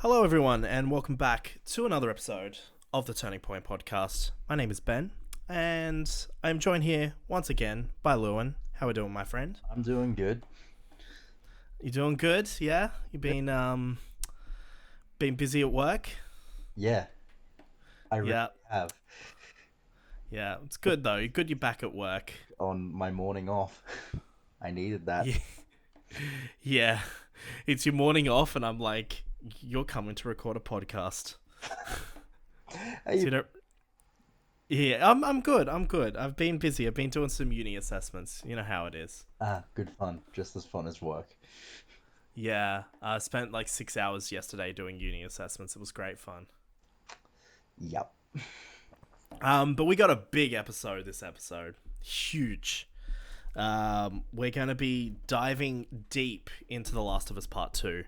Hello, everyone, and welcome back to another episode of the Turning Point Podcast. My name is Ben, and I'm joined here once again by Lewin. How are we doing, my friend? I'm doing good. You doing good? Yeah, you've been busy at work. Yeah, I really Yeah, have yeah, it's good though. You're back at work. on my morning off. I needed that. Yeah, yeah. It's your morning off, and I'm like, you're coming to record a podcast. So Hey, you don't. Yeah, I'm good. I'm good. I've been busy. I've been doing some uni assessments. You know how it is. good fun. Just as fun as work. Yeah, I spent like 6 hours yesterday doing uni assessments. It was great fun. Yep. But we got a big episode this episode. Huge. We're going to be diving deep into The Last of Us Part 2.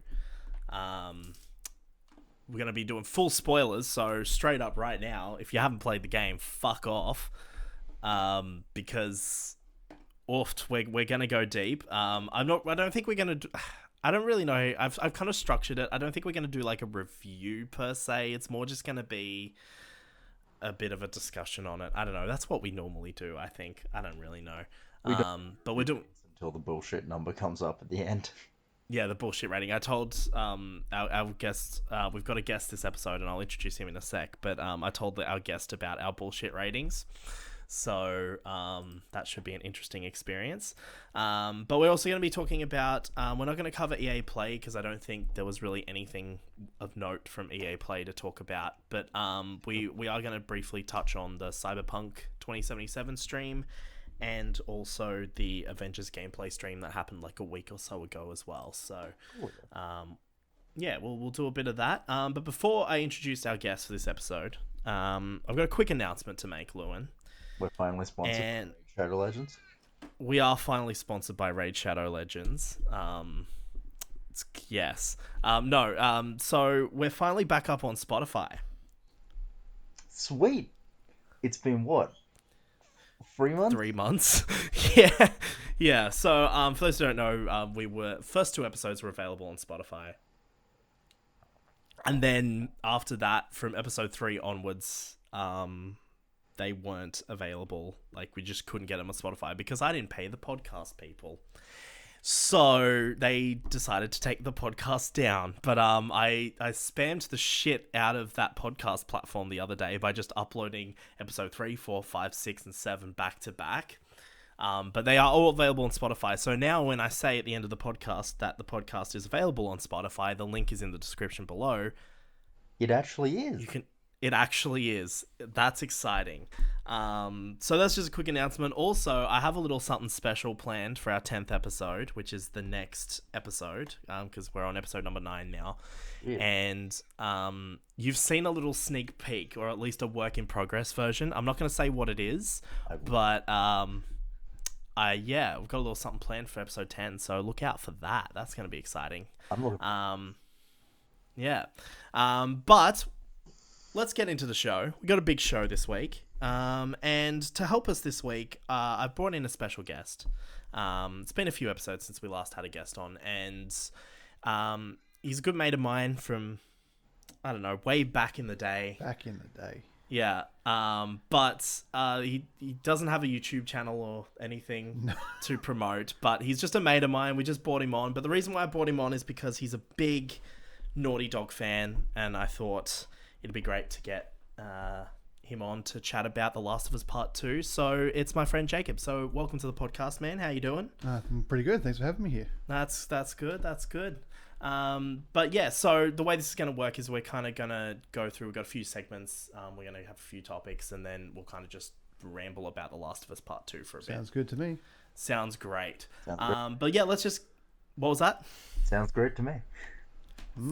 We're going to be doing full spoilers, so straight up right now, if you haven't played the game, fuck off. Because we're going to go deep. I don't think we're going to I don't really know. I've kind of structured it. I don't think we're going to do like a review per se. It's more just going to be a bit of a discussion on it. I don't know. That's what we normally do, I think. I don't really know. We don't But we're doing... until the bullshit number comes up at the end. Yeah, the bullshit rating. I told our guest, we've got a guest this episode, and I'll introduce him in a sec, but I told our guest about our bullshit ratings. So that should be an interesting experience. But we're also going to be talking about... we're not going to cover EA Play, because I don't think there was really anything of note from EA Play to talk about. But we are going to briefly touch on the Cyberpunk 2077 stream, and also the Avengers gameplay stream that happened like a week or so ago as well. So, yeah, we'll do a bit of that. But before I introduce our guest for this episode, I've got a quick announcement to make, Lewin. We're finally sponsored And by Shadow Legends. we are finally sponsored by Raid Shadow Legends. Yes. So we're finally back up on Spotify. Sweet. It's been what? 3 months? 3 months. Yeah. Yeah. So, for those who don't know, first 2 episodes were available on Spotify. And then after that, from episode 3 onwards, they weren't available. Like, we just couldn't get them on Spotify because I didn't pay the podcast people. So they decided to take the podcast down. But I spammed the shit out of that podcast platform the other day by just uploading episode 3, 4, 5, 6, and 7 back to back. But they are all available on Spotify. So now when I say at the end of the podcast that the podcast is available on Spotify, the link is in the description below. It actually is. It actually is. That's exciting. So that's just a quick announcement. Also, I have a little something special planned for our 10th episode, which is the next episode, because we're on episode number 9 now. Yeah. And you've seen a little sneak peek, or at least a work in progress version. I'm not going to say what it is, but we've got a little something planned for episode 10, so look out for that. That's going to be exciting. I'm looking. Yeah. But let's get into the show. We got a big show this week. And to help us this week, I've brought in a special guest. It's been a few episodes since we last had a guest on, and he's a good mate of mine from, I don't know, way back in the day. Back in the day. Yeah. But he doesn't have a YouTube channel or anything to promote, but he's just a mate of mine. We just brought him on. But the reason why I brought him on is because he's a big Naughty Dog fan, and I thought it'd be great to get him on to chat about The Last of Us Part 2. So it's my friend Jacob. So welcome to the podcast, man. How you doing? I'm pretty good. Thanks for having me here. That's good. That's good. But yeah, so the way this is going to work is we're kind of going to go through, we've got a few segments. We're going to have a few topics, and then we'll kind of just ramble about The Last of Us Part 2 for a bit. Sounds good to me. Sounds great. Sounds great. But yeah, let's just... What was that? Sounds great to me.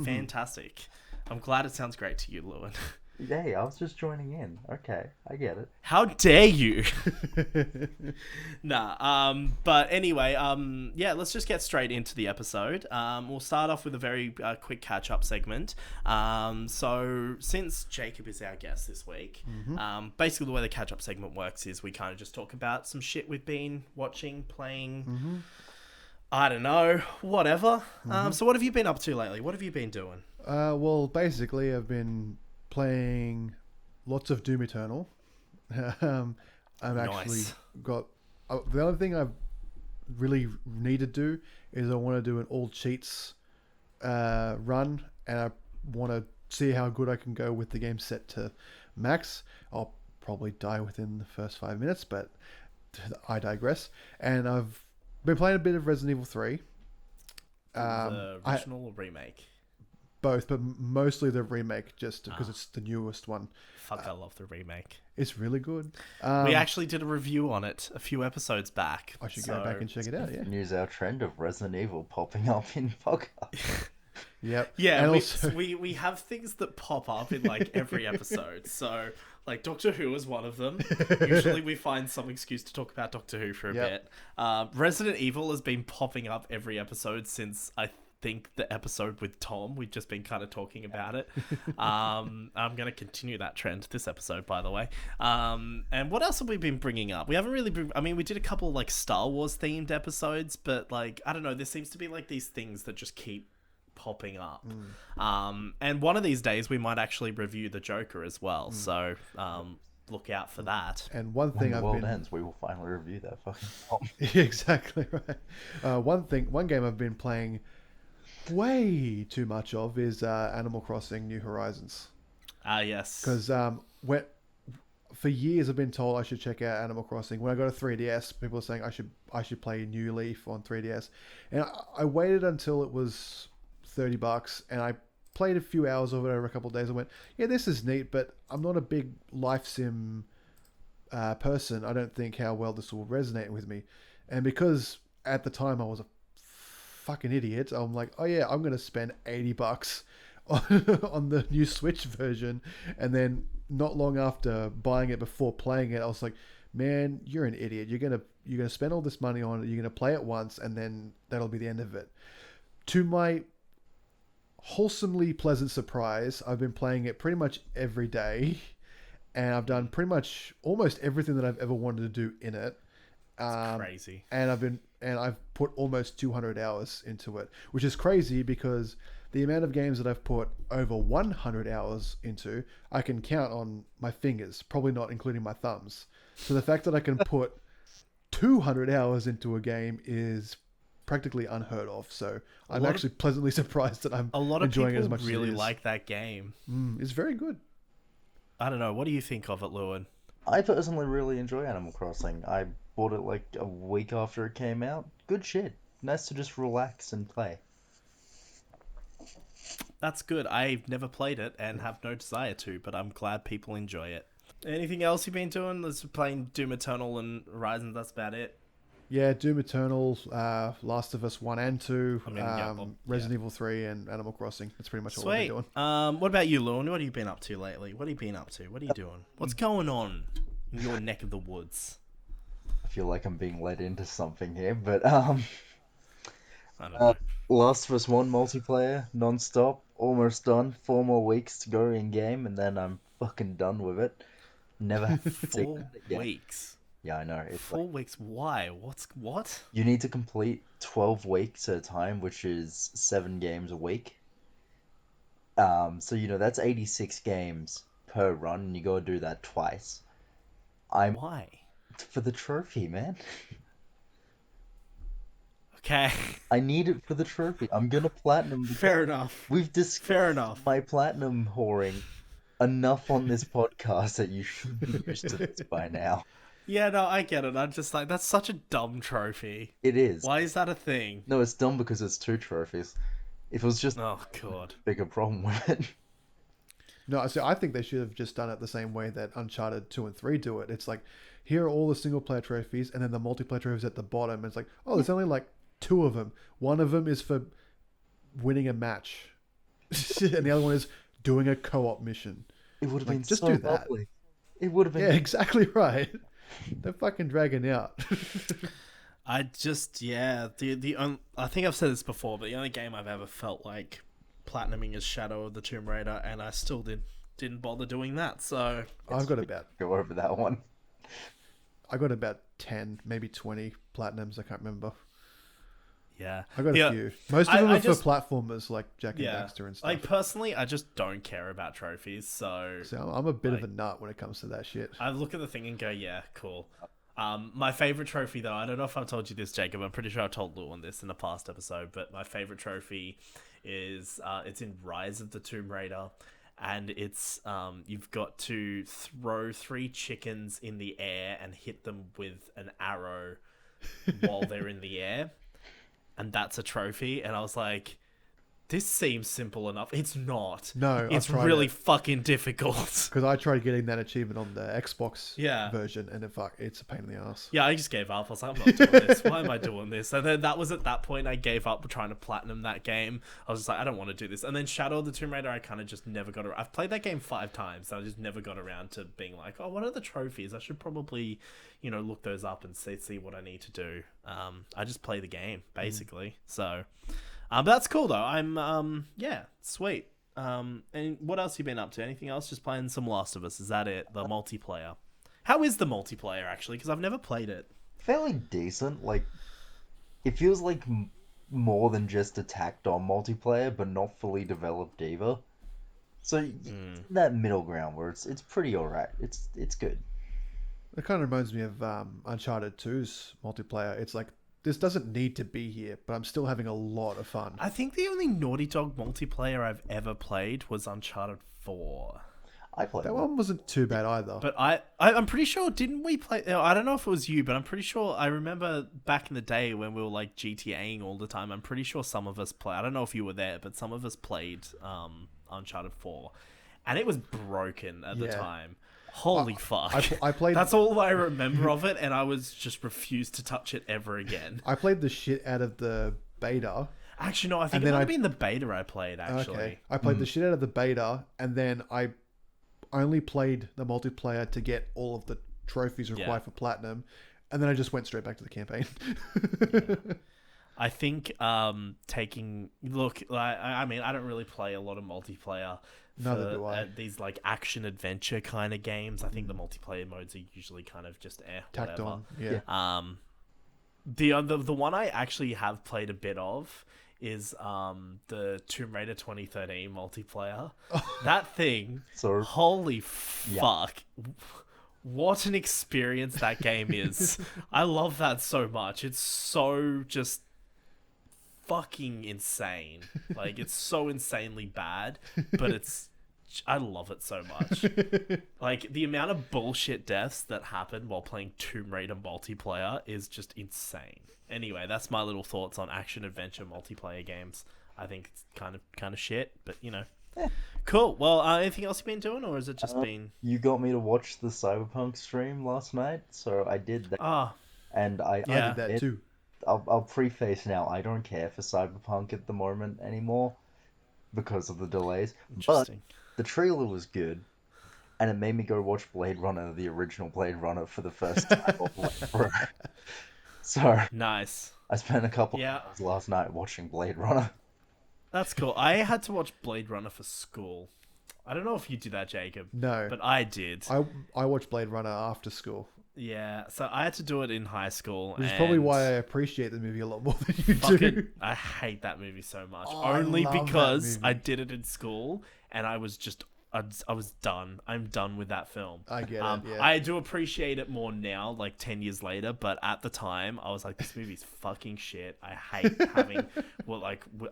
Fantastic. I'm glad it sounds great to you, Lewin. Hey, I was just joining in. Okay, I get it. How dare you? But anyway, yeah, let's just get straight into the episode. We'll start off with a very quick catch-up segment. So since Jacob is our guest this week, basically the way the catch-up segment works is we kind of just talk about some shit we've been watching, playing, I don't know. Whatever. So what have you been up to lately? What have you been doing? Well, basically, I've been playing lots of Doom Eternal. I've actually Nice. got the only thing I've really need to do is I want to do an all cheats run, and I want to see how good I can go with the game set to max. I'll probably die within the first 5 minutes, but I digress. And I've been playing a bit of Resident Evil 3. The original or remake? Both, but mostly the remake, just because it's the newest one. Fuck, I love the remake. It's really good. We actually did a review on it a few episodes back. I should go back and check it out. Yeah. News our trend of Resident Evil popping up in podcasts. Yep. Yeah, And we, also, we have things that pop up in like every episode. So, like Doctor Who is one of them. Usually we find some excuse to talk about Doctor Who for a Yep. bit. Resident Evil has been popping up every episode since I think the episode with Tom. We've just been kind of talking about it. I'm going to continue that trend this episode, by the way. And what else have we been bringing up? We haven't really been... I mean, we did a couple like Star Wars themed episodes, but like, I don't know, there seems to be like these things that just keep popping up. And one of these days we might actually review the Joker as well. So look out for that. and one When thing the I've world been ends, we will finally review that fucking film. exactly right. One game I've been playing way too much of is Animal Crossing: New Horizons. Yes. Because for years I've been told I should check out Animal Crossing. When I got a 3DS, people were saying I should play New Leaf on 3DS, and I waited until it was $30, and I played a few hours of it over a couple of days. I went, yeah, this is neat, but I'm not a big life sim person. I don't think how well this will resonate with me, and because at the time I was a fucking idiot, I'm like, oh yeah, I'm gonna spend $80 on the new Switch version, and then not long after buying it, before playing it, I was like, man, you're an idiot. You're gonna spend all this money on it. You're gonna play it once, and then that'll be the end of it. To my wholesomely pleasant surprise, I've been playing it pretty much every day, and I've done pretty much almost everything that I've ever wanted to do in it. It's crazy. And I've put almost 200 hours into it, which is crazy because the amount of games that I've put over 100 hours into, I can count on my fingers, probably not including my thumbs. So the fact that I can put 200 hours into a game is practically unheard of. So I'm actually pleasantly surprised that I'm A lot of enjoying it people as much really as it is. like that game. It's very good. I don't know. What do you think of it, Lewin? I personally really enjoy Animal Crossing. I bought it like a week after it came out. Good shit. Nice to just relax and play. That's good. I've never played it and have no desire to, but I'm glad people enjoy it. Anything else you've been doing? Let's playing Doom Eternal and Horizon. That's about it. Yeah, Doom Eternal, Last of Us 1 and 2, I mean, yeah, well, Resident Evil 3, and Animal Crossing. That's pretty much all I've Sweet. been doing. What about you, Lewin? What have you been up to lately? What have you been up to? What are you doing? What's going on in your neck of the woods? I feel like I'm being led into something here, but I don't know. Last of Us 1 multiplayer, non-stop, almost done. 4 more weeks to go in game, and then I'm fucking done with it. Never have to take 4 that again. weeks. Yeah, I know. It's 4 weeks. Why? What? you need to complete 12 weeks at a time, which is 7 games a week. So that's 86 games per run, and you gotta do that twice. Why? For the trophy, man. Okay. I need it for the trophy. I'm gonna platinum. Fair enough. We've discussed Fair enough. my platinum whoring enough on this podcast that you should be used to this by now. Yeah, no, I get it. I'm just like, that's such a dumb trophy. It is. Why is that a thing? No, it's dumb because it's 2 trophies. If it was just Oh, God. bigger problem with it. No, so I think they should have just done it the same way that Uncharted 2 and 3 do it. It's like, here are all the single player trophies, and then the multiplayer trophies at the bottom. And it's like, oh, there's only like 2 of them. One of them is for winning a match, and the other one is doing a co-op mission. It would have Like, been just so do that. lovely. It would have been. Yeah, exactly right. They're fucking dragging out. I just, yeah, I think I've said this before, but the only game I've ever felt like platinuming is Shadow of the Tomb Raider, and I still didn't bother doing that. So I've got about Go over that one. 10, maybe 20 platinums. I can't remember. Yeah. I got The, a few. Most of them I are just- for platformers like Jack and Yeah. Daxter and stuff. Like, personally, I just don't care about trophies. So So I'm a bit of like- a nut when it comes to that shit. I look at the thing and go, yeah, cool. My favorite trophy, though, I don't know if I've told you this, Jacob. I'm pretty sure I've told Lou on this in a past episode, but my favorite trophy is it's in Rise of the Tomb Raider, and it's you've got to throw 3 chickens in the air and hit them with an arrow while they're in the air, and that's a trophy. And I was like, this seems simple enough. It's not. No, it's I've tried really it. fucking difficult. Because I tried getting that achievement on the Xbox Yeah. version, and it's a pain in the ass. Yeah, I just gave up. I was like, I'm not doing this. Why am I doing this? And then that was at that point I gave up trying to platinum that game. I was just like, I don't want to do this. And then Shadow of the Tomb Raider, I kind of just never got around. I've played that game 5 times, and I just never got around to being like, oh, what are the trophies? I should probably, look those up and see what I need to do. I just play the game, basically. So, but that's cool, though. I'm, sweet. And what else you been up to? Anything else? Just playing some Last of Us. Is that it? The multiplayer. How is the multiplayer, actually? Because I've never played it. Fairly decent. Like, it feels like more than just a tacked on multiplayer, but not fully developed either. So that middle ground where it's pretty alright. It's good. It kind of reminds me of Uncharted 2's multiplayer. It's like, this doesn't need to be here, but I'm still having a lot of fun. I think the only Naughty Dog multiplayer I've ever played was Uncharted 4. I played That one wasn't too bad either. But I'm pretty sure, didn't we play... I don't know if it was you, but I'm pretty sure... I remember back in the day when we were like GTAing all the time, I'm pretty sure some of us play. I don't know if you were there, but some of us played Uncharted 4. And it was broken at the time. Holy fuck. I played... That's all I remember of it, and I was just refused to touch it ever again. I played the shit out of the beta. Actually, no, I think it might have been the beta I played, actually. Okay. I played the shit out of the beta, and then I only played the multiplayer to get all of the trophies required for platinum, and then I just went straight back to the campaign. I think look, I mean, I don't really play a lot of multiplayer. Neither do I. These like action adventure kind of games. I think the multiplayer modes are usually kind of just Tacked whatever. on, yeah. The one I actually have played a bit of is the Tomb Raider 2013 multiplayer. That thing, So holy fuck. What an experience that game is. I love that so much. It's so just fucking insane. Like, it's so insanely bad, but I love it so much. Like, the amount of bullshit deaths that happen while playing Tomb Raider multiplayer is just insane. Anyway, that's my little thoughts on action adventure multiplayer games. I think it's kind of shit, but cool. Well, anything else you've been doing, or has it just been? you got me to watch the Cyberpunk stream last night, so I did that. And I I did that too. I'll preface now, I don't care for Cyberpunk at the moment anymore because of the delays. But Interesting. the trailer was good, and it made me go watch Blade Runner, the original Blade Runner, for the first time. So Nice. I spent a couple hours last night watching Blade Runner. That's cool. I had to watch Blade Runner for school. I don't know if you did that, Jacob. No. But I did. I watched Blade Runner after school. Yeah, so I had to do it in high school. Which is probably why I appreciate the movie a lot more than you do. I hate that movie so much. Oh, Only I love because that movie. I did it in school, and I was just... I was done. I'm done with that film. I get it, yeah. I do appreciate it more now, like 10 years later, but at the time, I was like, this movie's fucking shit. I hate having...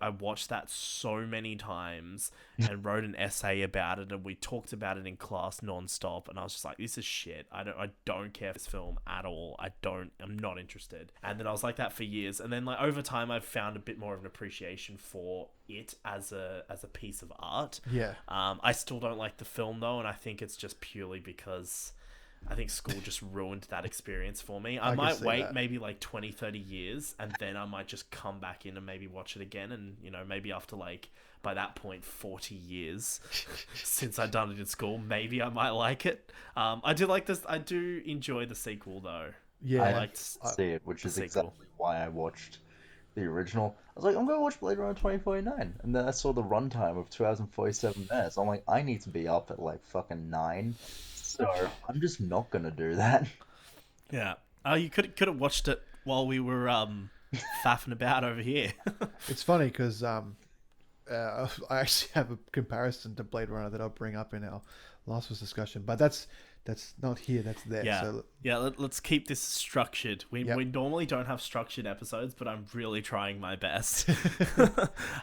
I watched that so many times and wrote an essay about it, and we talked about it in class nonstop, and I was just like, this is shit. I don't care for this film at all. I'm not interested. And then I was like that for years. And then like over time, I've found a bit more of an appreciation for it as a piece of art. Yeah. I still don't like the film though, and I think it's just purely because I think school just ruined that experience for me. I can might see wait that. maybe like 20, 30 years, and then I might just come back in and maybe watch it again, and maybe after like by that point 40 years since I'd done it in school, maybe I might like it. I do like this. I do enjoy the sequel though. Yeah. I liked see it, which is sequel. exactly why I watched the original. I was like, I'm going to watch Blade Runner 2049. And then I saw the runtime of 2047 minutes. I'm like, I need to be up at like fucking 9. So I'm just not going to do that. Yeah. You could have watched it while we were faffing about over here. It's funny because I actually have a comparison to Blade Runner that I'll bring up in our last week's discussion, but that's not here. That's there. Yeah, So, let's keep this structured. We Yep. we normally don't have structured episodes, but I'm really trying my best.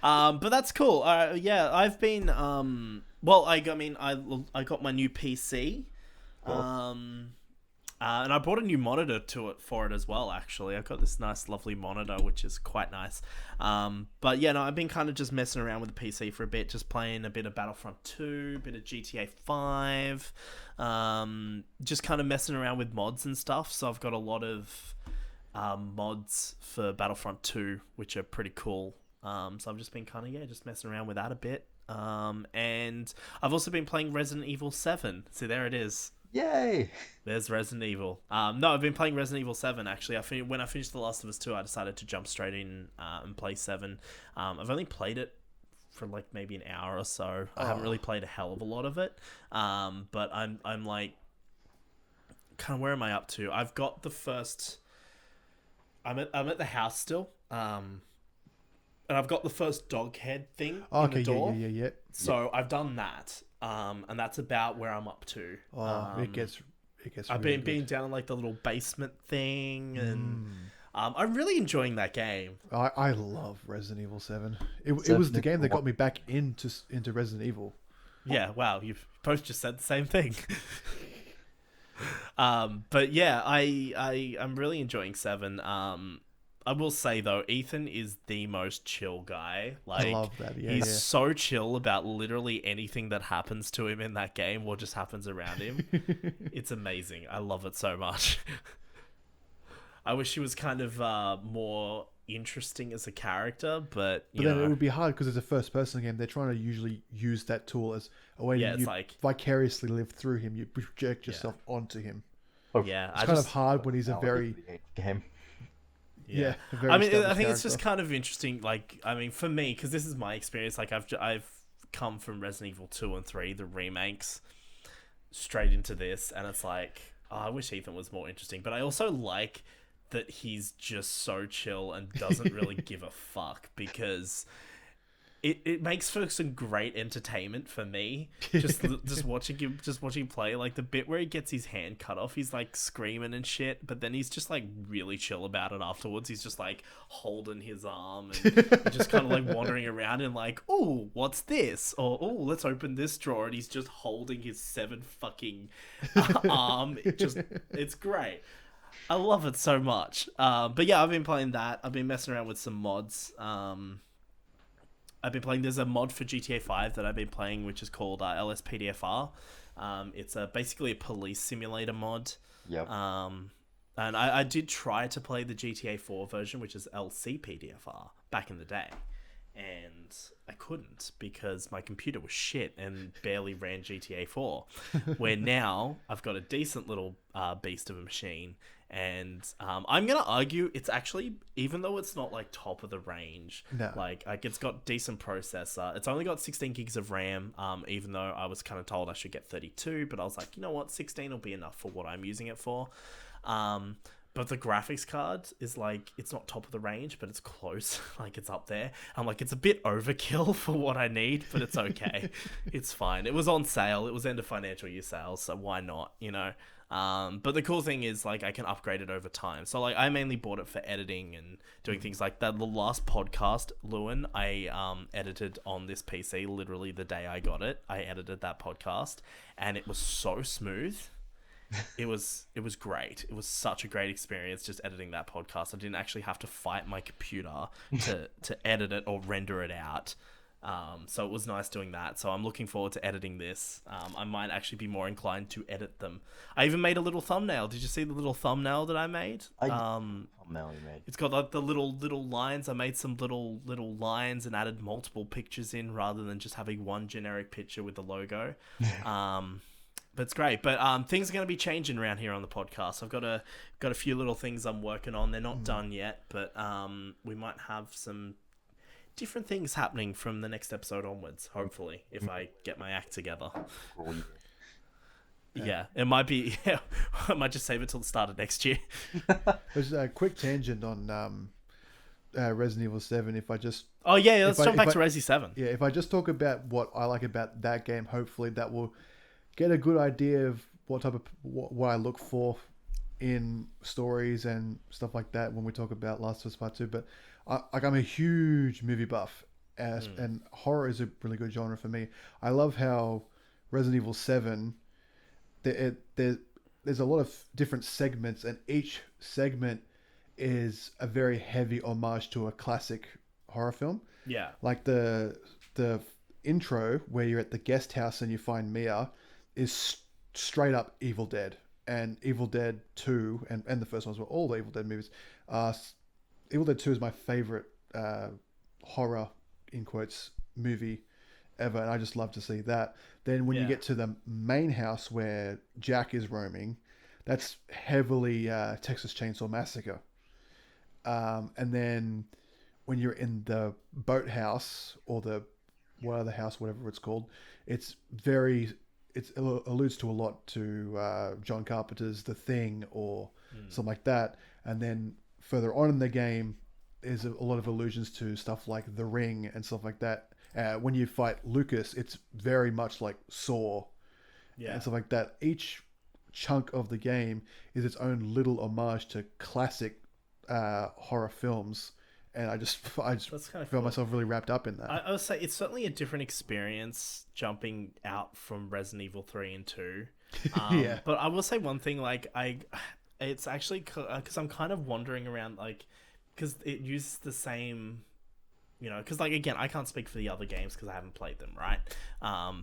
But that's cool. Yeah, I've been well, I mean, I got my new PC. And I bought a new monitor for it as well, actually. I've got this nice, lovely monitor, which is quite nice. But yeah, no, I've been kind of just messing around with the PC for a bit, just playing a bit of Battlefront 2, a bit of GTA 5, just kind of messing around with mods and stuff. So I've got a lot of mods for Battlefront 2, which are pretty cool. So I've just been kind of, just messing around with that a bit. And I've also been playing Resident Evil 7. See, there it is. Yay! There's Resident Evil. No, I've been playing Resident Evil 7, actually. When I finished The Last of Us 2, I decided to jump straight in and play 7. I've only played it for like maybe an hour or so. I haven't really played a hell of a lot of it. But I'm like, kind of, where am I up to? I've got the first... I'm at the house still. And I've got the first dog head thing in the door. Yeah. So I've done that. And that's about where I'm up to. It gets. I've really been good. down in like the little basement thing, and I'm really enjoying that game. I love Resident Evil 7. It was the game that got me back into Resident Evil. Yeah, wow, you've both just said the same thing. But yeah, I'm really enjoying 7. I will say though, Ethan is the most chill guy. Like, I love that. Yeah, he's so chill about literally anything that happens to him in that game or just happens around him. It's amazing. I love it so much. I wish he was kind of more interesting as a character, but then it would be hard because it's a first-person game. They're trying to usually use that tool as a way to vicariously live through him. You project yourself onto him. Yeah, it's kind of hard when he's a very game. Yeah, I mean, I think it's just kind of interesting. Like, I mean, for me, because this is my experience. Like, I've come from Resident Evil 2 and 3, the remakes, straight into this, and it's like, I wish Ethan was more interesting. But I also like that he's just so chill and doesn't really give a fuck, because it makes for some great entertainment for me. Just watching him play. Like, the bit where he gets his hand cut off, he's like screaming and shit, but then he's just like really chill about it afterwards. He's just like holding his arm and just kind of like wandering around and like, oh, what's this? Or, oh, let's open this drawer, and he's just holding his 7 fucking arm. It's great. I love it so much. But yeah, I've been playing that. I've been messing around with some mods. I've been playing. There's a mod for GTA 5 that I've been playing, which is called LSPDFR. It's basically a police simulator mod. Yep. And I did try to play the GTA 4 version, which is LCPDFR, back in the day, and I couldn't because my computer was shit and barely ran GTA 4. Where now I've got a decent little beast of a machine. And I'm gonna argue it's actually, even though it's not like top of the range, like it's got decent processor. It's only got 16 gigs of RAM. Even though I was kind of told I should get 32, but I was like, you know what, 16 will be enough for what I'm using it for. But the graphics card is like, it's not top of the range, but it's close. Like, it's up there. I'm like, it's a bit overkill for what I need, but it's okay. It's fine. It was on sale. It was end of financial year sales, so why not, you know? But the cool thing is, like, I can upgrade it over time. So, like, I mainly bought it for editing and doing things like that. The last podcast, Lewin, I edited on this PC literally the day I got it. I edited that podcast, and it was so smooth. It was great. It was such a great experience just editing that podcast. I didn't actually have to fight my computer to edit it or render it out. So it was nice doing that. So I'm looking forward to editing this. I might actually be more inclined to edit them. I even made a little thumbnail. Did you see the little thumbnail that I made? Thumbnail you made. It's got like the little lines. I made some little lines and added multiple pictures in rather than just having one generic picture with the logo. But it's great. But things are going to be changing around here on the podcast. I've got a few little things I'm working on. They're not done yet, but we might have some different things happening from the next episode onwards, hopefully, if I get my act together. Yeah, it might be. Yeah, I might just save it till the start of next year. There's a quick tangent on Resident Evil 7, if I just Oh yeah, let's jump back if to Resi 7. yeah, if I just talk about what I like about that game, hopefully that will get a good idea of what I look for in stories and stuff like that when we talk about Last of Us Part 2. But I'm a huge movie buff, and horror is a really good genre for me. I love how Resident Evil 7, there's a lot of different segments, and each segment is a very heavy homage to a classic horror film. Yeah. Like the intro where you're at the guest house and you find Mia is straight up Evil Dead. And Evil Dead 2 and the first ones were all the Evil Dead movies. Evil Dead 2 is my favorite horror, in quotes, movie ever, and I just love to see that. Then when you get to the main house where Jack is roaming, that's heavily Texas Chainsaw Massacre. And then when you're in the boathouse or the house, whatever it's called, it alludes to a lot to John Carpenter's The Thing or something like that. And then further on in the game, there's a lot of allusions to stuff like The Ring and stuff like that. When you fight Lucas, it's very much like Saw and stuff like that. Each chunk of the game is its own little homage to classic horror films, and I just feel myself really wrapped up in that. I would say it's certainly a different experience jumping out from Resident Evil 3 and 2. Yeah. But I will say one thing, like it's actually because I'm kind of wandering around, like, because it uses the same, you know, because like again I can't speak for the other games because I haven't played them, right?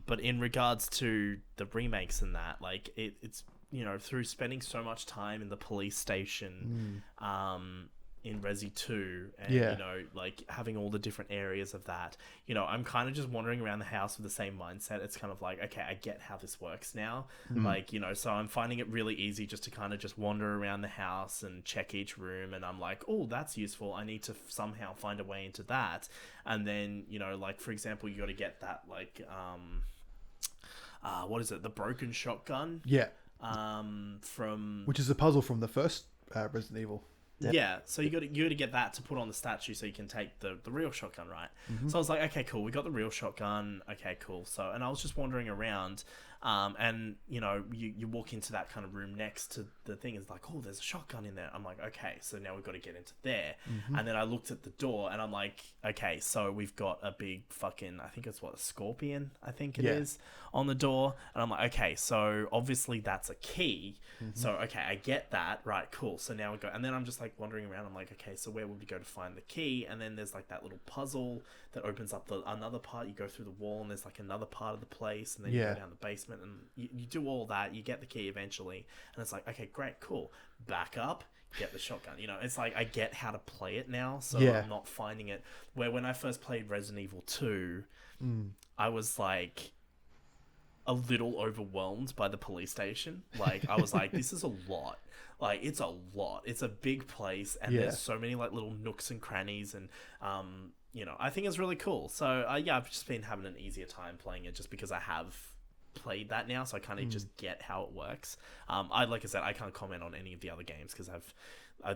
But in regards to the remakes and that, like it's, you know, through spending so much time in the police station, in Resi 2, and, you know, like having all the different areas of that, you know, I'm kind of just wandering around the house with the same mindset. It's kind of like, okay, I get how this works now. Like, you know, so I'm finding it really easy just to kind of just wander around the house and check each room, and I'm like, oh, that's useful. I need to somehow find a way into that. And then, you know, like, for example, you got to get that, like, what is it? The broken shotgun. Yeah. From Which is a puzzle from the first Resident Evil. Yeah, so you got to get that to put on the statue so you can take the real shotgun, right? So I was like, okay, cool, we got the real shotgun. Okay, cool. So, and I was just wandering around, and you know, you walk into that kind of room next to the thing. It's like, oh, there's a shotgun in there. I'm like, okay, so now we've got to get into there. And then I looked at the door, and I'm like, okay, so we've got a big fucking, I think it's a scorpion, I think it is, on the door. And I'm like, okay, so obviously that's a key. So, okay, I get that. Right, cool. So now we go. And then I'm just like wandering around. I'm like, okay, so where would we go to find the key? And then there's like that little puzzle that opens up another part. You go through the wall, and there's like another part of the place. And then you go down the basement, and you do all that. You get the key eventually. And it's like, okay, great, cool. Back up. Get the shotgun. You know, it's like I get how to play it now. So I'm not finding it. Where when I first played Resident Evil 2, I was like a little overwhelmed by the police station. Like, I was like, this is a lot. Like, it's a lot. It's a big place, and there's so many like little nooks and crannies, and you know, I think it's really cool. So yeah, I've just been having an easier time playing it just because I have played that now, so I kind of just get how it works. Like I said, I can't comment on any of the other games because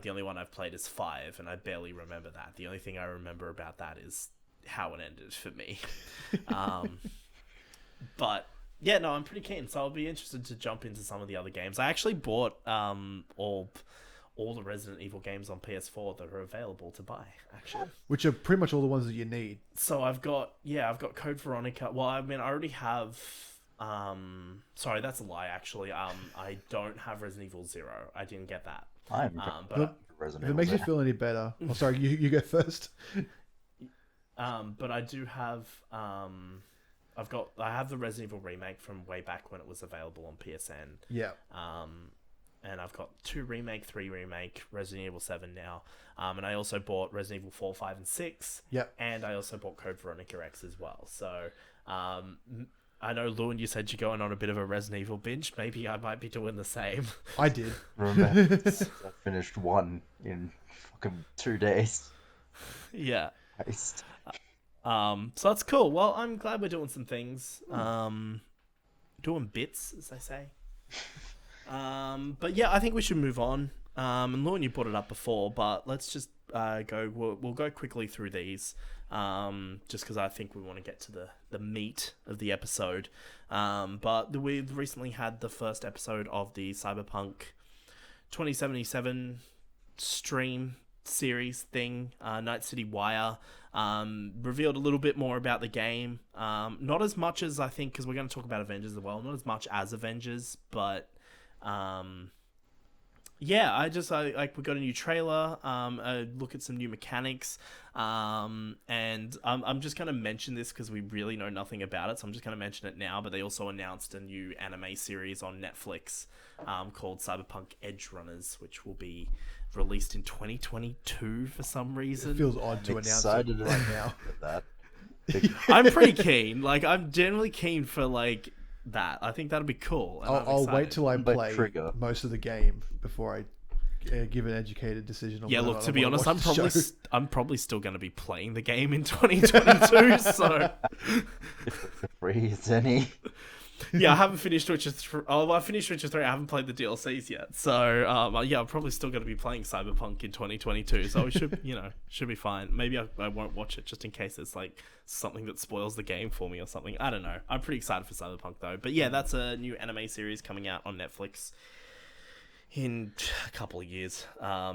the only one I've played is 5, and I barely remember that. The only thing I remember about that is how it ended for me. But yeah, no, I'm pretty keen, so I'll be interested to jump into some of the other games. I actually bought all the Resident Evil games on PS4 that are available to buy, actually. Which are pretty much all the ones that you need. So I've got Code Veronica. Well, I mean, I already have... sorry, that's a lie, actually. I don't have Resident Evil 0. I didn't get that. But if it makes you feel any better... Oh, sorry, you go first. But I do have... I have the Resident Evil remake from way back when it was available on PSN. Yeah. And I've got 2 remake, 3 remake, Resident Evil 7 now. And I also bought Resident Evil 4, 5, and 6. Yep. And I also bought Code Veronica X as well. So, I know, Lewin, you said you're going on a bit of a Resident Evil binge. Maybe I might be doing the same. I did. Remember, I finished 1 in fucking 2 days. Yeah. Christ. So that's cool. Well, I'm glad we're doing some things. Doing bits, as they say. But yeah, I think we should move on. And Lauren, you brought it up before, but let's just go. We'll go quickly through these, just because I think we want to get to the meat of the episode. But we've recently had the first episode of the Cyberpunk 2077 stream series thing. Night City Wire revealed a little bit more about the game. Not as much as I think, because we're going to talk about Avengers as well. Not as much as Avengers, but yeah, I we got a new trailer, a look at some new mechanics, and I'm just going to mention this because we really know nothing about it, so I'm just going to mention it now, but they also announced a new anime series on Netflix called Cyberpunk Edge Runners, which will be released in 2022 for some reason. It feels odd to announce it right now. That. I'm pretty keen. Like, I'm generally keen for, like, that. I think that'd be cool. I'll wait till I play Trigger. most of the game before I give an educated decision on yeah, whether look, or to not be I wanna honest, watch the show. I'm probably still going to be playing the game in 2022, so... If the free is any. Yeah, I haven't finished Witcher 3. Oh, I finished Witcher 3. I haven't played the DLCs yet. So, yeah, I'm probably still going to be playing Cyberpunk in 2022. So, we should, should be fine. Maybe I won't watch it just in case it's, like, something that spoils the game for me or something. I don't know. I'm pretty excited for Cyberpunk, though. But, yeah, that's a new anime series coming out on Netflix in a couple of years.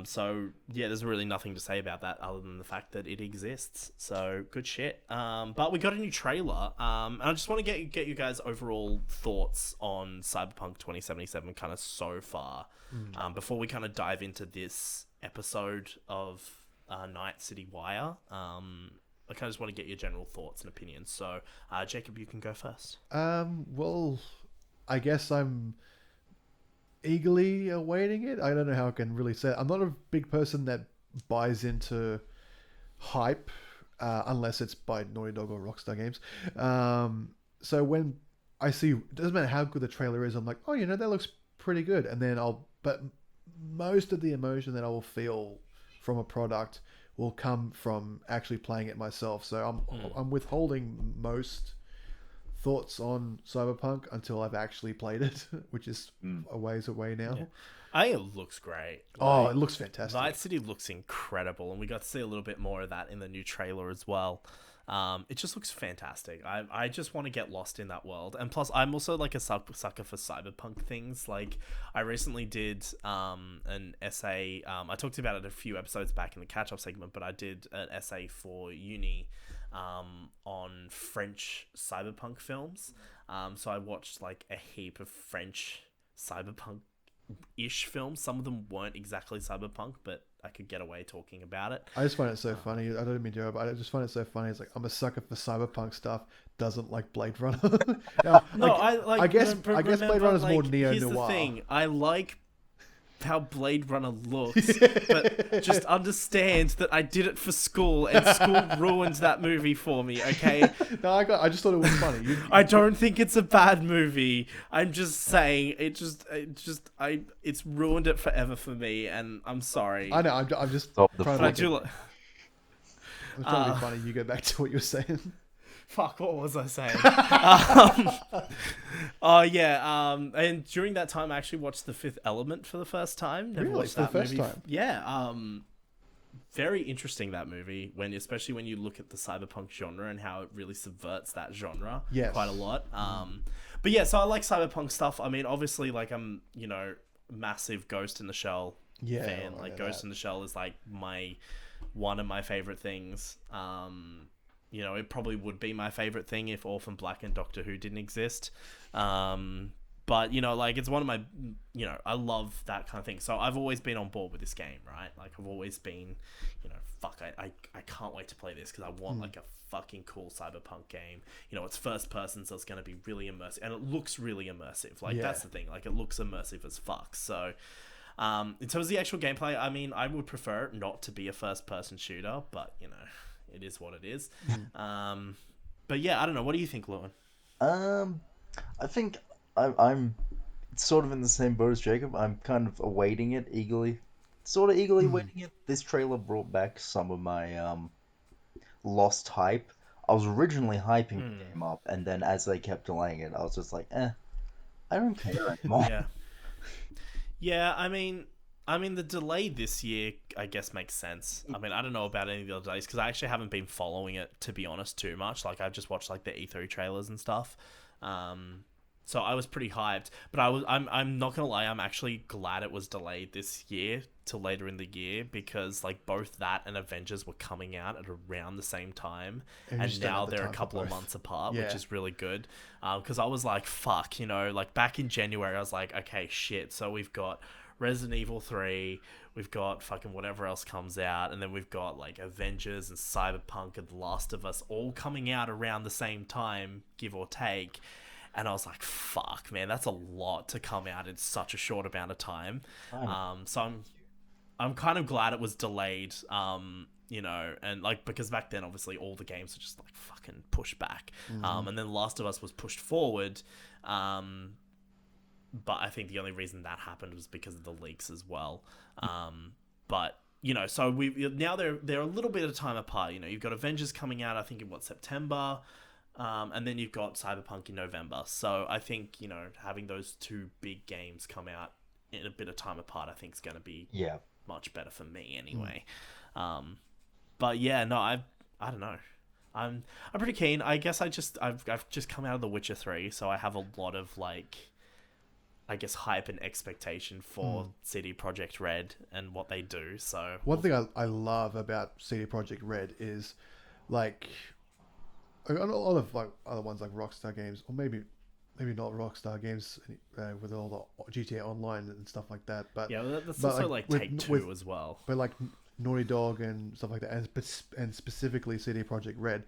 So, yeah, there's really nothing to say about that other than the fact that it exists. So, good shit. But we got a new trailer. And I just want to get you guys' overall thoughts on Cyberpunk 2077 kind of so far. Before we kind of dive into this episode of Night City Wire. I kind of just want to get your general thoughts and opinions. So, Jacob, you can go first. Well, I guess I'm eagerly awaiting it. I don't know how I can really say it. I'm not a big person that buys into hype unless it's by Naughty Dog or Rockstar Games. So when I see, it doesn't matter how good the trailer is, I'm like, oh, that looks pretty good. And then but most of the emotion that I will feel from a product will come from actually playing it myself. So I'm withholding most thoughts on Cyberpunk until I've actually played it, which is a ways away now. Yeah. I think it looks great. Oh, it looks fantastic. Night City looks incredible, and we got to see a little bit more of that in the new trailer as well. It just looks fantastic. I just want to get lost in that world. And plus, I'm also like a sucker for cyberpunk things. Like, I recently did an essay. I talked about it a few episodes back in the catch-up segment, but I did an essay for uni on French cyberpunk films. So I watched like a heap of French cyberpunk-ish films. Some of them weren't exactly cyberpunk, but I could get away talking about it. I just find it so funny. I don't mean to, but I just find it so funny. It's like, I'm a sucker for cyberpunk stuff. Doesn't like Blade Runner. Now, I guess Blade Runner's more neo-noir. Here's the thing. I like how Blade Runner looks, but just understand that I did it for school, and school ruined that movie for me. Okay. No, I just thought it was funny. I don't think it's a bad movie. I'm just saying it's ruined it forever for me, and I'm sorry. I know. I'm just Stop the trying But I to. do. I'm trying to be funny. You go back to what you were saying. Fuck, what was I saying? Oh yeah. And during that time, I actually watched The Fifth Element for the first time. Never Really? watched For the that first movie. time? Yeah. Very interesting, that movie, especially when you look at the cyberpunk genre and how it really subverts that genre quite a lot. But yeah, so I like cyberpunk stuff. I mean, obviously, like, I'm massive Ghost in the Shell fan. Like, Ghost in the Shell is like one of my favorite things. It probably would be my favorite thing if Orphan Black and Doctor Who didn't exist. But, like, it's one of my, I love that kind of thing. So I've always been on board with this game, right? Like, I've always been, I can't wait to play this because I want, like, a fucking cool cyberpunk game. It's first person, so it's going to be really immersive. And it looks really immersive. Like, that's the thing. Like, it looks immersive as fuck. So, in terms of the actual gameplay, I mean, I would prefer it not to be a first person shooter, but, it is what it is. But yeah, I don't know. What do you think, Lewin? I think I'm sort of in the same boat as Jacob. I'm kind of awaiting it eagerly. Sort of eagerly waiting it. This trailer brought back some of my lost hype. I was originally hyping the game up, and then as they kept delaying it, I was just like, I don't care anymore. Yeah, I mean, I mean, the delay this year, I guess, makes sense. I mean, I don't know about any of the other delays because I actually haven't been following it, to be honest, too much. Like, I've just watched like the E3 trailers and stuff. So I was pretty hyped, but I'm not gonna lie, I'm actually glad it was delayed this year till later in the year because like both that and Avengers were coming out at around the same time, and now they're a couple of months apart, which is really good. Because I was like, fuck, like back in January, I was like, okay, shit. So we've got Resident Evil 3, we've got fucking whatever else comes out, and then we've got like Avengers and Cyberpunk and The Last of Us all coming out around the same time, give or take. And I was like, fuck, man, that's a lot to come out in such a short amount of time. So I'm kind of glad it was delayed, and like, because back then, obviously, all the games were just like fucking pushed back. And then Last of Us was pushed forward. But I think the only reason that happened was because of the leaks as well. But so now they're a little bit of time apart. You've got Avengers coming out, I think in September. And then you've got Cyberpunk in November. So I think, having those two big games come out in a bit of time apart, I think is going to be much better for me anyway. But yeah, no, I don't know. I'm pretty keen. I guess I've just come out of The Witcher 3, so I have a lot of like, I guess, hype and expectation for CD Projekt Red and what they do. So one thing I love about CD Projekt Red is like, a lot of like other ones like Rockstar games, or maybe not Rockstar games with all the GTA Online and stuff like that. But yeah, that's also like Take-Two as well. But like Naughty Dog and stuff like that, and specifically CD Projekt Red,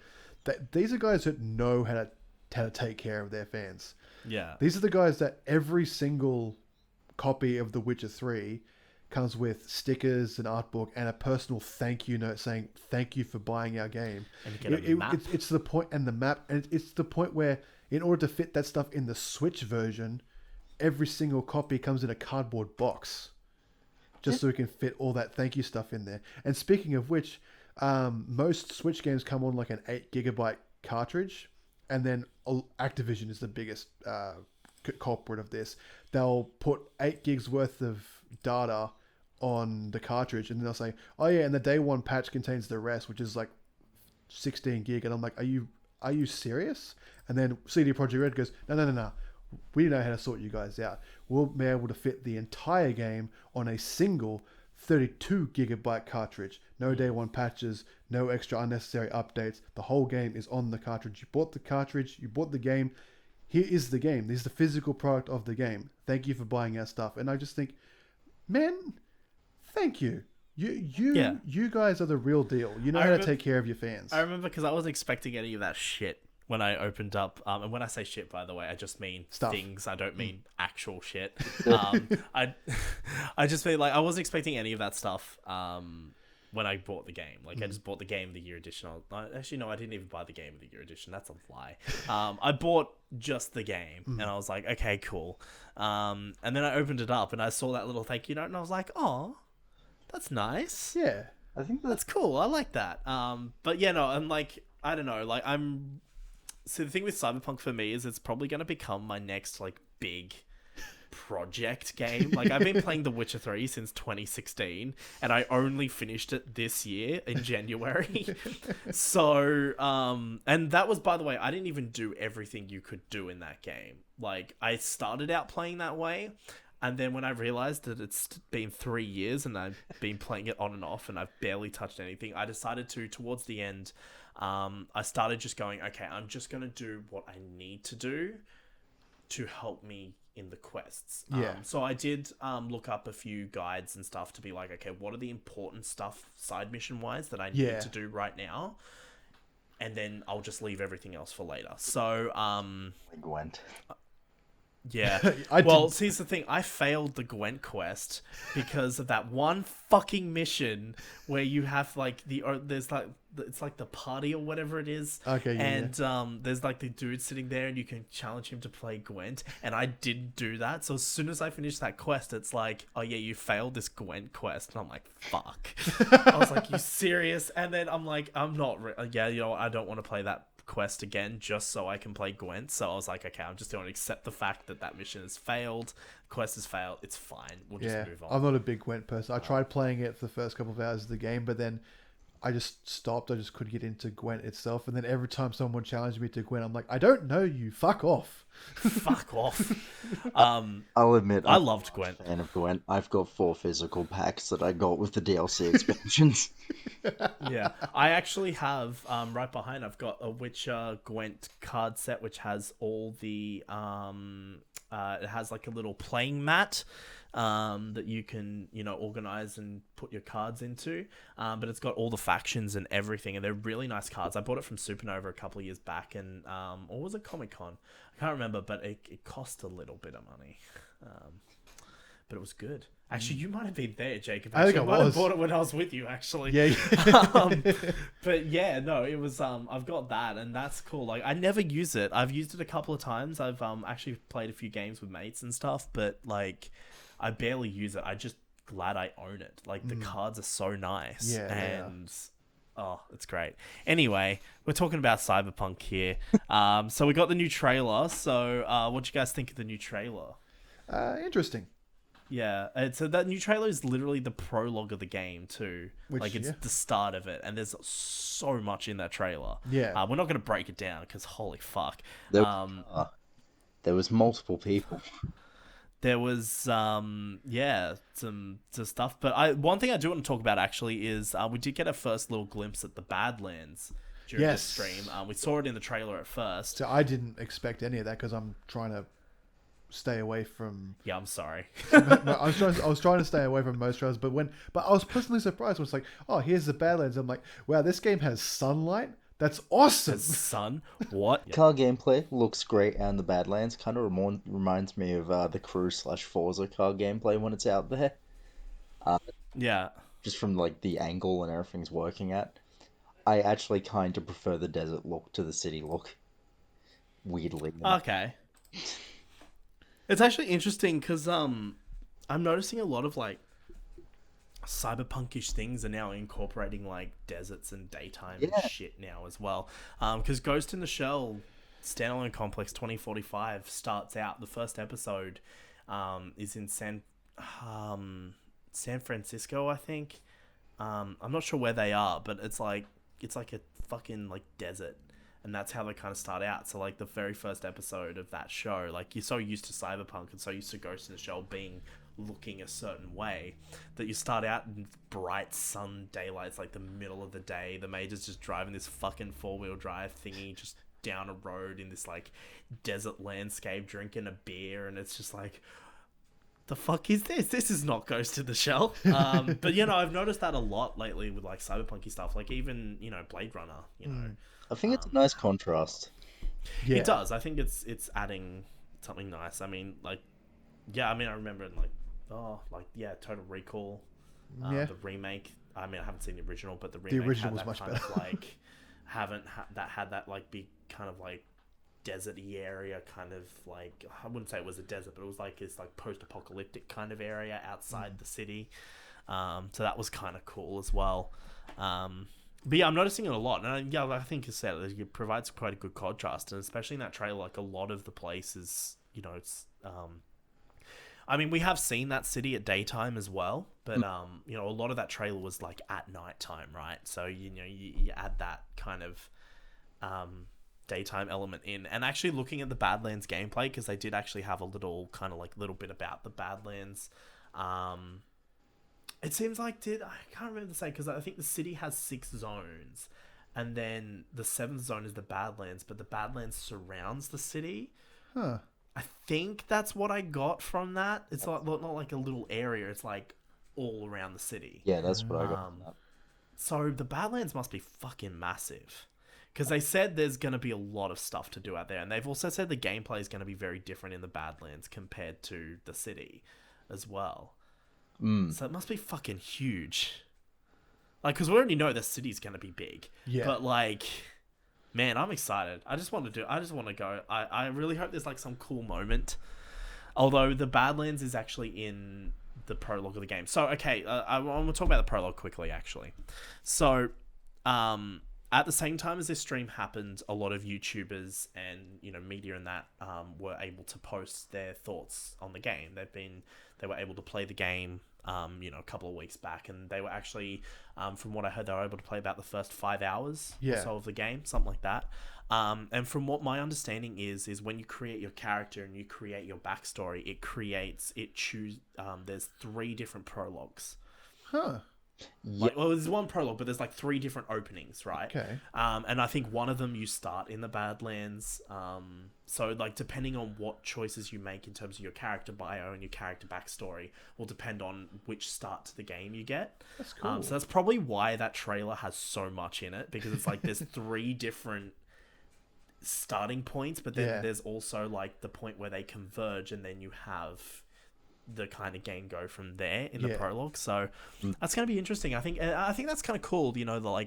these are guys that know how to take care of their fans. Yeah, these are the guys that every single copy of The Witcher 3 comes with stickers, an art book, and a personal thank you note saying thank you for buying our game. And you get a map. It's the point, and the map, and it's the point where in order to fit that stuff in the Switch version, every single copy comes in a cardboard box, just so we can fit all that thank you stuff in there. And speaking of which, most Switch games come on like an 8 GB cartridge, and then Activision is the biggest culprit of this. They'll put 8 gigs worth of data on the cartridge, and then they'll say, oh yeah, and the day one patch contains the rest, which is like 16 gig. And I'm like, are you serious? And then CD Projekt Red goes, no, we know how to sort you guys out. We'll be able to fit the entire game on a single 32 GB cartridge. No day one patches, no extra unnecessary updates. The whole game is on the cartridge. You bought the cartridge, you bought the game. Here is the game. This is the physical product of the game. Thank you for buying our stuff. And I just think, man, thank you. You guys are the real deal. You know how to take care of your fans. I remember because I wasn't expecting any of that shit when I opened up. And when I say shit, by the way, I just mean things. I don't mean actual shit. I just mean like I wasn't expecting any of that stuff. When I bought the game, like I just bought the Game of the Year edition. Actually, no, I didn't even buy the Game of the Year edition. That's a lie. I bought just the game, and I was like, okay, cool. And then I opened it up, and I saw that little thank you note, and I was like, oh, that's nice. Yeah, I think that's cool. I like that. But yeah, no, I'm like, I don't know, like So the thing with Cyberpunk for me is it's probably going to become my next like big project game. Like I've been playing The Witcher 3 since 2016, and I only finished it this year in January. So and that was, by the way, I didn't even do everything you could do in that game. Like I started out playing that way, and then when I realized that it's been 3 years and I've been playing it on and off and I've barely touched anything, I decided to, towards the end, I started just going, okay, I'm just going to do what I need to do to help me in the quests. So I did look up a few guides and stuff to be like, okay, what are the important stuff side mission wise that I need to do right now? And then I'll just leave everything else for later. So Gwent. Yeah. See, here's the thing. I failed the Gwent quest because of that one fucking mission where you have like there's like it's like the party or whatever it is. Okay. And there's like the dude sitting there and you can challenge him to play Gwent, and I didn't do that. So as soon as I finished that quest, it's like, oh yeah, you failed this Gwent quest, and I'm like, fuck. I was like, you serious? And then I'm like, I'm not. I don't want to play that quest again just so I can play Gwent. So I was like, okay, I'm just going to accept the fact that mission has failed, quest has failed. It's fine. We'll just move on. I'm not a big Gwent person. I tried playing it for the first couple of hours of the game, but then I just stopped. I just couldn't get into Gwent itself. And then every time someone challenged me to Gwent, I'm like, I don't know you. Fuck off. Fuck off. I'll admit, I loved Gwent. I'm a fan of Gwent. I've got 4 physical packs that I got with the DLC expansions. Yeah, I actually have right behind. I've got a Witcher Gwent card set, which has all the it has like a little playing mat that you can organize and put your cards into, but it's got all the factions and everything, and they're really nice cards. I bought it from Supernova a couple of years back, and or was it Comic-Con? I can't remember, but it cost a little bit of money, but it was good. Actually, you might have been there, Jacob. I think I might have was. bought it when I was with you, actually. Yeah. But yeah, no, it was. I've got that, and that's cool. Like, I never use it. I've used it a couple of times. I've actually played a few games with mates and stuff, but like, I barely use it. I just glad I own it. Like, the cards are so nice, and oh, it's great. Anyway, we're talking about Cyberpunk here. So we got the new trailer. So, what do you guys think of the new trailer? Interesting. Yeah, so that new trailer is literally the prologue of the game too. Which, it's the start of it, and there's so much in that trailer. Yeah. We're not going to break it down because holy fuck. There was multiple people. There was some stuff, but one thing I do want to talk about actually is we did get a first little glimpse at the Badlands during the stream. We saw it in the trailer at first. So I didn't expect any of that because I'm trying to stay away from. Yeah, I'm sorry. I was trying to stay away from most trailers, but I was pleasantly surprised when it's like, oh, here's the Badlands. I'm like, wow, this game has sunlight. That's awesome. Sun? What? Car gameplay looks great, and the Badlands kind of reminds me of the Crew/Forza car gameplay when it's out there. Yeah. Just from like the angle and everything's working at. I actually kind of prefer the desert look to the city look. Weirdly. Okay. It's actually interesting because I'm noticing a lot of like cyberpunkish things are now incorporating like deserts and daytime and shit now as well. Because Ghost in the Shell Standalone Complex 2045 starts out. The first episode is in San Francisco, I think. I'm not sure where they are, but it's like a fucking like desert. And that's how they kind of start out. So, like, the very first episode of that show, like, you're so used to Cyberpunk and so used to Ghost in the Shell looking a certain way that you start out in bright sun daylight. It's like the middle of the day. The Major's just driving this fucking 4-wheel drive thingy just down a road in this, like, desert landscape, drinking a beer. And it's just like, the fuck is this? This is not Ghost in the Shell. But, I've noticed that a lot lately with, like, cyberpunky stuff. Like, even, Blade Runner, I think it's a nice contrast. Yeah. It does. I think it's adding something nice. I mean, like, I remember in Total Recall, the remake. I mean, I haven't seen the original, but the remake original was much better. Like, had that like big kind of like deserty area, kind of like, I wouldn't say it was a desert, but it was like this like post-apocalyptic kind of area outside the city. So that was kind of cool as well. But yeah, I'm noticing it a lot, and I think you said it provides quite a good contrast, and especially in that trailer, like a lot of the places, it's. I mean, we have seen that city at daytime as well, but a lot of that trailer was like at nighttime, right? So you add that kind of daytime element in, and actually looking at the Badlands gameplay, because they did actually have a little bit about the Badlands. It seems like I can't remember to say, because I think the city has 6 zones, and then the 7th zone is the Badlands, but the Badlands surrounds the city. Huh. I think that's what I got from that. It's not like a little area. It's like all around the city. Yeah, that's what I got from that. So the Badlands must be fucking massive, because they said there's going to be a lot of stuff to do out there, and they've also said the gameplay is going to be very different in the Badlands compared to the city as well. So it must be fucking huge. Like, because we already know the city's going to be big. Yeah. But, like, man, I'm excited. I just want to go. I really hope there's, like, some cool moment. Although the Badlands is actually in the prologue of the game. So, okay, I want to talk about the prologue quickly, actually. So, at the same time as this stream happened, a lot of YouTubers and media and that were able to post their thoughts on the game. They were able to play the game a couple of weeks back, and they were actually from what I heard, they were able to play about the first 5 hours or so of the game, something like that. And from what my understanding is when you create your character and you create your backstory, there's 3 different prologues. Huh. Well, there's one prologue, but there's 3 different openings, right? Okay. And I think one of them you start in the Badlands. So depending on what choices you make in terms of your character bio and your character backstory will depend on which start to the game you get. That's cool. So that's probably why that trailer has so much in it, because it's there's 3 different starting points, but then there's also the point where they converge, and then you have the kind of game go from there in the prologue. So that's going to be interesting. I think that's kind of cool.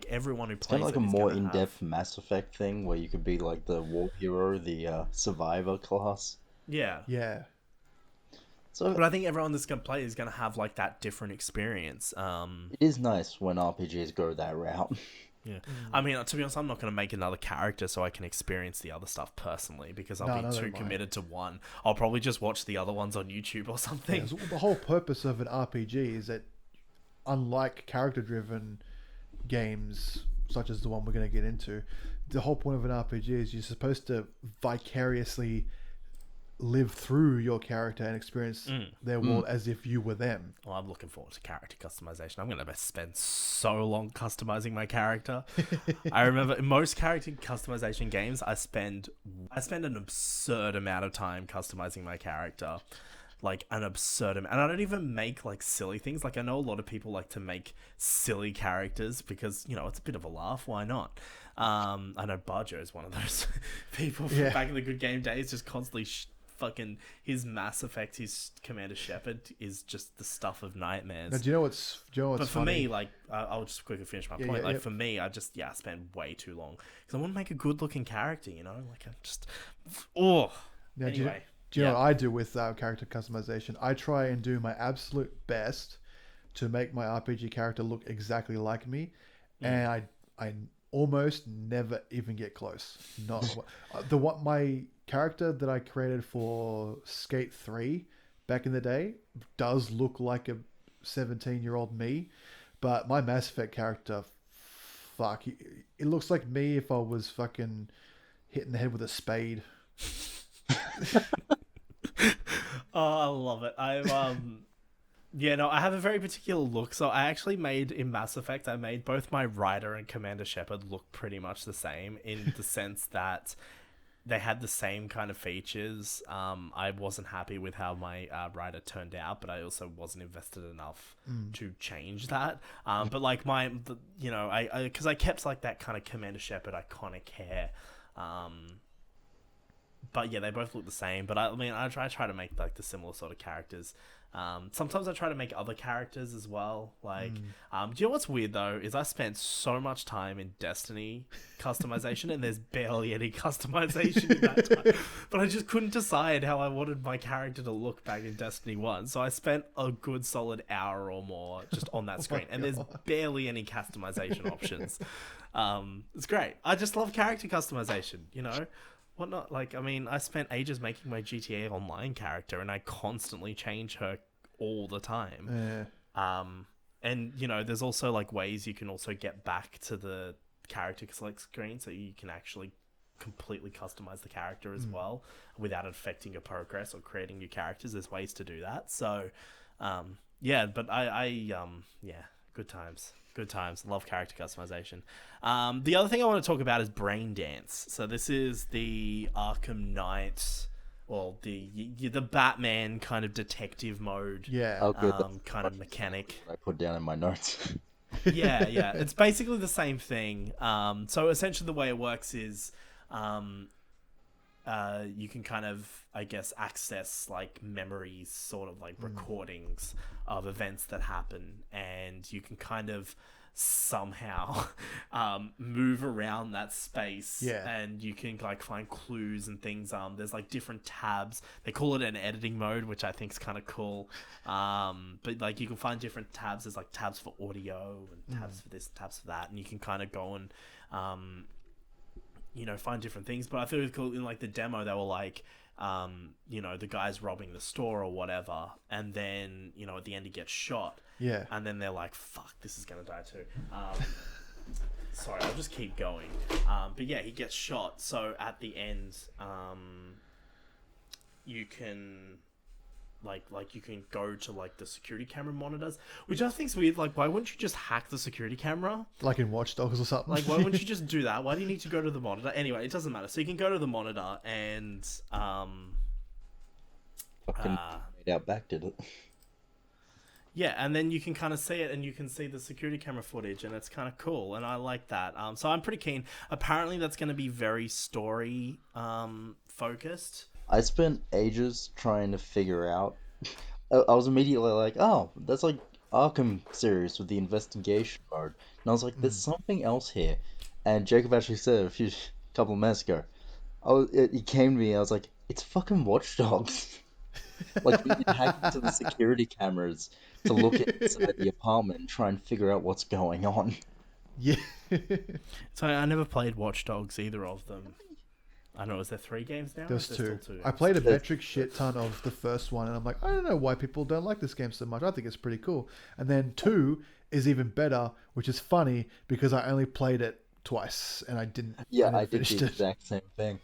Everyone who plays kind of it a is more gonna in-depth Mass Effect thing where you could be the war hero, the survivor class. Yeah. So, but I think everyone that's going to play is going to have that different experience. It is nice when RPGs go that route. Yeah, I mean, to be honest, I'm not going to make another character so I can experience the other stuff personally, because I'll be too committed to one. I'll probably just watch the other ones on YouTube or something. Yeah, so the whole purpose of an RPG is that, unlike character-driven games such as the one we're going to get into, the whole point of an RPG is you're supposed to vicariously live through your character and experience their world as if you were them. Well, I'm looking forward to character customization. I'm going to spend so long customizing my character. I remember in most character customization games, I spend an absurd amount of time customizing my character. An absurd amount. And I don't even make silly things. I know a lot of people like to make silly characters because, it's a bit of a laugh. Why not? I know Barjo is one of those people from back in the good game days, just constantly fucking his Mass Effect, his Commander Shepard is just the stuff of nightmares. Now, do you know what's but for funny? me, I'll just quickly finish my point. For me, I just I spend way too long because I want to make a good looking character. I just Now, anyway. Do you know what I do with character customization? I try and do my absolute best to make my RPG character look exactly like me, and I almost never even get close. Not my character that I created for Skate 3 back in the day does look like a 17-year-old me, but my Mass Effect character, it looks like me if I was fucking hitting the head with a spade. Oh, I love it. I have a very particular look. So I actually made in Mass Effect, I made both my Ryder and Commander Shepard look pretty much the same in the sense that they had the same kind of features. I wasn't happy with how my Ryder turned out, but I also wasn't invested enough to change that. But because I kept that kind of Commander Shepard iconic hair. But yeah, they both look the same. But I try to make the similar sort of characters. Sometimes I try to make other characters as well. Do you know what's weird though? Is I spent so much time in Destiny customization, and there's barely any customization in that time. But I just couldn't decide how I wanted my character to look back in Destiny 1. So I spent a good solid hour or more just on that screen, and there's barely any customization options. It's great. I just love character customization. What not? I spent ages making my GTA Online character, and I constantly change her all the time. And there's also ways you can also get back to the character select screen, so you can actually completely customize the character as well without affecting your progress or creating new characters. There's ways to do that. So, but good times. Good times. Love character customization. The other thing I want to talk about is Brain Dance. So this is the Arkham Knight, or the Batman kind of detective mode. Oh, good. Kind of mechanic. I put down in my notes. yeah. It's basically the same thing. So essentially the way it works is you can kind of, I guess, access memories, sort of recordings of events that happen, and you can kind of somehow move around that space, and you can find clues and things. There's different tabs. They call it an editing mode, which I think is kind of cool. But you can find different tabs. There's tabs for audio and tabs for this, tabs for that, and you can kind of go and find different things. But I thought it was cool in like the demo. They were like, the guy's robbing the store or whatever, and then at the end he gets shot. Yeah. And then they're like, "Fuck, this is gonna die too." Sorry, I'll just keep going. But yeah, he gets shot. So at the end, you can. Like you can go to like the security camera monitors, which I think's weird. Like, why wouldn't you just hack the security camera? Like in Watch Dogs or something. Like, why wouldn't you just do that? Why do you need to go to the monitor? Anyway, it doesn't matter. So you can go to the monitor and Fucking Outback did it. yeah, and then you can kind of see it, and you can see the security camera footage, and it's kind of cool, and I like that. So I'm pretty keen. Apparently, that's going to be very story focused. I spent ages trying to figure out. I was immediately like, oh, that's like Arkham series with the investigation mode. And I was like, there's something else here. And Jacob actually said a couple of minutes ago. It came to me, I was like, it's fucking Watch Dogs. Like, we can hack into the security cameras to look inside the apartment and try and figure out what's going on. Yeah. So I never played Watch Dogs, either of them. I don't know, is there 3 games now? There's still 2. two? I played a metric shit ton of the first one, and I'm like, I don't know why people don't like this game so much. I think it's pretty cool. And then 2 is even better, which is funny because I only played it twice, and I didn't. Yeah, I did finish the exact same thing.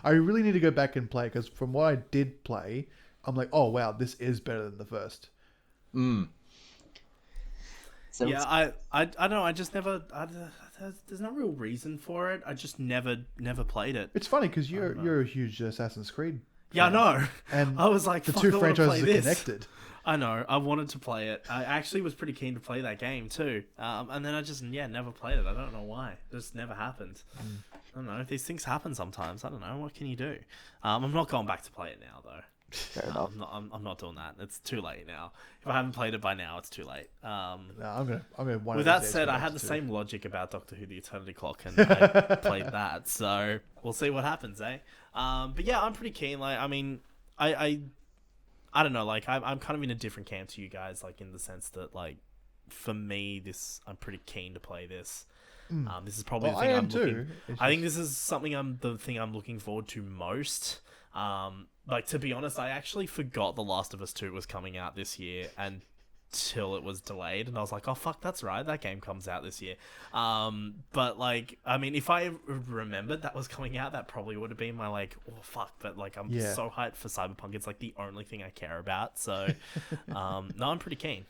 I really need to go back and play because from what I did play, I'm like, oh wow, this is better than the first. Yeah, I don't know. I just never. There's no real reason for it. I just never played it. It's funny because you're a huge Assassin's Creed fan. Yeah, I know. And I was like, the fuck, two I wanna franchises play are this. connected. I know. I wanted to play it. I actually was pretty keen to play that game too. And then I just never played it. I don't know why. It just never happened. I don't know. These things happen sometimes. I don't know. What can you do? I'm not going back to play it now though. Fair enough. I'm not doing that. It's too late now. If I haven't played it by now, it's too late. No, I'm gonna. One With of that these days said, go I back had to the 2. same logic about Doctor Who: The Eternity Clock, and I played that. So we'll see what happens, eh? But yeah, I'm pretty keen. Like, I mean, I don't know. Like, I'm kind of in a different camp to you guys. Like, in the sense that, like, for me, I'm pretty keen to play this. This is probably the thing I'm looking. I think this is the thing I'm looking forward to most. Like, to be honest, I actually forgot The Last of Us 2 was coming out this year until it was delayed, and I was like, oh fuck, that's right, that game comes out this year. But like, I mean, if I remembered that was coming out, that probably would have been my like, oh fuck, but like, I'm so hyped for Cyberpunk. It's like the only thing I care about. So no, I'm pretty keen.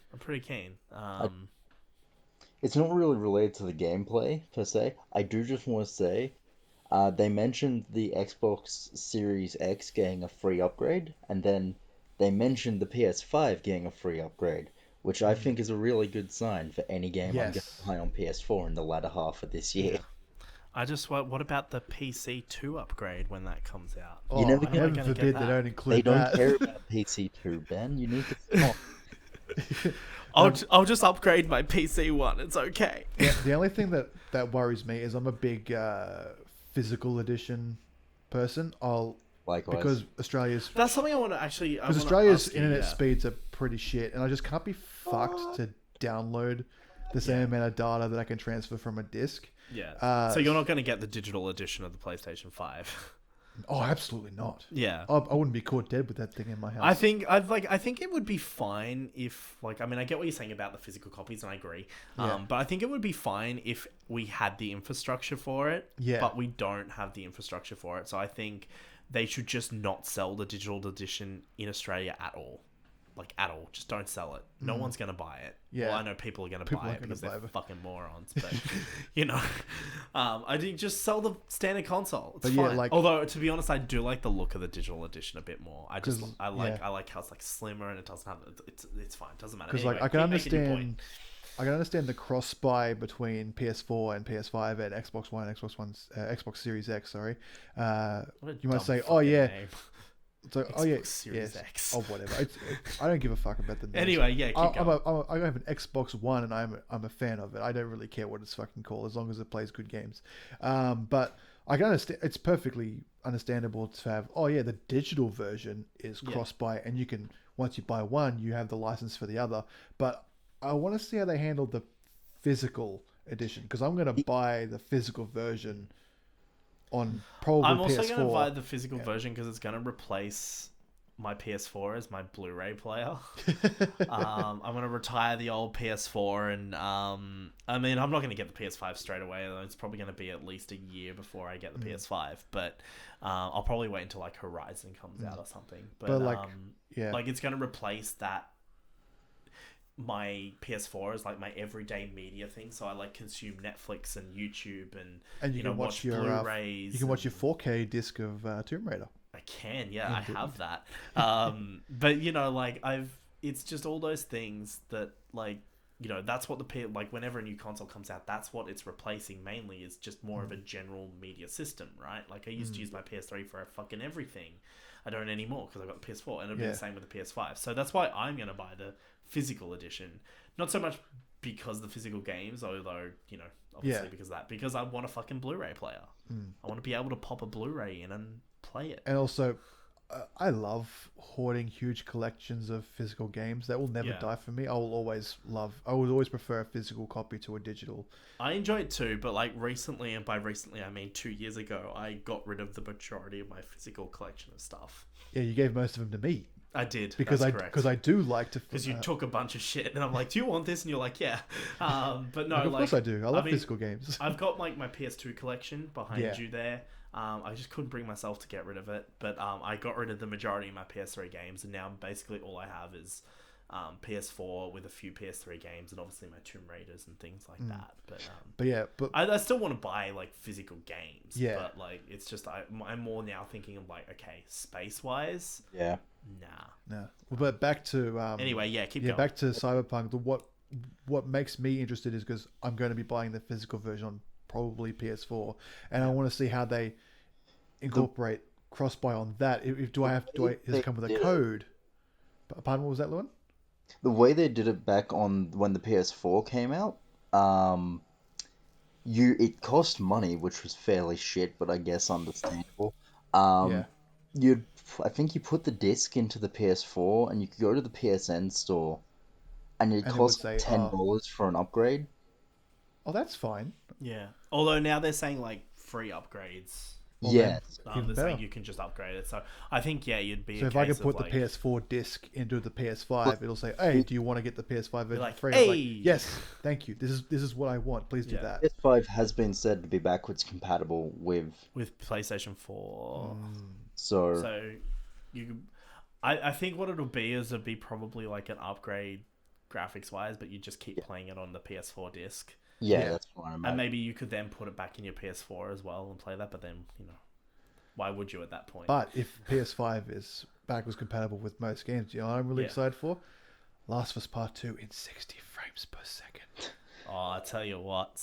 It's not really related to the gameplay per se. I do just want to say, they mentioned the Xbox Series X getting a free upgrade, and then they mentioned the PS5 getting a free upgrade, which I think is a really good sign for any game I'm going to play on PS4 in the latter half of this year. What about the PC2 upgrade when that comes out? Oh, You never heaven get forbid they don't include They don't that. care about PC2, Ben. You need to stop. I'll just upgrade my PC one. It's okay. Yeah, the only thing that worries me is I'm a big physical edition person. Likewise. Because Australia's That's something I want to actually. Because Australia's internet speeds are pretty shit, and I just can't be fucked to download the same amount of data that I can transfer from a disc. Yeah. So you're not going to get the digital edition of the PlayStation 5. Oh, absolutely not. Yeah. I wouldn't be caught dead with that thing in my house. I think it would be fine if, like, I mean, I get what you're saying about the physical copies, and I agree. But I think it would be fine if we had the infrastructure for it. Yeah. But we don't have the infrastructure for it. So I think they should just not sell the digital edition in Australia at all. Like, at all. Just don't sell it. No one's going to buy it. Yeah. Well, I know people are going to buy it because they're fucking morons. But, you know, I think just sell the standard console. It's fine. like, although, to be honest, I do like the look of the digital edition a bit more. I like how it's like slimmer and it doesn't have it's fine. It doesn't matter. Because Anyway, like I can understand the cross buy between PS4 and PS5 and Xbox One, Xbox Series X. Sorry, you might say, oh yeah. Name. So, Series X. or whatever. I don't give a fuck about the names. Anyway, yeah, keep going. I have an Xbox One and I'm a fan of it. I don't really care what it's fucking called as long as it plays good games. But I can understand. It's perfectly understandable to have. Oh yeah, the digital version is cross buy, and you can once you buy one, you have the license for the other. But I want to see how they handle the physical edition because I'm gonna buy the physical version on probably I'm also PS4. going to buy the physical version because it's going to replace my PS4 as my Blu-ray player. I'm going to retire the old PS4 and I mean, I'm not going to get the PS5 straight away. It's probably going to be at least a year before I get the PS5, but I'll probably wait until like Horizon comes out or something. But like, like it's going to replace that my PS4 is like my everyday media thing, so I like consume Netflix and YouTube and you can watch your Blu-rays. You can watch your 4K disc of Tomb Raider. I can, yeah, I have that. But you know, like it's just all those things that like, you know, that's what like whenever a new console comes out, that's what it's replacing mainly is just more of a general media system, right? Like I used to use my PS3 for fucking everything. I don't anymore because I got the PS4, and it'll be the same with the PS5. So that's why I'm gonna buy the physical edition. Not so much because of the physical games, although, you know, obviously because I want a fucking Blu-ray player. I want to be able to pop a Blu-ray in and play it. And also, I love hoarding huge collections of physical games. That will never die for me. I will always prefer a physical copy to a digital. I enjoy it too, but like recently, and by recently I mean 2 years ago, I got rid of the majority of my physical collection of stuff. Yeah, you gave most of them to me. I did because I do like to. Because you took a bunch of shit, and I'm like, "Do you want this?" And you're like, "Yeah." But no, of course I do. I love physical games. I've got like my PS2 collection behind you there. I just couldn't bring myself to get rid of it, but I got rid of the majority of my PS3 games, and now basically all I have is PS4 with a few PS3 games, and obviously my Tomb Raiders and things like that. But I still want to buy like physical games. Yeah. But like it's just I'm more now thinking of like, okay, space wise. Yeah. Nah. But back to anyway, keep going. Back to Cyberpunk. What makes me interested is because I'm going to be buying the physical version on probably PS4, and I want to see how they incorporate cross-buy on that. Does it come with a code? Pardon, what was that, Lewin? The way they did it back on when the PS4 came out, it cost money, which was fairly shit, but I guess understandable. I think you put the disc into the PS4, and you could go to the PSN store, and it cost $10 for an upgrade. Oh, that's fine. Yeah. Although now they're saying like free upgrades. They're saying you can just upgrade it. So I think you'd be. So if I could put the PS4 disc into the PS5, it'll say, "Hey, do you want to get the PS5 version like, free?" Hey! Like, yes, thank you. This is what I want. Please do that. PS5 has been said to be backwards compatible with PlayStation 4. So I think what it'll be is it'll be probably like an upgrade graphics wise, but you just keep playing it on the PS4 disc. Yeah, that's what I meant. And maybe you could then put it back in your PS4 as well and play that, but then, you know, why would you at that point? But if PS5 is backwards compatible with most games, you know what I'm really excited for? Last of Us Part 2 in 60 frames per second. Oh, I tell you what.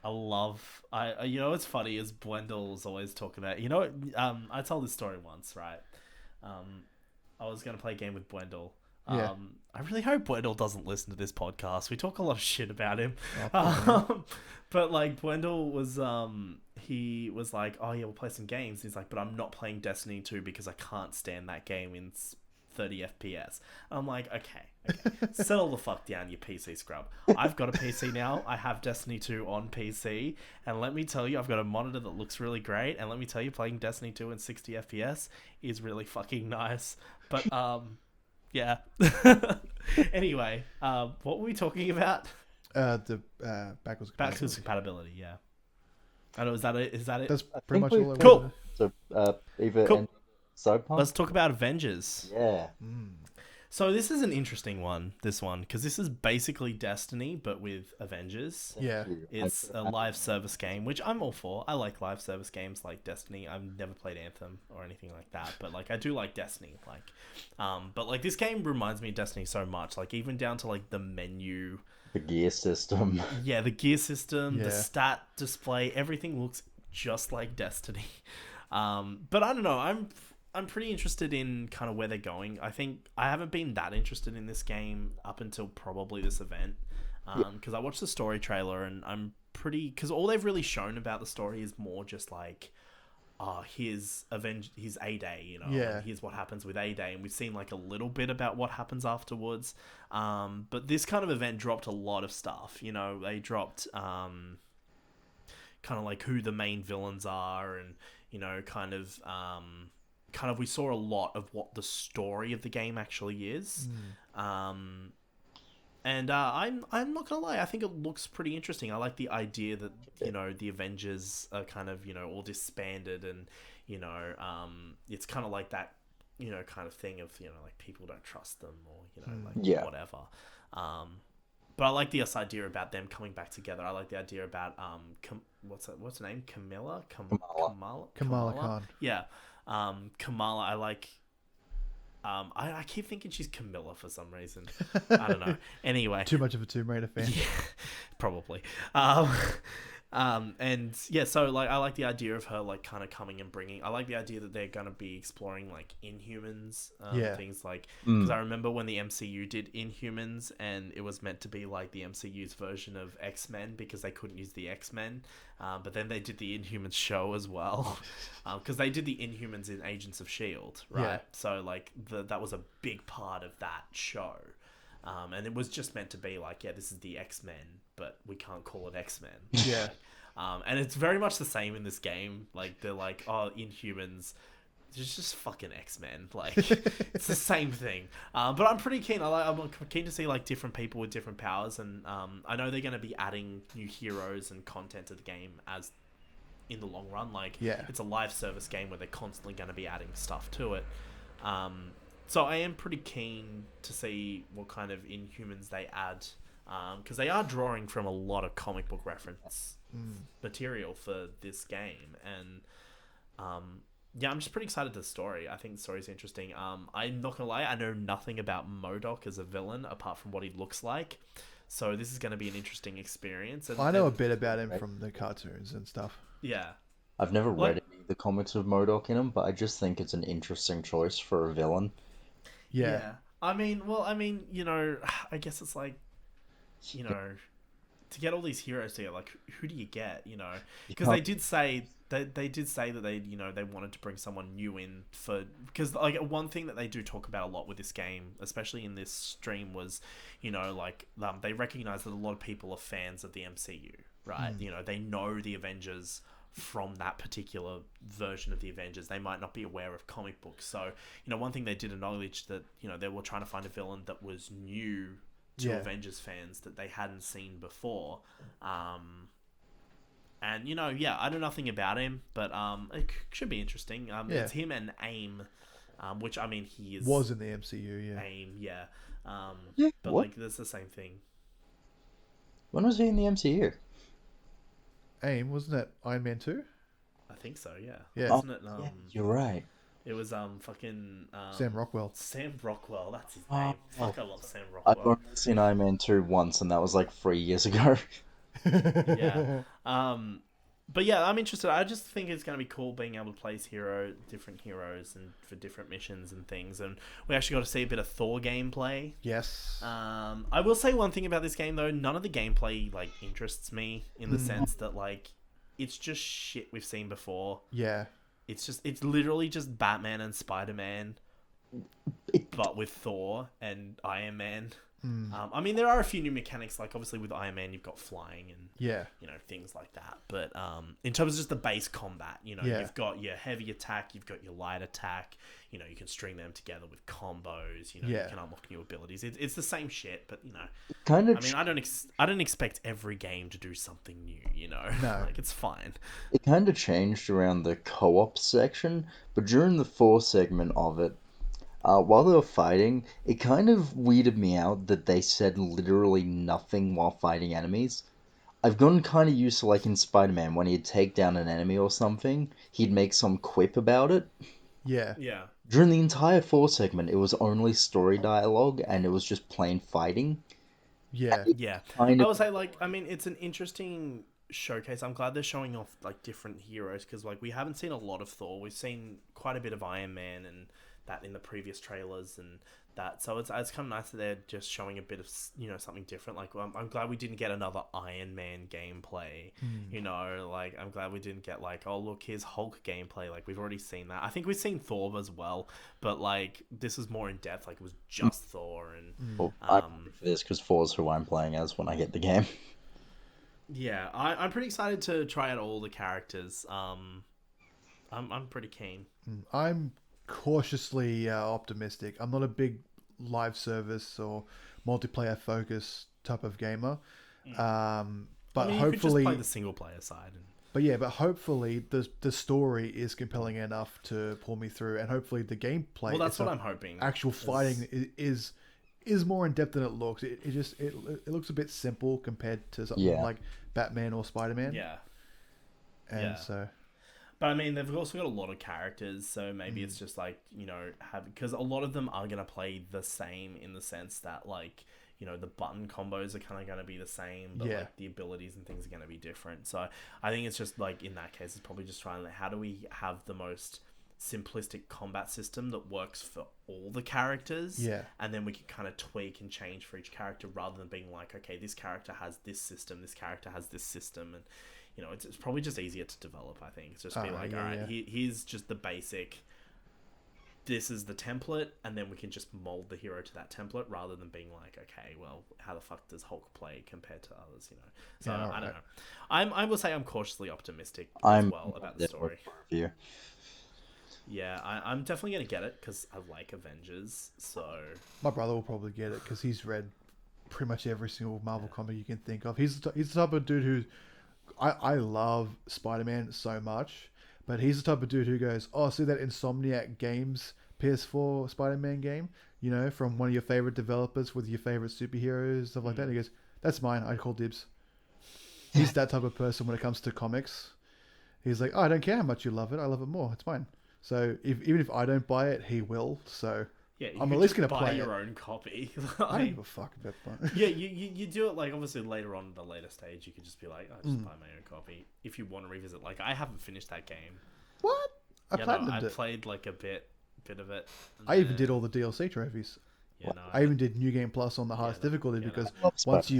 You know what's funny is Bwendell's always talking about, you know, I told this story once, right? I was going to play a game with Bwendell. I really hope Bwendell doesn't listen to this podcast. We talk a lot of shit about him. But like Bwendell was, he was like, "Oh yeah, we'll play some games." He's like, "But I'm not playing Destiny 2 because I can't stand that game in 30 FPS." I'm like, okay, settle the fuck down, you PC scrub. I've got a PC now. I have Destiny 2 on PC, and let me tell you, I've got a monitor that looks really great. And let me tell you, playing Destiny 2 in 60 FPS is really fucking nice. But yeah. Anyway, what were we talking about? The backwards compatibility. Yeah. I know. Is that it? That's pretty much all. Cool. So, Eva, Cyberpunk. Let's talk about Avengers. Yeah. So this is an interesting one, because this is basically Destiny, but with Avengers. Yeah. It's a live service game, which I'm all for. I like live service games like Destiny. I've never played Anthem or anything like that, but like I do like Destiny. But like this game reminds me of Destiny so much, like even down to like the menu. The gear system. Yeah, the gear system, the stat display, everything looks just like Destiny. But I don't know, I'm pretty interested in kind of where they're going. I think I haven't been that interested in this game up until probably this event. Because I watched the story trailer and I'm pretty... Because all they've really shown about the story is more just like, his A Day, you know, Yeah. and here's what happens with A Day, and we've seen like a little bit about what happens afterwards. But this kind of event dropped a lot of stuff. You know, they dropped kind of like who the main villains are, and you know, kind of we saw a lot of what the story of the game actually is. And I'm not gonna lie, I think it looks pretty interesting. I like the idea that, you know, the Avengers are kind of, you know, all disbanded, and you know, it's kind of like that, you know, kind of thing of, you know, like people don't trust them, or you know, like Yeah. whatever. But I like this idea about them coming back together. I like the idea about what's her name? Kamala Khan. Yeah, Kamala. I like. I keep thinking she's Camilla for some reason. I don't know. Anyway, Too much of a Tomb Raider fan. yeah, probably. And yeah, so like I like the idea of her like kind of coming and bringing. I like the idea that they're gonna be exploring like Inhumans, Yeah. things like, because I remember when the MCU did Inhumans, and it was meant to be like the MCU's version of X-Men because they couldn't use the X-Men, but then they did the Inhumans show as well, because they did the Inhumans in Agents of Shield, right? Yeah. So like that was a big part of that show. And it was just meant to be like, yeah, this is the X-Men, but we can't call it X-Men. Yeah. And it's very much the same in this game. Like, they're like, oh, Inhumans, it's just fucking X-Men. Like, it's the same thing. But I'm pretty keen. I'm keen to see, like, different people with different powers. And I know they're going to be adding new heroes and content to the game as in the long run. Like, Yeah. it's a live service game where they're constantly going to be adding stuff to it. So I am pretty keen to see what kind of Inhumans they add, because they are drawing from a lot of comic book reference material for this game, and yeah, I'm just pretty excited to the story. I think the story's interesting. I'm not gonna lie, I know nothing about MODOK as a villain apart from what he looks like, so this is going to be an interesting experience. And, I know a bit about him from the cartoons and stuff. Yeah. I've never read any of the comics with MODOK in them, but I just think it's an interesting choice for a villain. Yeah. I mean, you know, I guess it's like, you know, to get all these heroes together, like, who do you get, you know? Because they did say that they, you know, they wanted to bring someone new in for, because like one thing that they do talk about a lot with this game, especially in this stream, was, you know, like they recognize that a lot of people are fans of the MCU, right? You know, they know the Avengers from that particular version of the Avengers. They might not be aware of comic books. So, you know, one thing they did acknowledge that, you know, they were trying to find a villain that was new to Avengers fans that they hadn't seen before. And, you know, yeah, I know nothing about him, but it should be interesting. It's him and AIM, which, I mean, he is... Was in the MCU, yeah. AIM, yeah. Yeah, but, what? like, that's the same thing. When was he in the MCU? AIM, wasn't it Iron Man 2? I think so, yeah. Yeah. Wasn't it? Yeah, you're right. It was fucking Sam Rockwell. Sam Rockwell, that's his name. Fuck, I love Sam I've Rockwell. only seen Iron Man 2 once, and that was like 3 years ago. Yeah. But yeah, I'm interested. I just think it's going to be cool being able to play as different heroes, and for different missions and things. And we actually got to see a bit of Thor gameplay. Yes. I will say one thing about this game though: none of the gameplay like interests me, in the sense that like it's just shit we've seen before. Yeah. It's literally just Batman and Spider-Man, but with Thor and Iron Man. I mean, there are a few new mechanics, like obviously with Iron Man, you've got flying and you know, things like that. But in terms of just the base combat, you know, you've got your heavy attack, you've got your light attack. You know, you can string them together with combos. You know, you can unlock new abilities. It's the same shit, but you know, Kind of. I mean, I don't expect every game to do something new. You know, No. like it's fine. It kind of changed around the co-op section, but during the 4 segment of it, while they were fighting, it kind of weirded me out that they said literally nothing while fighting enemies. I've gotten kind of used to, like in Spider-Man, when he'd take down an enemy or something, he'd make some quip about it. Yeah. Yeah. During the entire 4 segment, it was only story dialogue, and it was just plain fighting. Yeah. Yeah, Kind I of. would say, like, I mean, it's an interesting showcase. I'm glad they're showing off like different heroes, because like we haven't seen a lot of Thor. We've seen quite a bit of Iron Man and that in the previous trailers and that. So it's kind of nice that they're just showing a bit of, you know, something different. Like I'm glad we didn't get another Iron Man gameplay. You know, like I'm glad we didn't get like, oh look, here's Hulk gameplay. Like we've already seen that. I think we've seen Thor as well, but like this is more in depth. Like it was just Thor and Well, I'm ready for this because Thor's who I'm playing as when I get the game. yeah, I'm pretty excited to try out all the characters. I'm pretty keen. I'm cautiously optimistic. I'm not a big live service or multiplayer focus type of gamer. But I mean, you hopefully, could just play the single player side. but hopefully the story is compelling enough to pull me through, and hopefully the gameplay. Well, that's what I'm hoping. Actual fighting is more in depth than it looks. It looks a bit simple compared to something like Batman or Spider-Man. Yeah. And so. But I mean, they've also got a lot of characters, so maybe it's just like, you know, because a lot of them are going to play the same in the sense that, like, you know, the button combos are kind of going to be the same, but like the abilities and things are going to be different. So I think it's just like, in that case, it's probably just trying, like, how do we have the most simplistic combat system that works for all the characters, and then we can kind of tweak and change for each character, rather than being like, okay, this character has this system, this character has this system, and you know, it's probably just easier to develop. I think it's just be like, all right, here's just the basic, this is the template, and then we can just mold the hero to that template, rather than being like, okay, well, how the fuck does Hulk play compared to others, you know? So I don't know. I will say I'm cautiously optimistic as well about the story. Yeah, I'm definitely going to get it because I like Avengers, so... My brother will probably get it because he's read pretty much every single Marvel comic you can think of. He's the type of dude who... I love Spider-Man so much, but he's the type of dude who goes, oh, see that Insomniac Games PS4 Spider-Man game? You know, from one of your favorite developers with your favorite superheroes, stuff like that. He goes, that's mine. I call dibs. He's that type of person when it comes to comics. He's like, oh, I don't care how much you love it. I love it more. It's mine. So even if I don't buy it, he will. So yeah, I'm at least going to play your own copy. I don't give a fuck about that. Yeah, you do it like obviously later on in the later stage. You could just be like, I just buy my own copy if you want to revisit. Like I haven't finished that game. What? I played like a bit of it. I even did all the DLC trophies. Yeah, no, I even did New Game Plus on the highest difficulty because once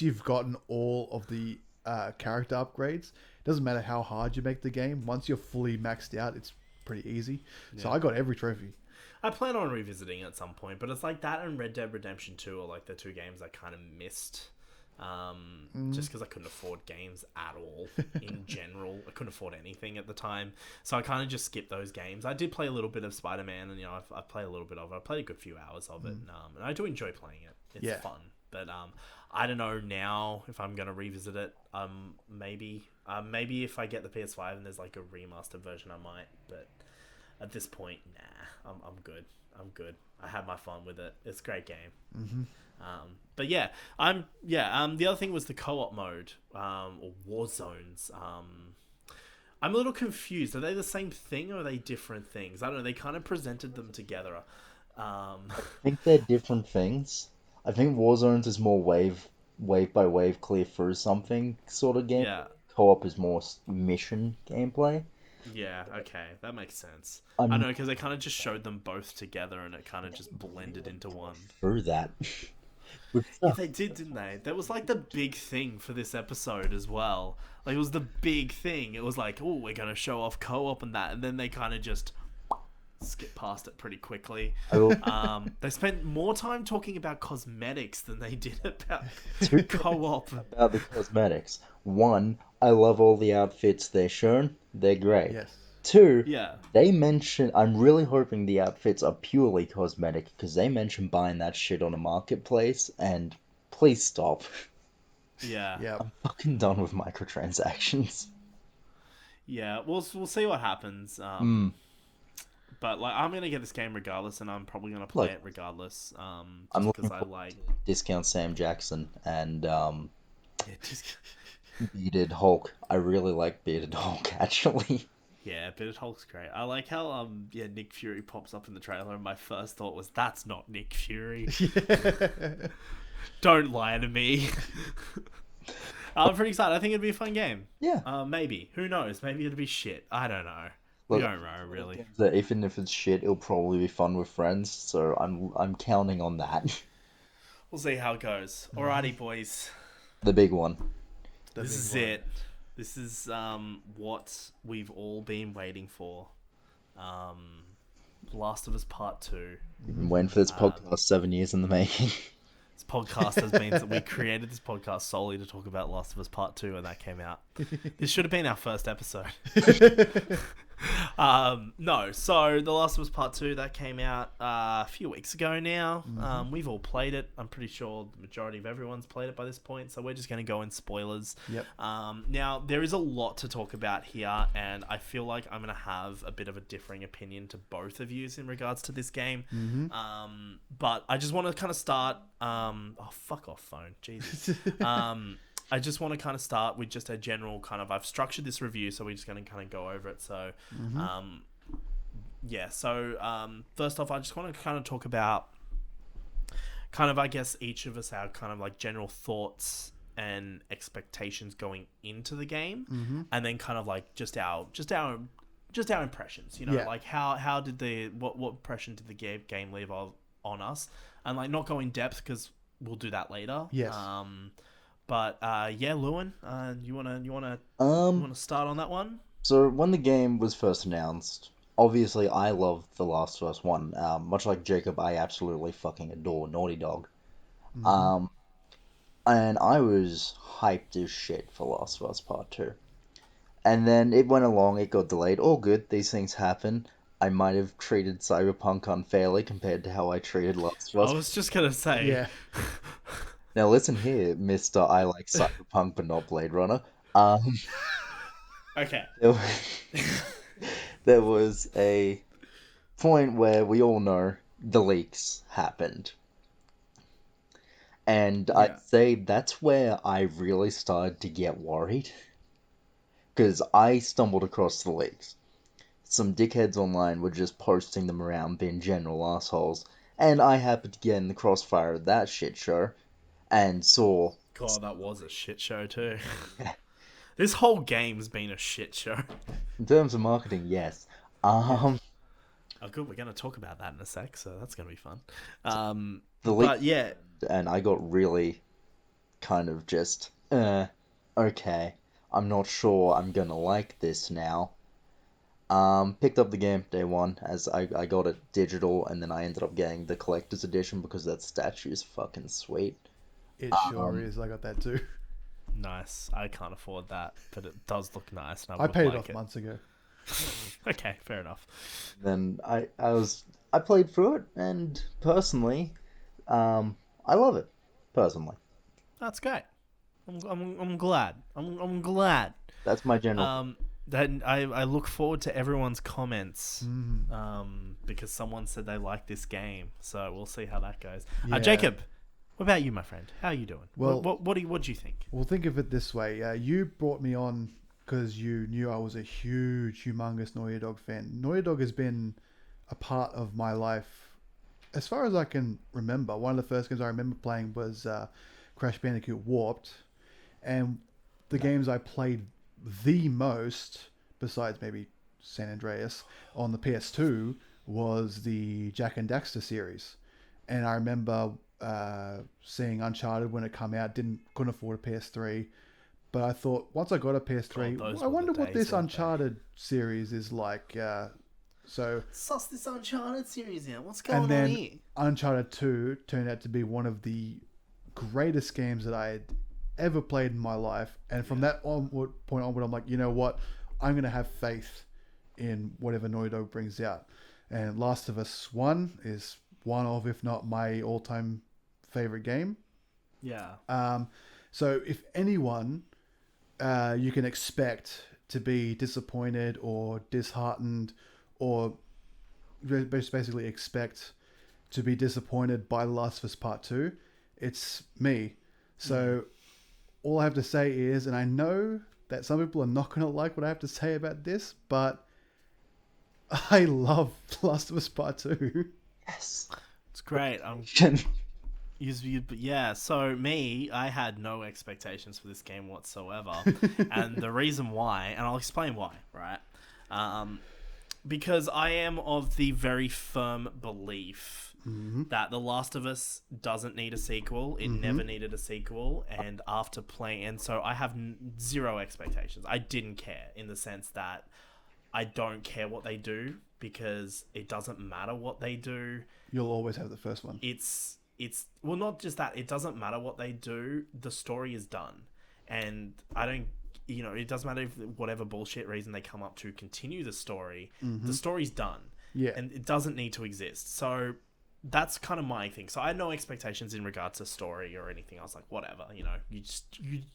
you've gotten all of the character upgrades, it doesn't matter how hard you make the game. Once you're fully maxed out, it's pretty easy. So I got every trophy. I plan on revisiting it at some point, but it's like that and Red Dead Redemption 2 are like the two games I kind of missed. Just because I couldn't afford games at all in general. I couldn't afford anything at the time. So I kind of just skipped those games. I did play a little bit of Spider-Man, and, you know, I played a little bit of it. I played a good few hours of it, and I do enjoy playing it. It's fun. But I don't know now if I'm going to revisit it. Maybe if I get the PS5 and there's like a remastered version, I might. But at this point, nah, I'm good. I'm good. I had my fun with it. It's a great game. But yeah, the other thing was the co-op mode, or war zones. I'm a little confused. Are they the same thing or are they different things? I don't know. They kind of presented them together. I think they're different things. I think Warzones is more wave by wave clear through something sort of game. Yeah. Co-op is more mission gameplay. Yeah, okay, that makes sense. I know, because they kind of just showed them both together and it kind of just blended into one. Through that. Yeah, they did, didn't they? That was like the big thing for this episode as well. Like, it was the big thing. It was like, oh, we're going to show off co-op and that. And then they kind of just skip past it pretty quickly. They spent more time talking about cosmetics than they did about co-op. About the cosmetics. One, I love all the outfits they're shown. They're great. Yes. Two, they mention, I'm really hoping the outfits are purely cosmetic, because they mention buying that shit on a marketplace, and please stop. Yeah. I'm fucking done with microtransactions. Yeah, we'll see what happens. But like, I'm gonna get this game regardless, and I'm probably gonna play it regardless. I'm looking for Discount Sam Jackson and Bearded Hulk. I really like Bearded Hulk, actually. Yeah, Bearded Hulk's great. I like how Nick Fury pops up in the trailer, and my first thought was, that's not Nick Fury. Don't lie to me. I'm pretty excited. I think it'd be a fun game. Yeah. Maybe. Who knows? Maybe it'll be shit. I don't know. We Look, don't know really. that even if it's shit, it'll probably be fun with friends. So I'm counting on that. We'll see how it goes. Alrighty, boys. The big one. The This big is one. it. This is what we've all been waiting for. Last of Us Part 2. We've been waiting for this podcast 7 years in the making. This podcast has been... We created this podcast solely to talk about Last of Us Part 2 when that came out. This should have been our first episode. No, so The Last of Us Part 2, that came out a few weeks ago now. We've all played it. I'm pretty sure the majority of everyone's played it by this point, so we're just going to go in spoilers. Yep. Now, there is a lot to talk about here, and I feel like I'm going to have a bit of a differing opinion to both of you in regards to this game. But I just want to kind of start... oh, fuck off, phone. Jesus. I just want to kind of start with just a general kind of... I've structured this review, so we're just going to kind of go over it. So, yeah. So, first off, I just want to kind of talk about kind of, I guess, each of us, our kind of like general thoughts and expectations going into the game, and then kind of like just our impressions. You know, Yeah. like how did what impression did the game leave on us, and like not go in depth because we'll do that later. Yes. But yeah, Lewin, you wanna start on that one? So when the game was first announced, obviously I love The Last of Us 1. Much like Jacob, I absolutely fucking adore Naughty Dog. And I was hyped as shit for Last of Us Part 2. And then it went along, it got delayed. All good, these things happen. I might have treated Cyberpunk unfairly compared to how I treated Last of I Us. was just gonna say, Yeah. Now listen here, Mister. I like Cyberpunk but not Blade Runner. okay, There there was a point where we all know the leaks happened. And Yeah. I'd say that's where I really started to get worried. Because I stumbled across the leaks. Some dickheads online were just posting them around being general assholes. And I happened to get in the crossfire of that shit show. And saw... God, that was a shit show too. This whole game's been a shit show. In terms of marketing, yes. Oh, good. We're gonna talk about that in a sec, so that's gonna be fun. The leak, But yeah, and I got really kind of just, okay, I'm not sure I'm gonna like this now. Picked up the game day one, as I got it digital, and then I ended up getting the collector's edition because that statue is fucking sweet. It sure is. I got that too. nice. I can't afford that, but it does look nice. And I paid it like off months ago. Okay, fair enough. Then I played through it, and personally, I love it. Personally, That's great. I'm glad. I'm glad. that's my general. Then I look forward to everyone's comments. Because someone said they like this game, so we'll see how that goes. Yeah. Jacob, what about you, my friend? How are you doing? Well- what do you think? Well, think of it this way. You brought me on because you knew I was a huge, humongous Naughty Dog fan. Naughty Dog has been a part of my life as far as I can remember. One of the first games I remember playing was Crash Bandicoot Warped. And the games I played the most, besides maybe San Andreas, on the PS2 was the Jak and Daxter series. And I remember seeing Uncharted when it came out. Couldn't afford a PS3, but I thought once I got a PS3, God, those I were wonder the what days, this weren't they? Uncharted series is like. So Suss this Uncharted series out. What's and then Uncharted 2 turned out to be one of the greatest games that I had ever played in my life. And from that point onward, I'm like, you know what? I'm going to have faith in whatever Naughty Dog brings out. And Last of Us 1 is one of, if not my all-time favorite game. Yeah. So if anyone you can expect to be disappointed or disheartened or basically expect to be disappointed by The Last of Us Part 2, it's me. So all I have to say is, and I know that some people are not going to like what I have to say about this, but I love The Last of Us Part 2. Yes. It's great. Yeah, so me, I had no expectations for this game whatsoever. And the reason why, and I'll explain why, right? Because I am of the very firm belief that The Last of Us doesn't need a sequel. It never needed a sequel. And after playing, and so I have zero expectations. I didn't care in the sense that I don't care what they do because it doesn't matter what they do. You'll always have the first one. It's well, not just that. It doesn't matter what they do. The story is done, and I don't. It doesn't matter if whatever bullshit reason they come up to continue the story. The story's done, and it doesn't need to exist. So that's kind of my thing. So I had no expectations in regards to story or anything. I was like, whatever.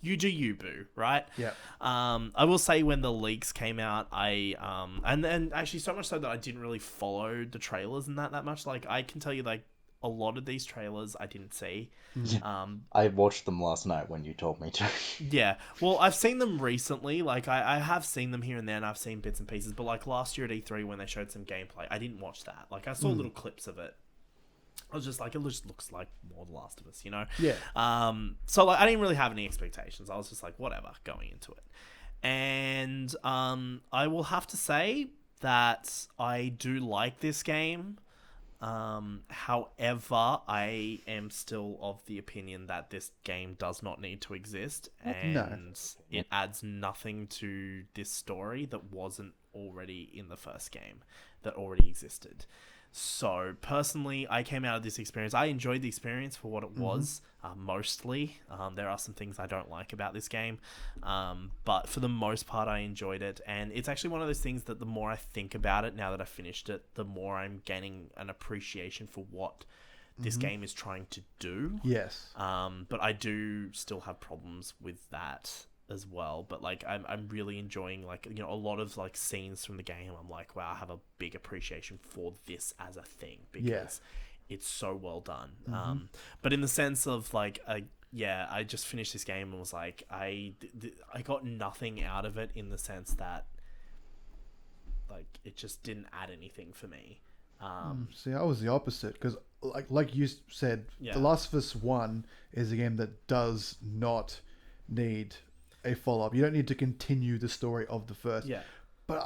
You do you, boo, right? Yeah. I will say when the leaks came out, and then actually so much so that I didn't really follow the trailers and that much. Like I can tell you, like, a lot of these trailers I didn't see. I watched them last night when you told me to. Yeah. Well, I've seen them recently. Like, I have seen them here and there, and I've seen bits and pieces. But, like, last year at E3 when they showed some gameplay, I didn't watch that. Like, I saw little clips of it. I was just like, it just looks like more The Last of Us, Yeah. So, like, I didn't really have any expectations. I was just like, whatever, going into it. And I will have to say that I do like this game. However, I am still of the opinion that this game does not need to exist, and it adds nothing to this story that wasn't already in the first game, that already existed. So personally, I came out of this experience. I enjoyed the experience for what it was, mostly. There are some things I don't like about this game, but for the most part, I enjoyed it. And it's actually one of those things that the more I think about it, now that I've finished it, the more I'm gaining an appreciation for what this game is trying to do. Yes. But I do still have problems with that as well, but like I'm really enjoying, like, a lot of like scenes from the game. I'm like, wow, I have a big appreciation for this as a thing because it's so well done. But in the sense of like I just finished this game and was like, I got nothing out of it, in the sense that like it just didn't add anything for me. See, I was the opposite, because like you said, The Last of Us 1 is a game that does not need a follow-up. You don't need to continue the story of the first. Yeah. But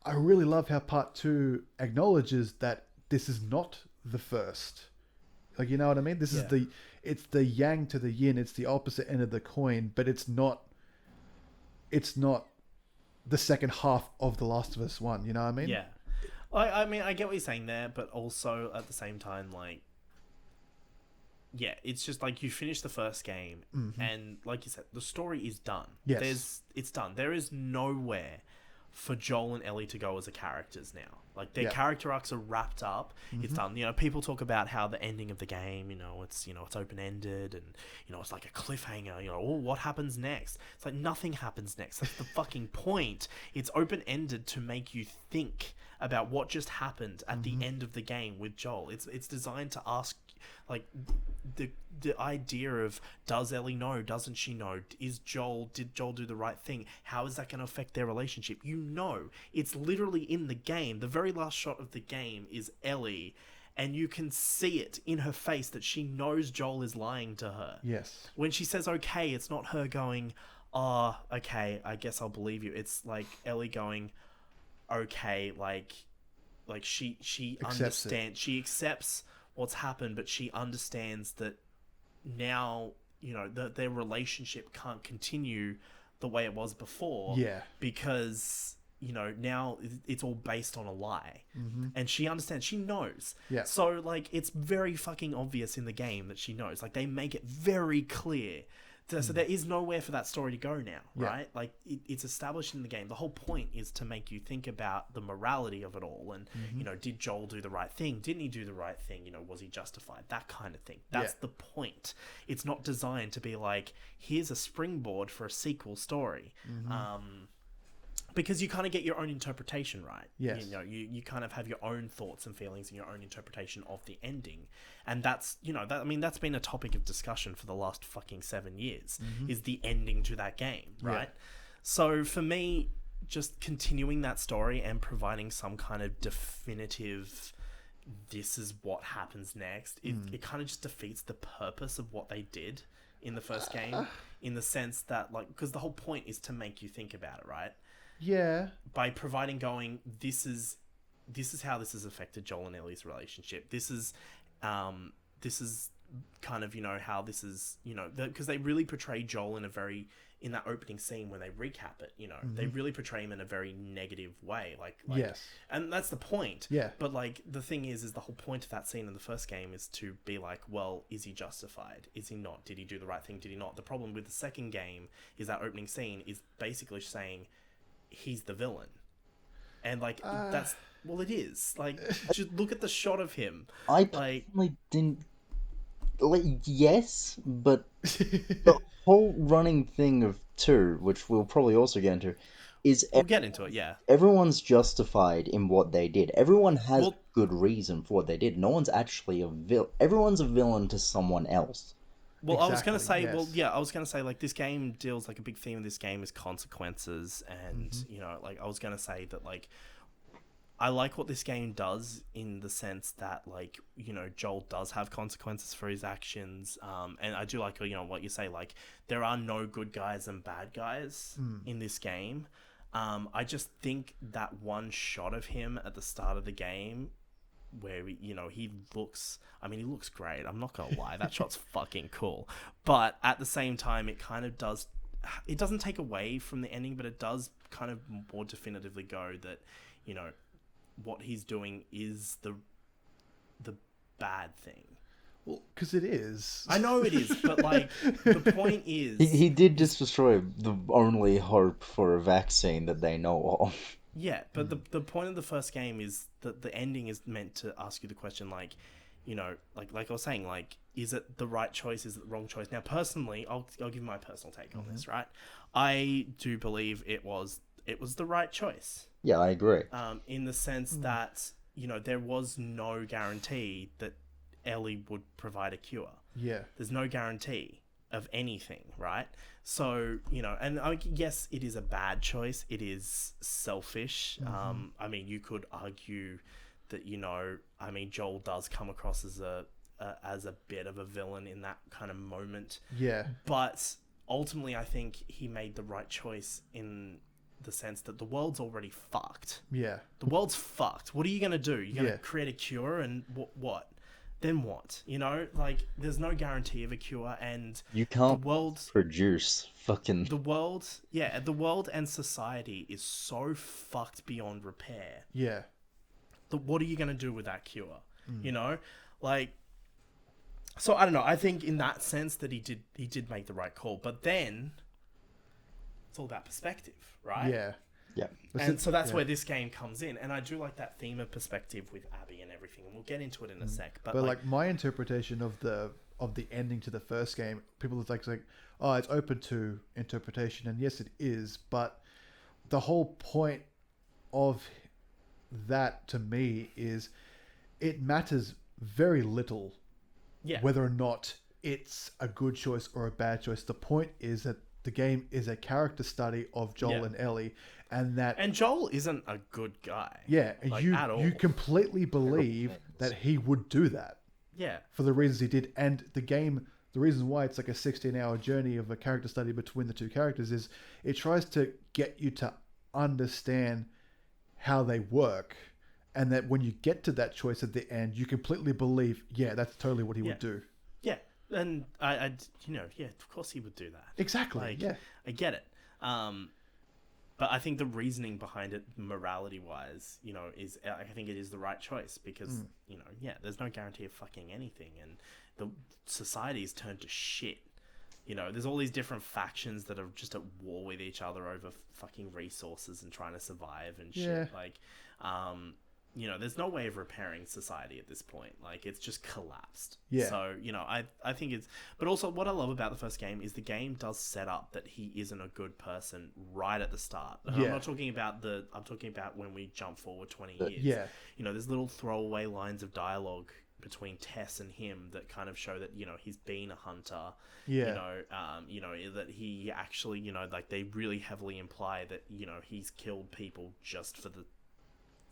I really love how part 2 acknowledges that this is not the first. Like, you know what I mean? This is it's the yang to the yin. It's the opposite end of the coin, but it's not the second half of The Last of Us 1. You know what I mean? Yeah. I mean, I get what you're saying there, but also at the same time, like, yeah, it's just like you finish the first game, and like you said, the story is done. Yes. It's done. There is nowhere for Joel and Ellie to go as a characters now. Like, their character arcs are wrapped up. It's done. People talk about how the ending of the game, it's open-ended, and, it's like a cliffhanger, what happens next? It's like nothing happens next. That's the fucking point. It's open-ended to make you think about what just happened at the end of the game with Joel. It's designed to ask, like, the idea of, does Ellie know? Doesn't she know? Did Joel do the right thing? How is that going to affect their relationship? It's literally in the game. The very last shot of the game is Ellie, and you can see it in her face that she knows Joel is lying to her. Yes. When she says okay, it's not her going, oh, okay, I guess I'll believe you. It's like Ellie going, okay, like she understands. She accepts what's happened, but she understands that now, that their relationship can't continue the way it was before. Yeah. Because, now it's all based on a lie. And she understands. She knows. Yeah. So, like, it's very fucking obvious in the game that she knows. Like, they make it very clear. So there is nowhere for that story to go now, right? Like, it's established in the game. The whole point is to make you think about the morality of it all. And, did Joel do the right thing? Didn't he do the right thing? Was he justified? That kind of thing. That's the point. It's not designed to be like, here's a springboard for a sequel story. Because you kind of get your own interpretation, right? Yes. You kind of have your own thoughts and feelings and your own interpretation of the ending. And that's, that's been a topic of discussion for the last fucking 7 years, is the ending to that game, right? Yeah. So for me, just continuing that story and providing some kind of definitive this is what happens next, it kind of just defeats the purpose of what they did in the first game, in the sense that, like, because the whole point is to make you think about it, right? Yeah. By providing this is how this has affected Joel and Ellie's relationship. This is kind of, how this is, because they really portray Joel in that opening scene when they recap it, they really portray him in a very negative way. Like yes. And that's the point. Yeah. But like, the thing is the whole point of that scene in the first game is to be like, well, is he justified? Is he not? Did he do the right thing? Did he not? The problem with the second game is that opening scene is basically saying he's the villain. And like, that's, well, it is. Like, just look at the shot of him. I personally didn't. Like, yes, but the whole running thing of 2, which we'll probably also get into, is we'll get into it. Yeah, everyone's justified in what they did. Everyone has a good reason for what they did. No one's actually a villain. Everyone's a villain to someone else. Well, exactly, I was going to say, yes. I was going to say, like, this game deals, like, a big theme of this game is consequences. And, like, I was going to say that, like, I like what this game does in the sense that, like, Joel does have consequences for his actions. And I do like, what you say, like, there are no good guys and bad guys in this game. I just think that one shot of him at the start of the game where, he looks great. I'm not gonna lie, that shot's fucking cool. But at the same time, it kind of does, it doesn't take away from the ending, but it does kind of more definitively go that, what he's doing is the bad thing. Well, because it is. I know it is, but like, the point is, he did just destroy the only hope for a vaccine that they know of. Yeah, but the point of the first game is that the ending is meant to ask you the question, like, like I was saying, like, is it the right choice? Is it the wrong choice? Now, personally, I'll give my personal take on this, right? I do believe it was the right choice. Yeah, I agree. In the sense that, there was no guarantee that Ellie would provide a cure. Yeah. There's no guarantee of anything, right? So, and yes, it is a bad choice. It is selfish. I mean, you could argue that, Joel does come across as a bit of a villain in that kind of moment. Yeah. But ultimately, I think he made the right choice in the sense that the world's already fucked. Yeah. The world's fucked. What are you going to do? You're going to Yeah. create a cure, and what? Then what? Like, there's no guarantee of a cure, and You can't the world produce fucking... the world and society is so fucked beyond repair. Yeah. What are you going to do with that cure? Like, so I don't know. I think in that sense that he did make the right call, but then it's all about perspective, right? Yeah. Yeah. And so that's where this game comes in, and I do like that theme of perspective with Abby and everything, and we'll get into it in a sec. But like my interpretation of the ending to the first game, people are like, oh, it's open to interpretation, and yes, it is. But the whole point of that to me is it matters very little whether or not it's a good choice or a bad choice. The point is that the game is a character study of Joel and Ellie, and Joel isn't a good guy. Yeah, like, you at all. you completely believe that he would do that. Yeah. For the reasons he did. And the game, the reason why it's like a 16-hour journey of a character study between the two characters is it tries to get you to understand how they work, and that when you get to that choice at the end, you completely believe, yeah, that's totally what he would do. Yeah. And I of course he would do that. Exactly. Like, yeah. I get it. But I think the reasoning behind it, morality-wise, is, I think it is the right choice because, there's no guarantee of fucking anything, and the society's turned to shit. There's all these different factions that are just at war with each other over fucking resources and trying to survive and shit. Yeah. Like, there's no way of repairing society at this point. Like, it's just collapsed. Yeah. So, I think it's... But also, what I love about the first game is the game does set up that he isn't a good person right at the start. And Yeah. I'm talking about when we jump forward 20 years. Yeah. There's little throwaway lines of dialogue between Tess and him that kind of show that, he's been a hunter. Yeah. That he actually, like, they really heavily imply that, he's killed people just for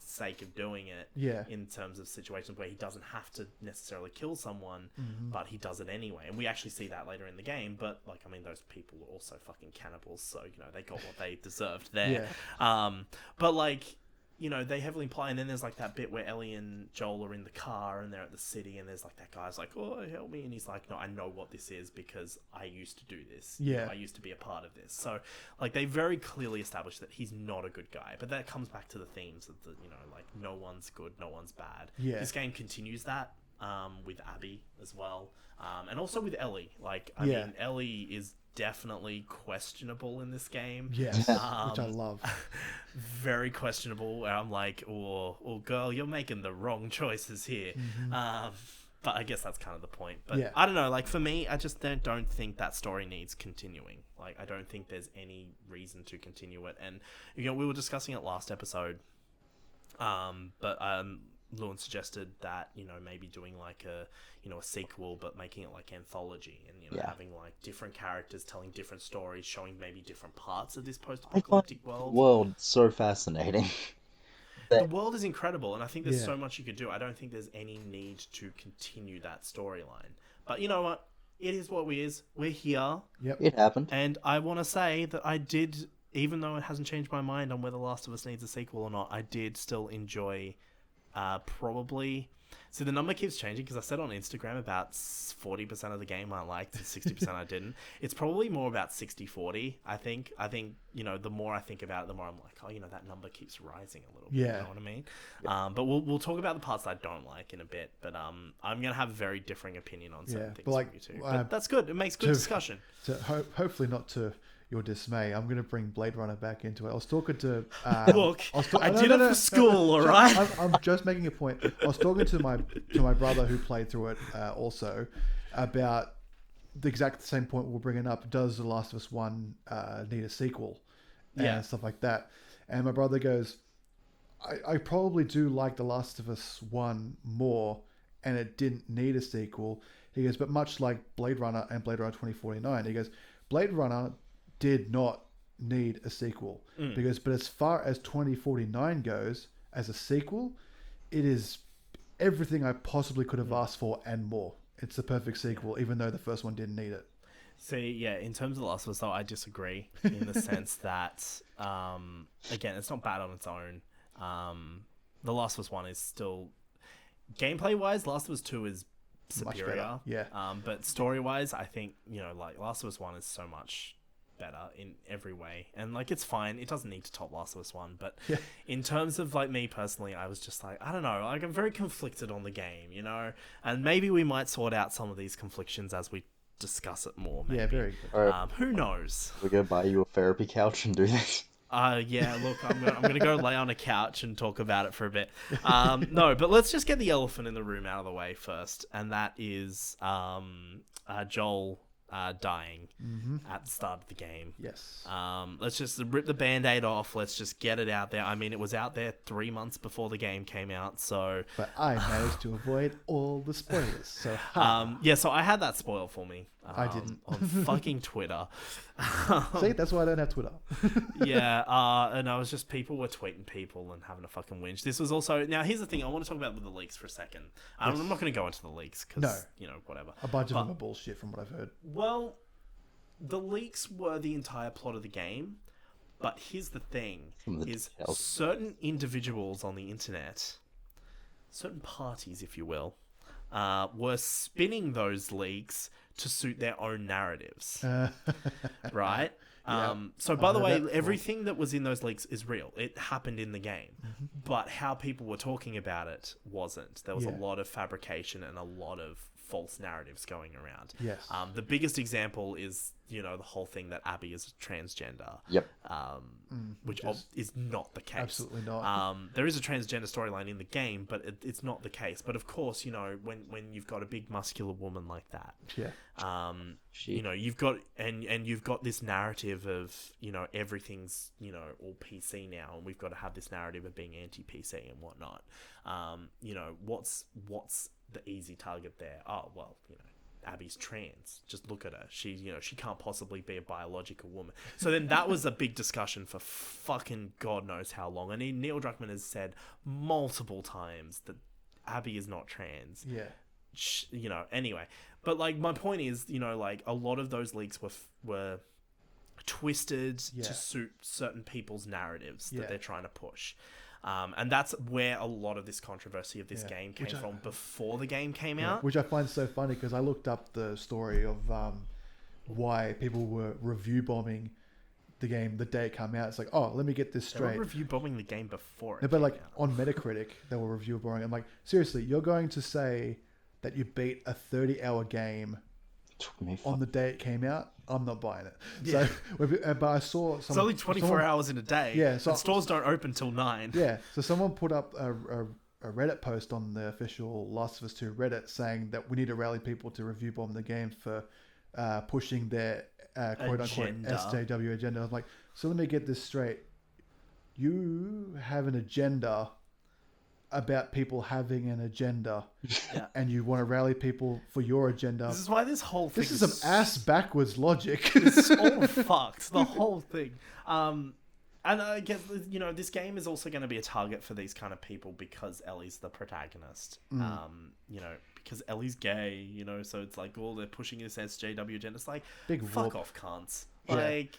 sake of doing it. Yeah. In terms of situations where he doesn't have to necessarily kill someone, but he does it anyway. And we actually see that later in the game. But like, I mean, those people were also fucking cannibals, so you know they got what they deserved there. But like, you know, they heavily imply, and then there's like that bit where Ellie and Joel are in the car and they're at the city, and there's like that guy's like, "Oh, help me," and he's like, "No, I know what this is because I used to do this. You know, I used to be a part of this." So like, they very clearly establish that he's not a good guy, but that comes back to the themes of the, you know, like, no one's good, no one's bad. This game continues that with Abby as well, and also with Ellie. Like, I mean, Ellie is definitely questionable in this game. Yes, which I love. Very questionable. I'm like, oh, girl, you're making the wrong choices here. But I guess that's kind of the point. But I don't know. Like, for me, I just don't think that story needs continuing. Like, I don't think there's any reason to continue it. And, you know, we were discussing it last episode. But Lewin suggested that, you know, maybe doing like a sequel, but making it like anthology, and, you know, having like different characters telling different stories, showing maybe different parts of this post-apocalyptic world. World so fascinating. The world is incredible, and I think there's so much you could do. I don't think there's any need to continue that storyline. But you know what? It is what it is. We're here. Yep. It happened. And I want to say that I did, even though it hasn't changed my mind on whether Last of Us needs a sequel or not, I did still enjoy probably... So the number keeps changing, because I said on Instagram about 40% of the game I liked and 60% I didn't. It's probably more about 60-40, I think. I think, you know, the more I think about it, the more I'm like, oh, you know, that number keeps rising a little bit. You know what I mean? But we'll talk about the parts I don't like in a bit. But I'm going to have a very differing opinion on certain things from you two. But that's good. It makes good discussion. Hopefully not to your dismay, I'm going to bring Blade Runner back into it. I was talking to... Look, I did it for school, all right? I'm just making a point. I was talking to my brother who played through it also about the exact same point we're bringing up. Does The Last of Us 1 need a sequel? And stuff like that. And my brother goes, I probably do like The Last of Us 1 more, and it didn't need a sequel. He goes, but much like Blade Runner and Blade Runner 2049, he goes, Blade Runner did not need a sequel, but as far as 2049 goes, as a sequel, it is everything I possibly could have asked for and more. It's the perfect sequel, even though the first one didn't need it. See, yeah, in terms of The Last of Us, though, I disagree in the sense that, again, it's not bad on its own. The Last of Us 1 is still, gameplay-wise, Last of Us 2 is superior. But story-wise, I think, you know, like, Last of Us 1 is so much better in every way, and like, it's fine, it doesn't need to top Last of Us 1, but in terms of like me personally, I was just like, I don't know, like, I'm very conflicted on the game, you know, and maybe we might sort out some of these conflictions as we discuss it more, maybe. Very good. Right. Who knows? We're gonna buy you a therapy couch and do this. Yeah, look, I'm gonna go lay on a couch and talk about it for a bit. No, but let's just get the elephant in the room out of the way first, and that is Joel dying at the start of the game. Yes. Let's just rip the Band-Aid off. Let's just get it out there. I mean, it was out there 3 months before the game came out, so... But I managed to avoid all the spoilers, so... So I had that spoiled for me. I didn't. On fucking Twitter. See, that's why I don't have Twitter. And I was just... People were tweeting people and having a fucking whinge. This was also... Now, here's the thing. I want to talk about with the leaks for a second. I'm not going to go into the leaks, because, you know, whatever. A bunch of them are bullshit from what I've heard. Well, the leaks were the entire plot of the game, but here's the thing, is certain individuals on the internet, certain parties, if you will, were spinning those leaks to suit their own narratives, right? So, by the way, everything that was in those leaks is real. It happened in the game. But how people were talking about it wasn't. There was a lot of fabrication and a lot of false narratives going around. Yes. The biggest example is, you know, the whole thing that Abby is transgender. Yep. Which is not the case. Absolutely not. There is a transgender storyline in the game, but it's not the case. But of course, you know, when you've got a big muscular woman like that, you know, you've got and you've got this narrative of, you know, everything's, you know, all PC now, and we've got to have this narrative of being anti-PC and whatnot. You know, what's the easy target there? Oh, well, you know, Abby's trans. Just look at her. She, she can't possibly be a biological woman. So then that was a big discussion for fucking God knows how long. And Neil Druckmann has said multiple times that Abby is not trans. Yeah. Anyway. But, like, my point is, like, a lot of those leaks were twisted to suit certain people's narratives that they're trying to push. And that's where a lot of this controversy of this game came from before the game came out. Which I find so funny because I looked up the story of why people were review bombing the game the day it came out. It's like, oh, let me get this straight. They were review bombing the game before it but came like out. on Metacritic, they were review bombing. I'm like, seriously, you're going to say that you beat a 30-hour game on the day it came out? I'm not buying it. Yeah. So, but I saw it's only 24 hours in a day. Yeah, so and stores don't open till 9. Yeah, so someone put up a Reddit post on the official Last of Us 2 Reddit saying that we need to rally people to review bomb the game for pushing their quote-unquote SJW agenda. I was like, so let me get this straight. You have an agenda about people having an agenda, and you want to rally people for your agenda. This is why this whole thing is some ass backwards logic. It's all fucked. The whole thing. And I guess, this game is also going to be a target for these kind of people because Ellie's the protagonist. Because Ellie's gay, so it's like, they're pushing this SJW agenda. It's like, big fuck whoop. off, cunts. Like,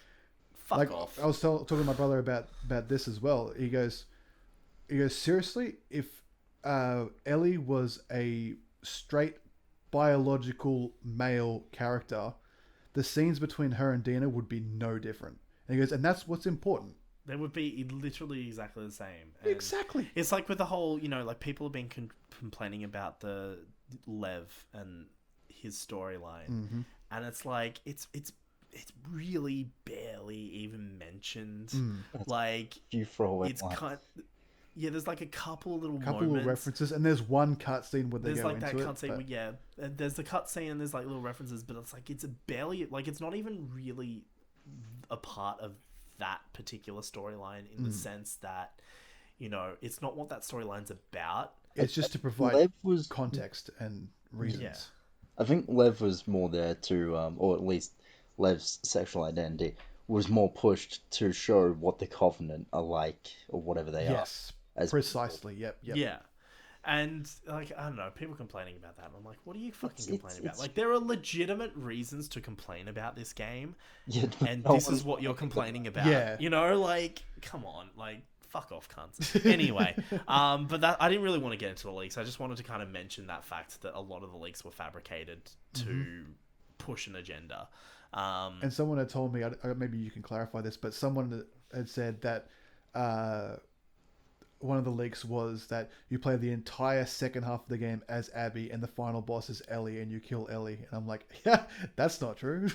fuck off. I was talking to my brother about this as well. He goes, seriously, if Ellie was a straight biological male character, the scenes between her and Dina would be no different. And he goes, and that's what's important. They would be literally exactly the same. And exactly. It's like with the whole, like people have been complaining about the Lev and his storyline. Mm-hmm. And it's like, it's really barely even mentioned. Like, you throw it's kind. Yeah, there's like a couple little references, and there's one cutscene where they there's go like that into cutscene. There's the cutscene, and there's like little references, but it's like it's barely like it's not even really a part of that particular storyline in the sense that it's not what that storyline's about. It's just to provide context and reasons. Yeah. I think Lev was more there to, or at least Lev's sexual identity was more pushed to show what the Covenant are like, or whatever they are. Yes, precisely. Yep. Yeah. And, like, I don't know, people complaining about that. And I'm like, what are you fucking complaining about? Like, there are legitimate reasons to complain about this game. Yeah, and this is what you're complaining about. Yeah. Like, come on. Like, fuck off, cunts. Anyway, but that I didn't really want to get into the leaks. I just wanted to kind of mention that fact that a lot of the leaks were fabricated to push an agenda. And someone had told me, maybe you can clarify this, but someone had said that one of the leaks was that you play the entire second half of the game as Abby and the final boss is Ellie and you kill Ellie. And I'm like, yeah, that's not true.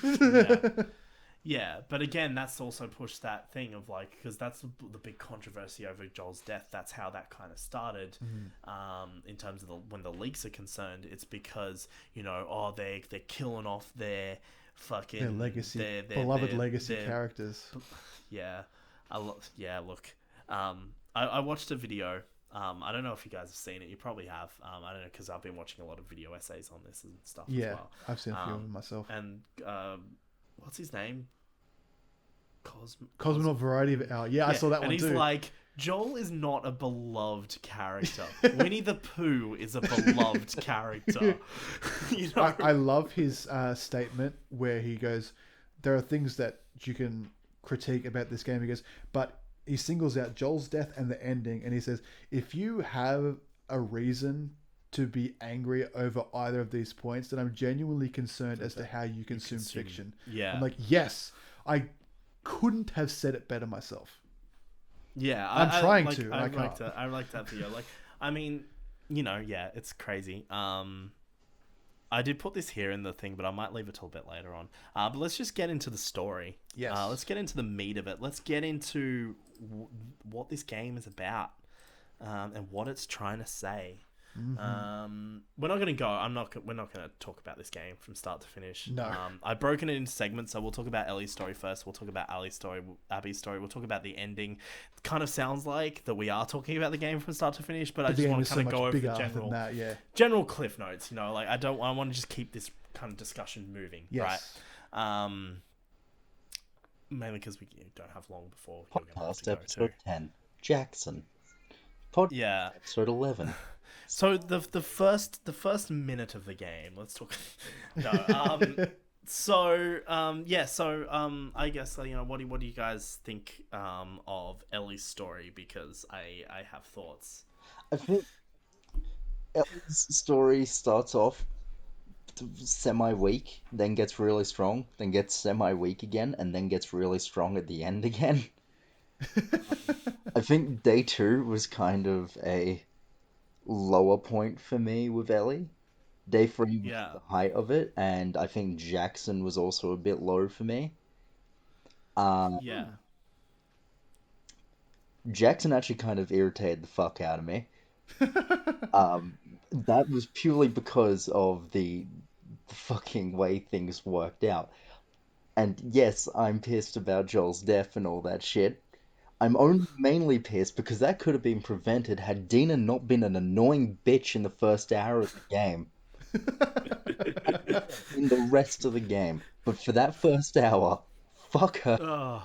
Yeah, but again, that's also pushed that thing of like, because that's the big controversy over Joel's death. That's how that kind of started. In terms of when the leaks are concerned, it's because they're killing off their fucking their legacy, their beloved legacy characters. Yeah, look, I watched a video. I don't know if you guys have seen it. You probably have. I don't know because I've been watching a lot of video essays on this and stuff. Yeah, as well. I've seen a few of them myself. And what's his name? Cosmonaut Variety of Hour. Yeah, I saw that one too. And he's like, Joel is not a beloved character. Winnie the Pooh is a beloved character. I love his statement where he goes, there are things that you can critique about this game. He goes, but he singles out Joel's death and the ending, and he says, if you have a reason to be angry over either of these points, then I'm genuinely concerned as to how you consume fiction. Yeah. I'm like, yes, I couldn't have said it better myself. Yeah, I'm trying to. I like that video. Like, I mean, it's crazy. I did put this here in the thing, but I might leave it till a bit later on. But let's just get into the story. Yes. Let's get into the meat of it. Let's get into what this game is about, and what it's trying to say. We're not gonna go. We're not gonna talk about this game from start to finish. No. I've broken it into segments, so we'll talk about Ellie's story first. We'll talk about Ali's story, Abby's story. We'll talk about the ending. It kind of sounds like that we are talking about the game from start to finish, but I just want to kind of go over the general cliff notes. Like I want to just keep this kind of discussion moving, right? Mainly because we don't have long before podcast episode 10, Jackson. Podcast episode 11. So the first minute of the game, let's talk. No, I guess what do you guys think of Ellie's story? Because I have thoughts. I think Ellie's story starts off semi-weak, then gets really strong, then gets semi-weak again, and then gets really strong at the end again. I think day 2 was kind of a lower point for me with Ellie. Day 3 was the height of it, and I think Jackson was also a bit low for me. Jackson actually kind of irritated the fuck out of me. That was purely because of the fucking way things worked out. And yes, I'm pissed about Joel's death and all that shit. I'm only mainly pissed because that could have been prevented had Dina not been an annoying bitch in the first hour of the game. In the rest of the game. But for that first hour, fuck her. Oh.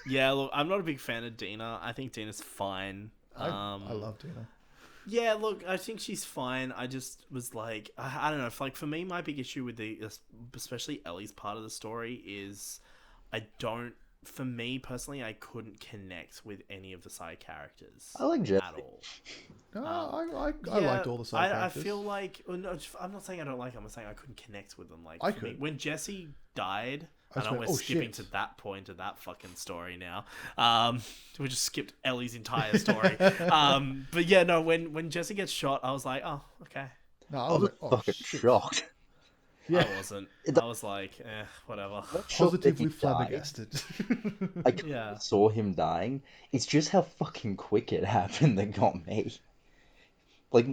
Yeah, look, I'm not a big fan of Dina. I think Dina's fine. I love Dina. Yeah, look, I think she's fine. I just was like, I don't know. For me, my big issue with especially Ellie's part of the story is for me personally, I couldn't connect with any of the side characters. I like Jesse. At all. I liked all the side characters. I feel like... No, I'm not saying I don't like them. I'm saying I couldn't connect with them. When Jesse died... I know we're skipping to that point of that fucking story now. We just skipped Ellie's entire story. But yeah, no, when Jesse gets shot, I was like, oh, okay. No, I was fucking shocked. Yeah. I wasn't. I was like, whatever. Positively flabbergasted. I saw him dying. It's just how fucking quick it happened that got me. Like,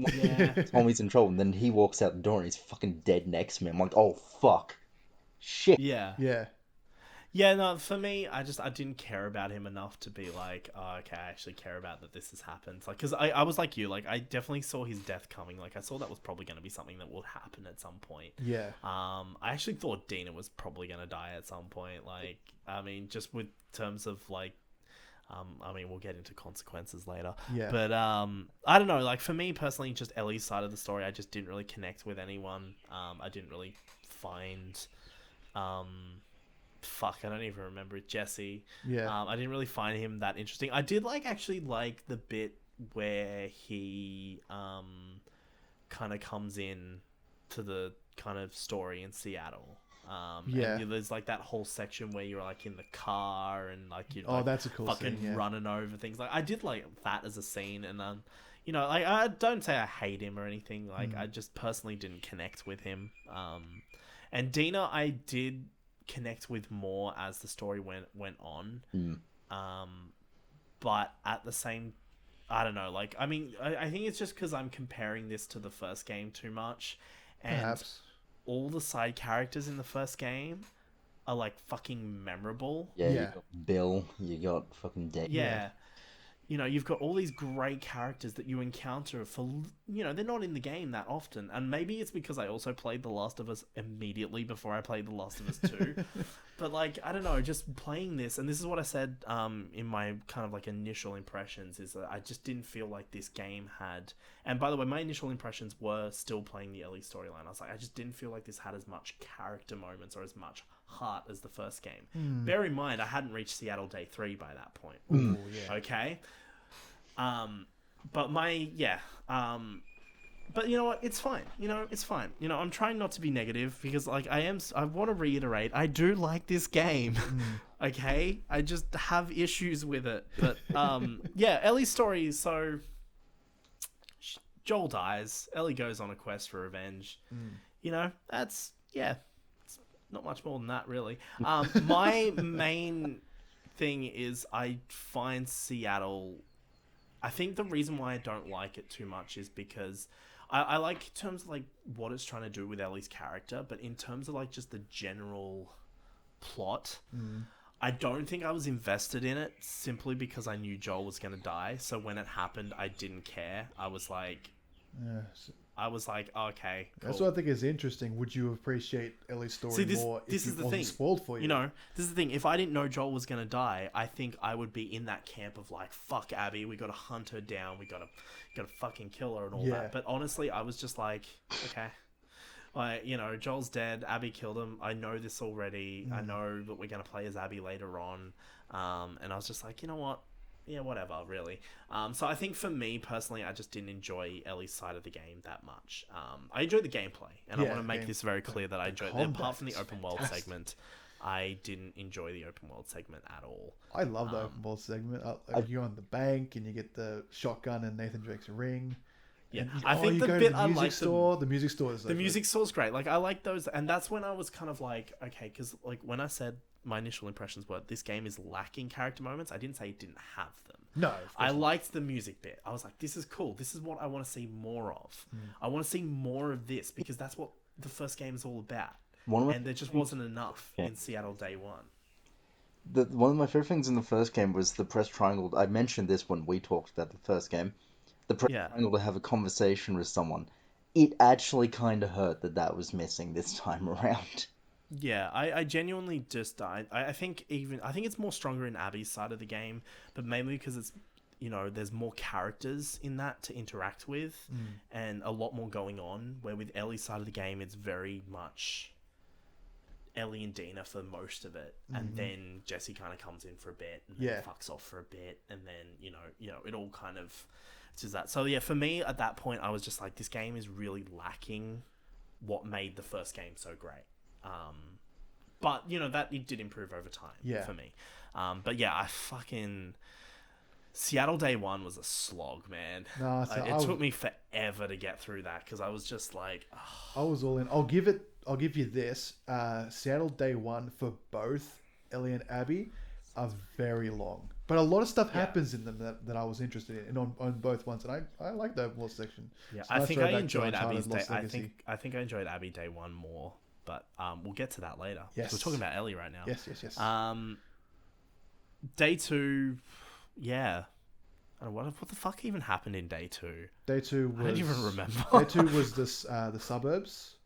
Tommy's in trouble, and then he walks out the door and he's fucking dead next to me. I'm like, oh, fuck. Shit. Yeah. Yeah, no, for me, I didn't care about him enough to be like, oh, okay, I actually care about that this has happened. Like, because I was like you, like, I definitely saw his death coming. Like, I saw that was probably going to be something that would happen at some point. Yeah. I actually thought Dina was probably going to die at some point. Like, I mean, just with terms of, like, I mean, we'll get into consequences later. Yeah. But, I don't know, like, for me personally, just Ellie's side of the story, I just didn't really connect with anyone. I didn't really find... I don't even remember it. Jesse. Yeah. I didn't really find him that interesting. I did actually like the bit where he kind of comes in to the kind of story in Seattle. And there's like that whole section where you're like in the car and like you're that's a cool fucking scene, running over things. Like I did like that as a scene, and like I don't say I hate him or anything. Like I just personally didn't connect with him. And Dina, I did connect with more as the story went on. But at the same, I don't know. Like, I mean, I think it's just because I'm comparing this to the first game too much, and perhaps all the side characters in the first game are like fucking memorable. Yeah. You got Bill. You got fucking Dave. Yeah. You've got all these great characters that you encounter for, they're not in the game that often. And maybe it's because I also played The Last of Us immediately before I played The Last of Us 2. But, like, I don't know, just playing this, and this is what I said in my kind of, like, initial impressions, is that I just didn't feel like this game had... And, by the way, my initial impressions were still playing the Ellie storyline. I was like, I just didn't feel like this had as much character moments or as much heart as the first game. Bear in mind, I hadn't reached Seattle Day 3 by that point. Ooh, yeah. Okay? But but you know what? It's fine. It's fine. I'm trying not to be negative because, like, I want to reiterate, I do like this game. Okay? I just have issues with it. But, Ellie's story, so Joel dies. Ellie goes on a quest for revenge. That's, it's not much more than that, really. My main thing is I find Seattle I think the reason why I don't like it too much is because I like in terms of like what it's trying to do with Ellie's character, but in terms of like just the general plot, I don't think I was invested in it simply because I knew Joel was going to die. So when it happened, I didn't care. I was like, oh, okay, cool. That's what I think is interesting. Would you appreciate Ellie's story more if it wasn't spoiled for you? You know, this is the thing. If I didn't know Joel was going to die, I think I would be in that camp of like, fuck Abby, we got to hunt her down, we got to fucking kill her and all that. But honestly, I was just like, okay. Like, you know, Joel's dead, Abby killed him. I know this already. I know that we're going to play as Abby later on. And I was just like, you know what? Yeah, whatever, really. So I think for me, personally, I just didn't enjoy Ellie's side of the game that much. I enjoyed the gameplay, and I want to make this very clear that I enjoyed it. Apart from the open world segment, I didn't enjoy the open world segment at all. I love the open world segment. You're on the bank, and you get the shotgun and Nathan Drake's ring. Yeah, I think the bit I like the music store is the music store's great. Like I like those, and that's when I was kind of like, okay, because like when I said my initial impressions were this game is lacking character moments, I didn't say it didn't have them. No, I liked the music bit. I was like, this is cool. This is what I want to see more of. I want to see more of this because that's what the first game is all about. And there just wasn't enough in Seattle Day One. One of my favorite things in the first game was the press triangle. I mentioned this when we talked about the first game. The press triangle to have a conversation with someone. It actually kind of hurt that was missing this time around. Yeah, I genuinely just I think it's more stronger in Abby's side of the game, but mainly because it's, you know, there's more characters in that to interact with and a lot more going on, where with Ellie's side of the game it's very much Ellie and Dina for most of it, and then Jesse kind of comes in for a bit and then fucks off for a bit, and then you know it all kind of does that. So yeah, for me at that point I was just like, this game is really lacking what made the first game so great. But you know that it did improve over time for me. But yeah, I fucking Seattle Day One was a slog, man. No, it took me forever to get through that because I was just like, I was all in. I'll give you this. Seattle Day One for both Ellie and Abby are very long, but a lot of stuff happens in them that I was interested in on both ones, and I like the whole section. Yeah, so I think I enjoyed Abby's Day. I think I enjoyed Abby Day One more. But we'll get to that later. Yes. We're talking about Ellie right now. Yes. Day 2, yeah. I don't know, what the fuck even happened in Day 2? Day 2 was... I don't even remember. Day 2 was the suburbs.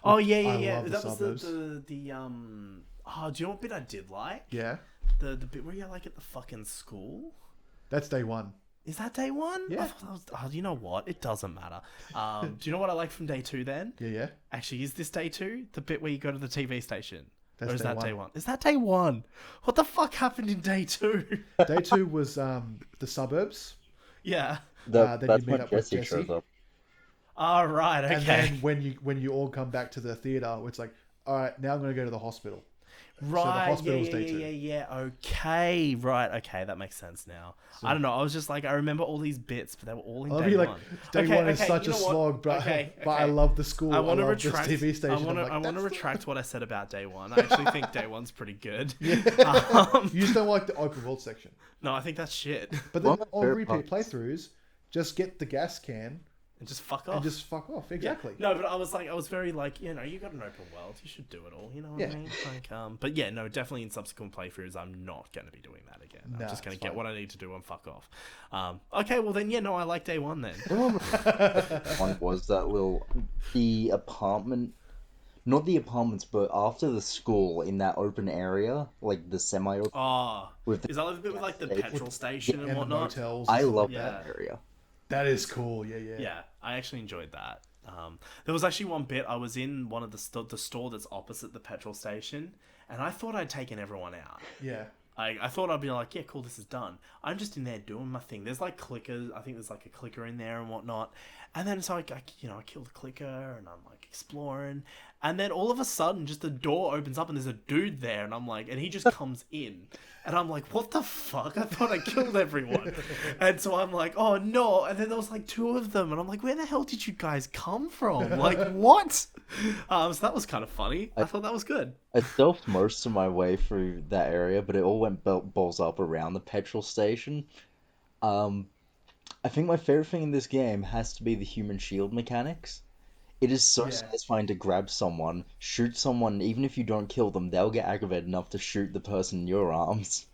Oh, yeah. That was the do you know what bit I did like? Yeah. The bit where you're like at the fucking school? That's Day 1. Is that Day 1? Yeah. You know what? It doesn't matter. Do you know what I like from Day 2 then? Yeah. Actually, is this Day 2? The bit where you go to the TV station? That's or is Day that 1. Day 1? Is that Day 1? What the fuck happened in Day 2? Day 2 was the suburbs. Yeah. Then you meet up with Jesse. Shows up. Oh, right, okay. And then when you all come back to the theater, it's like, all right, now I'm going to go to the hospital. Right, so the hospital's Day 2. Yeah, okay, right, okay, that makes sense now. So, I don't know, I was just like, I remember all these bits, but they were all in Day 1. Like, Day 1 is such a slog, but I love the school. I want to retract this TV station. I want to retract what I said about Day 1. I actually think Day 1's pretty good. Yeah. You just don't like the open world section. No, I think that's shit. But then on repeat playthroughs, just get the gas can. And just fuck off. Exactly. Yeah. No, but I was very like, you know, you got an open world, you should do it all. You know what I mean? Like, but yeah, no, definitely in subsequent playthroughs, I'm not going to be doing that again. I'm just going to get what I need to do and fuck off. Okay, well then, I like Day 1 then. One was that the apartment, not the apartments, but after the school in that open area, like the semi. Oh, is that the bit with like the petrol station and whatnot? The motels. I love that area. That is cool, yeah. Yeah, I actually enjoyed that. There was actually one bit, I was in one of the store that's opposite the petrol station, and I thought I'd taken everyone out. Yeah. I thought I'd be like, yeah, cool, this is done. I'm just in there doing my thing. There's like clickers. I think there's like a clicker in there and whatnot. And then so I kill the clicker and I'm like exploring. And then all of a sudden, just the door opens up and there's a dude there. And I'm like, and he just comes in. And I'm like, what the fuck? I thought I killed everyone. And so I'm like, oh no. And then there was like 2 of them. And I'm like, where the hell did you guys come from? Like, what? So that was kind of funny. I thought that was good. I stealthed most of my way through that area, but it all went balls up around the petrol station. I think my favorite thing in this game has to be the human shield mechanics. It is so Yeah, satisfying to grab someone, shoot someone, even if you don't kill them, they'll get aggravated enough to shoot the person in your arms.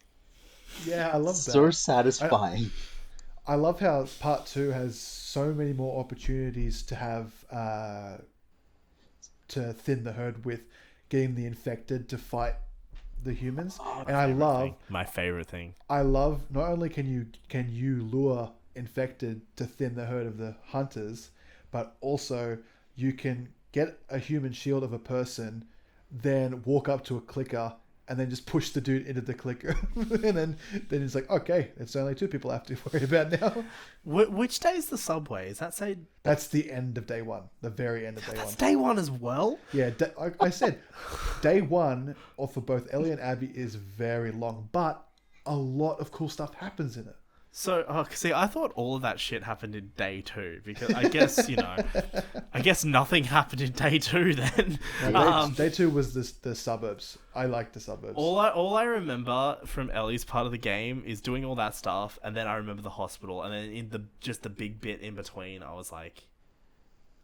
yeah, I love So that. I satisfying. I love how part two has so many more opportunities to have to thin the herd with getting the infected to fight the humans. Oh, And I love My favorite thing. not only can you lure infected to thin the herd of the hunters, but also you can get a human shield of a person, then walk up to a clicker and then just push the dude into the clicker, and then it's like, okay, it's only two people I have to worry about now. Which day is the subway? Is that say That's the end of day one, the very end of day one. that's day one as well? Yeah, I said day one for both Ellie and Abby is very long, but a lot of cool stuff happens in it. So, see, I thought all of that shit happened in day two because I guess I guess nothing happened in day two then. Day two was the suburbs. I like the suburbs. All I remember from Ellie's part of the game is doing all that stuff, and then I remember the hospital, and then in the big bit in between, I was like,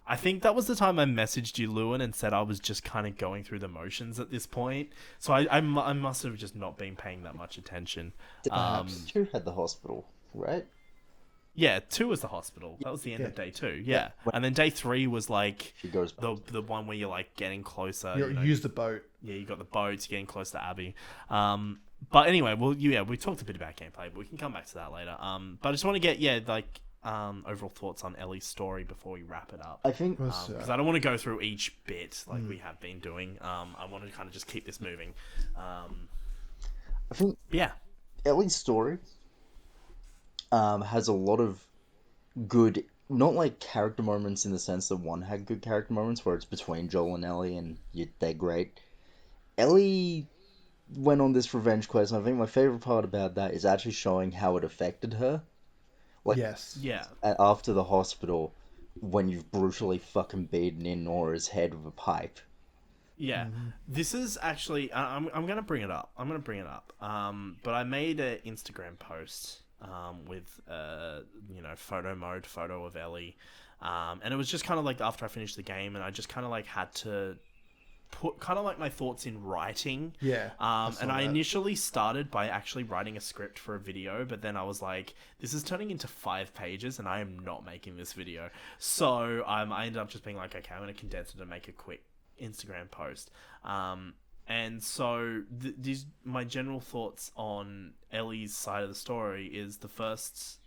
I think that was the time I messaged you, Lewin, and said I was just kind of going through the motions at this point. So I must have just not been paying that much attention. Two had the hospital, right? Yeah, 2 was the hospital. That was the end of day 2. Yeah. And then day 3 was like She goes the one where you're like getting closer. You use the boat. Yeah, you got the boats, getting close to Abby. But anyway, we talked a bit about gameplay, but we can come back to that later. But I just want to get overall thoughts on Ellie's story before we wrap it up. I think Because I don't want to go through each bit like we have been doing. I want to kind of just keep this moving. I think Yeah. Ellie's story has a lot of good, not like character moments in the sense that one had good character moments where it's between Joel and Ellie and they're great. Ellie went on this revenge quest, and I think my favorite part about that is actually showing how it affected her. Like, Yes. Yeah. after the hospital, when you've brutally fucking beaten in Nora's head with a pipe. Yeah, this is actually. I'm gonna bring it up. But I made an Instagram post with photo of Ellie, and it was just kind of like after I finished the game, and I just kind of like had to put kind of like my thoughts in writing. Yeah. And I initially started by actually writing a script for a video, but then I was like, this is turning into 5 pages, and I am not making this video. So I ended up just being like, okay, I'm gonna condense it and make a quick Instagram post. And so these my general thoughts on Ellie's side of the story is the first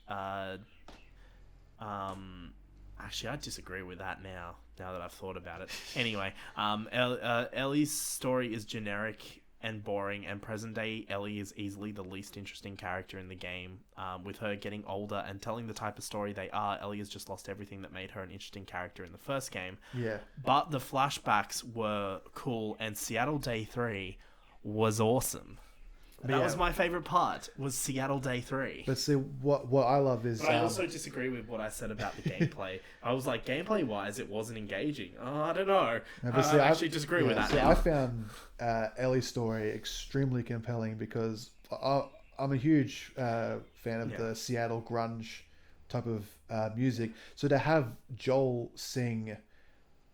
actually I disagree with that now that I've thought about it. Anyway, Ellie's story is generic and boring, and present day Ellie is easily the least interesting character in the game. With her getting older and telling the type of story they are, Ellie has just lost everything that made her an interesting character in the first game. Yeah. But the flashbacks were cool, and Seattle Day 3 was awesome. That was my favorite part, was Seattle Day 3. But see, what I love is... But I also disagree with what I said about the gameplay. I was like, gameplay-wise, it wasn't engaging. Oh, I don't know. I actually disagree with that now. I found Ellie's story extremely compelling because I'm a huge fan of the Seattle grunge type of music. So to have Joel sing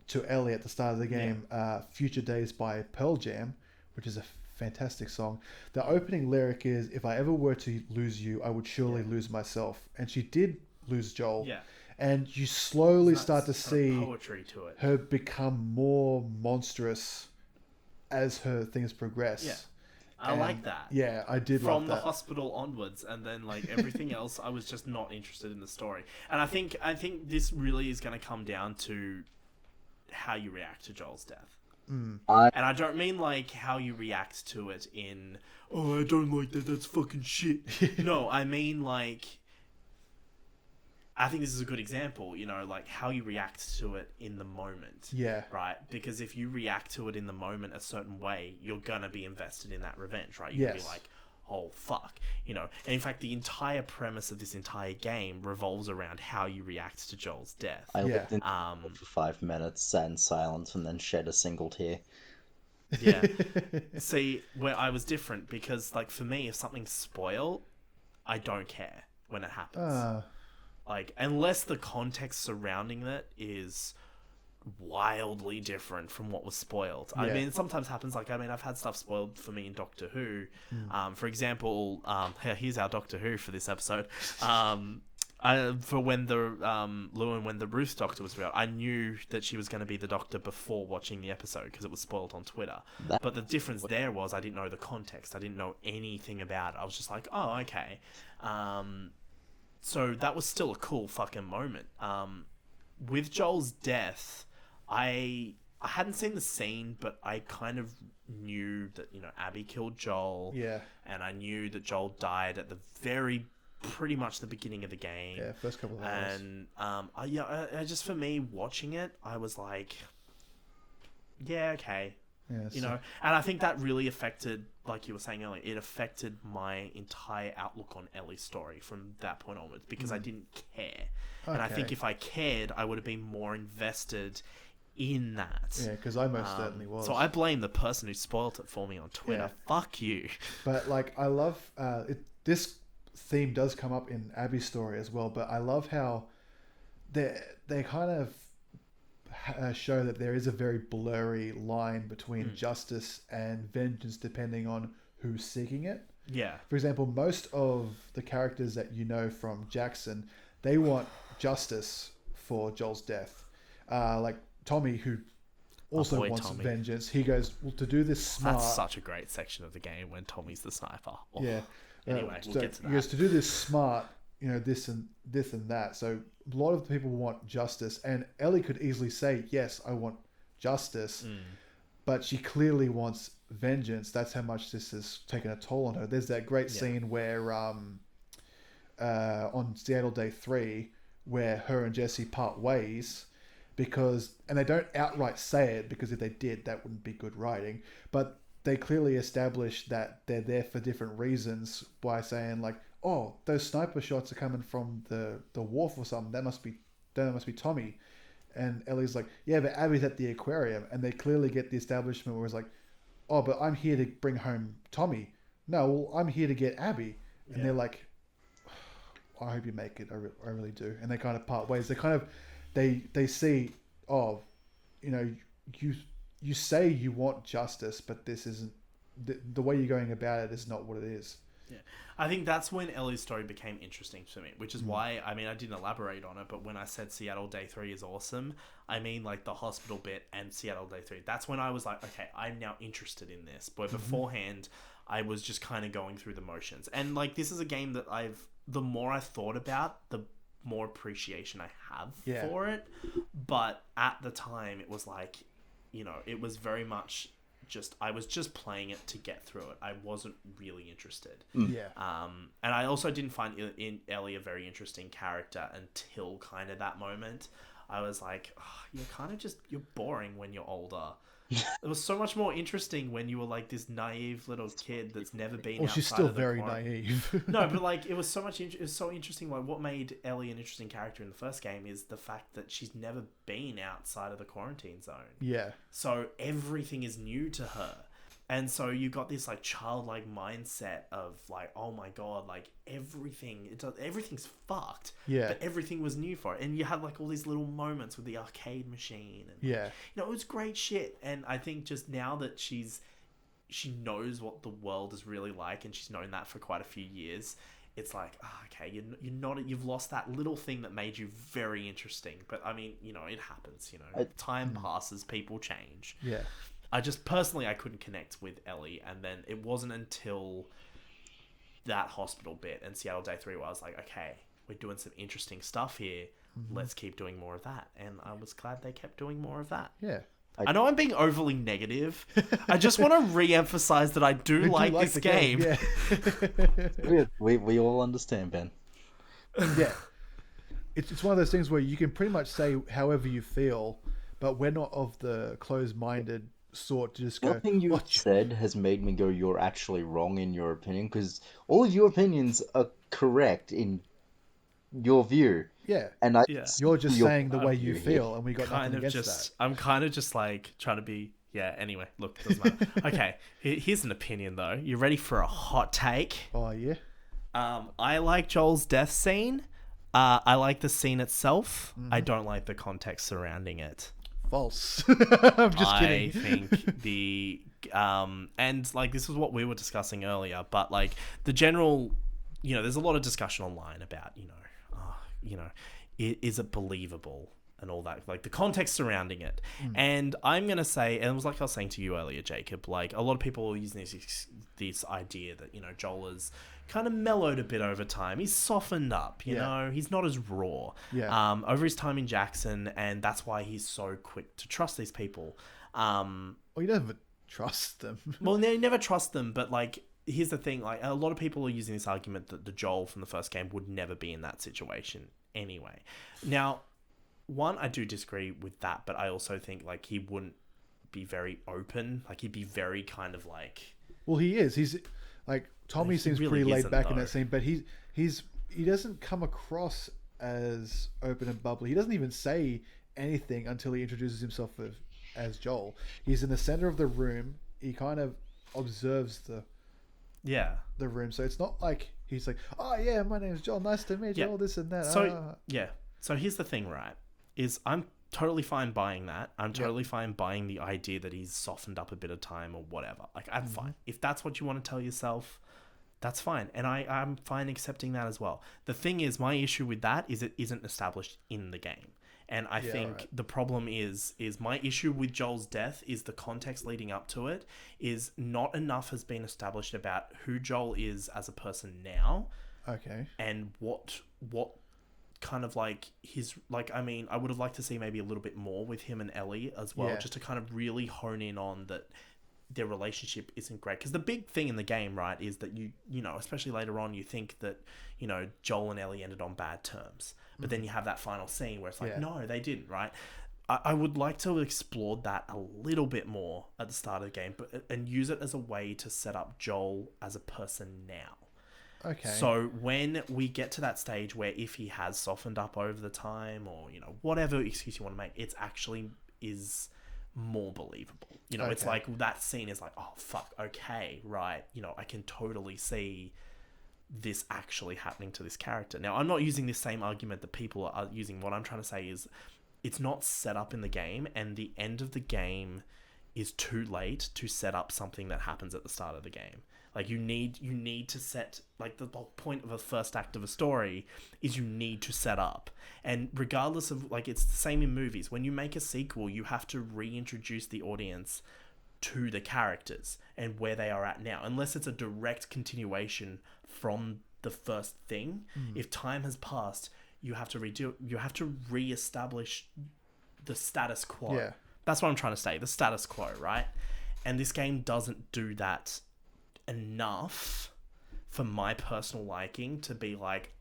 to Ellie at the start of the game, Future Days by Pearl Jam, which is a fantastic song. The opening lyric is, if I ever were to lose you, I would surely lose myself. And she did lose Joel. Yeah. And you slowly start to see poetry to it. her become more monstrous as her things progress. Yeah. I like that. Yeah, I did From love the that. hospital onwards, and then like everything else, I was just not interested in the story. And I think this really is going to come down to how you react to Joel's death. And I don't mean like how you react to it in, oh, I don't like that, that's fucking shit. No, I mean like, I think this is a good example, like how you react to it in the moment. Yeah. Right? Because if you react to it in the moment a certain way, you're going to be invested in that revenge, right? You're going to be like, oh, fuck. And in fact, the entire premise of this entire game revolves around how you react to Joel's death. I lived in for 5 minutes, sat in silence, and then shed a single tear. Yeah. See, where I was different, because, like, for me, if something's spoiled, I don't care when it happens. like, unless the context surrounding it is wildly different from what was spoiled. I Yeah. mean, it sometimes happens. Like, I mean, I've had stuff spoiled for me in Doctor Who. For example, here's our Doctor Who for this episode. For when the Lewin, when the Ruth Doctor was real, I knew that she was going to be the Doctor before watching the episode because it was spoiled on Twitter. But the difference there was I didn't know the context. I didn't know anything about it. I was just like, oh, okay. So that was still a cool fucking moment. With Joel's death, I hadn't seen the scene, but I kind of knew that, you know, Abby killed Joel. Yeah. And I knew that Joel died at the pretty much the beginning of the game. Yeah, first couple of hours. And I just, for me, watching it, I was like, yeah, okay. Yeah, You know, and I think that really affected, like you were saying earlier, it affected my entire outlook on Ellie's story from that point onwards, because I didn't care. And I think Okay. if I cared, I would have been more invested in that. Yeah, because I most certainly was. So I blame the person who spoiled it for me on Twitter. Yeah. Fuck you. But like, I love this theme does come up in Abby's story as well. But I love how they kind of show that there is a very blurry line between justice and vengeance depending on who's seeking it. Yeah. For example, most of the characters that you know from Jackson, they want justice for Joel's death. Like Tommy, who also boy, wants Tommy. vengeance. He goes, well, to do this smart. That's such a great section of the game when Tommy's the sniper. Oh. Yeah. Anyway, we'll so get to he goes, that. to do this smart, you know, this and that. So a lot of people want justice, and Ellie could easily say, yes, I want justice, but she clearly wants vengeance. That's how much this has taken a toll on her. There's that great scene where on Seattle Day 3 where her and Jesse part ways because, and they don't outright say it because if they did, that wouldn't be good writing, but they clearly establish that they're there for different reasons by saying like, oh, those sniper shots are coming from the wharf or something. That must be Tommy. And Ellie's like, yeah, but Abby's at the aquarium. And they clearly get the establishment where it's like, oh, but I'm here to bring home Tommy. No, well, I'm here to get Abby. And they're like, oh, I hope you make it. I really do. And they kind of part ways. They kind of, they see, oh, you know, you say you want justice, but this isn't, the way you're going about it is not what it is. Yeah. I think that's when Ellie's story became interesting to me, which is why, I mean, I didn't elaborate on it, but when I said Seattle Day 3 is awesome, I mean, like, the hospital bit and Seattle Day 3. That's when I was like, okay, I'm now interested in this. But beforehand, I was just kind of going through the motions. And, like, this is a game that the more I thought about, the more appreciation I have for it. But at the time, it was like, you know, it was very much I was just playing it to get through it. I wasn't really interested. Yeah. And I also didn't find in Ellie a very interesting character until kind of that moment. I was like, oh, you're boring when you're older. It was so much more interesting when you were like this naive little kid that's never been outside she's still of the very quarantine. naive. No, but like it was so interesting. Like what made Ellie an interesting character in the first game is the fact that she's never been outside of the quarantine zone. Yeah. So everything is new to her. And so you got this like childlike mindset of like, oh my god, like everything's fucked. Yeah. But everything was new for it. And you had like all these little moments with the arcade machine. And, Yeah. you know, it was great shit. And I think just now that she knows what the world is really like, and she's known that for quite a few years, it's like, okay, you've lost that little thing that made you very interesting. But I mean, you know, it happens, you know, time passes, people change. Yeah. I just personally, I couldn't connect with Ellie, and then it wasn't until that hospital bit and Seattle Day 3 where I was like, okay, we're doing some interesting stuff here. Let's keep doing more of that. And I was glad they kept doing more of that. Yeah. I know I'm being overly negative. I just want to re-emphasize that I do like this the game. Yeah. We all understand, Ben. Yeah. It's one of those things where you can pretty much say however you feel, but we're not of the closed-minded sort to just go, Nothing you said has made me go, you're actually wrong in your opinion, because all of your opinions are correct in your view. Yeah. And You're just your saying the way you view feel, and we got kind nothing of against that. I'm kind of just like trying to be, anyway, look, doesn't matter. Okay, here's an opinion though. You ready for a hot take? Oh, yeah? I like Joel's death scene. I like the scene itself. I don't like the context surrounding it. False. I'm just kidding. I think and like this was what we were discussing earlier, but like the general, there's a lot of discussion online about, is it believable and all that, like the context surrounding it. And I'm gonna say, and it was like I was saying to you earlier, Jacob, like a lot of people are using this idea that Joel is kind of mellowed a bit over time. He's softened up, you know. He's not as raw. Over his time in Jackson, and that's why he's so quick to trust these people. Well, you never trust them. Well, you never trust them, but like here's the thing, like a lot of people are using this argument that the Joel from the first game would never be in that situation anyway. Now, one, I do disagree with that, but I also think like he wouldn't be very open. Like he'd be very kind of like. Well, he is. He's like Tommy seems really pretty laid back though. in that scene, but he doesn't come across as open and bubbly. He doesn't even say anything until he introduces himself as Joel. He's in the center of the room. He kind of observes the room, so it's not like he's like, oh yeah, my name's Joel, nice to meet you, all this and that. So here's the thing, right, is I'm totally fine buying that. I'm totally fine buying the idea that he's softened up a bit of time or whatever. Like I'm fine if that's what you want to tell yourself. That's fine, and I'm fine accepting that as well. The thing is, my issue with that is it isn't established in the game. And I think the problem is my issue with Joel's death is the context leading up to it is not enough has been established about who Joel is as a person now. Okay. And what kind of like his, like, I mean, I would have liked to see maybe a little bit more with him and Ellie as well, just to kind of really hone in on that their relationship isn't great. Because the big thing in the game, right, is that you know, especially later on, you think that, Joel and Ellie ended on bad terms. But then you have that final scene where it's like, no, they didn't, right? I would like to have explored that a little bit more at the start of the game, and use it as a way to set up Joel as a person now. Okay. So when we get to that stage where if he has softened up over the time, or, whatever excuse you want to make, it's actually is more believable. It's like that scene is like, oh, fuck, okay, right. I can totally see this actually happening to this character. Now, I'm not using this same argument that people are using. What I'm trying to say is it's not set up in the game, and the end of the game is too late to set up something that happens at the start of the game. Like you need to set, like the whole point of a first act of a story is you need to set up. And regardless of, like, it's the same in movies. When you make a sequel, you have to reintroduce the audience to the characters and where they are at now, unless it's a direct continuation from the first thing. If time has passed, you have to reestablish the status quo. That's what I'm trying to say, the status quo, right? And this game doesn't do that enough for my personal liking to be like,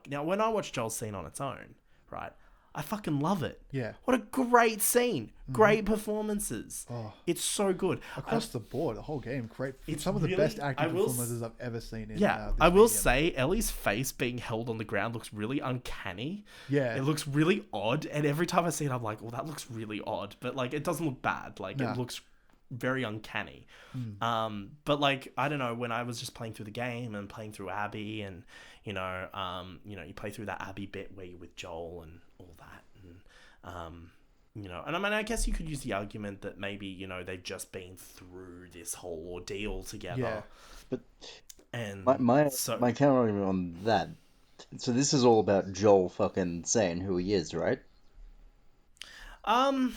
now when I watch Joel's scene on its own, right, I fucking love it. Yeah. What a great scene. Great performances. Oh. It's so good. Across the board, the whole game, great. It's some of the really, best acting performances I've ever seen in I will medium. say Ellie's face being held on the ground looks really uncanny. Yeah. It looks really odd, and every time I see it I'm like, well, that looks really odd, but like it doesn't look bad. Like it looks very uncanny. But like, I don't know, when I was just playing through the game and playing through Abby, and you play through that Abby bit where you're with Joel and all that, and and I mean, I guess you could use the argument that maybe they've just been through this whole ordeal together. But and my counter argument on that, so this is all about Joel fucking saying who he is, right?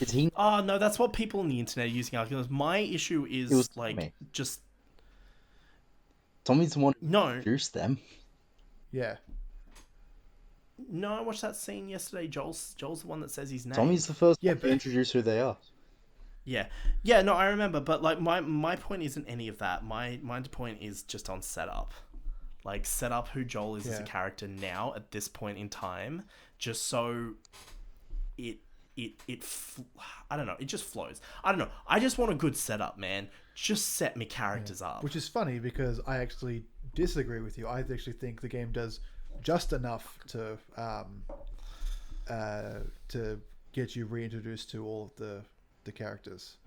Is he? Oh no, that's what people on the internet are using arguments. My issue is like Tommy. Just Tommy's the one who no introduced them. Yeah. No, I watched that scene yesterday. Joel's the one that says his name. Tommy's the first one to introduce who they are. Yeah, no, I remember, but like my point isn't any of that. My point is just on setup. Like, set up who Joel is as a character now at this point in time, just so I don't know, it just flows. I don't know. I just want a good setup, man. Just set me characters up. Which is funny because I actually disagree with you. I actually think the game does just enough to get you reintroduced to all of the characters.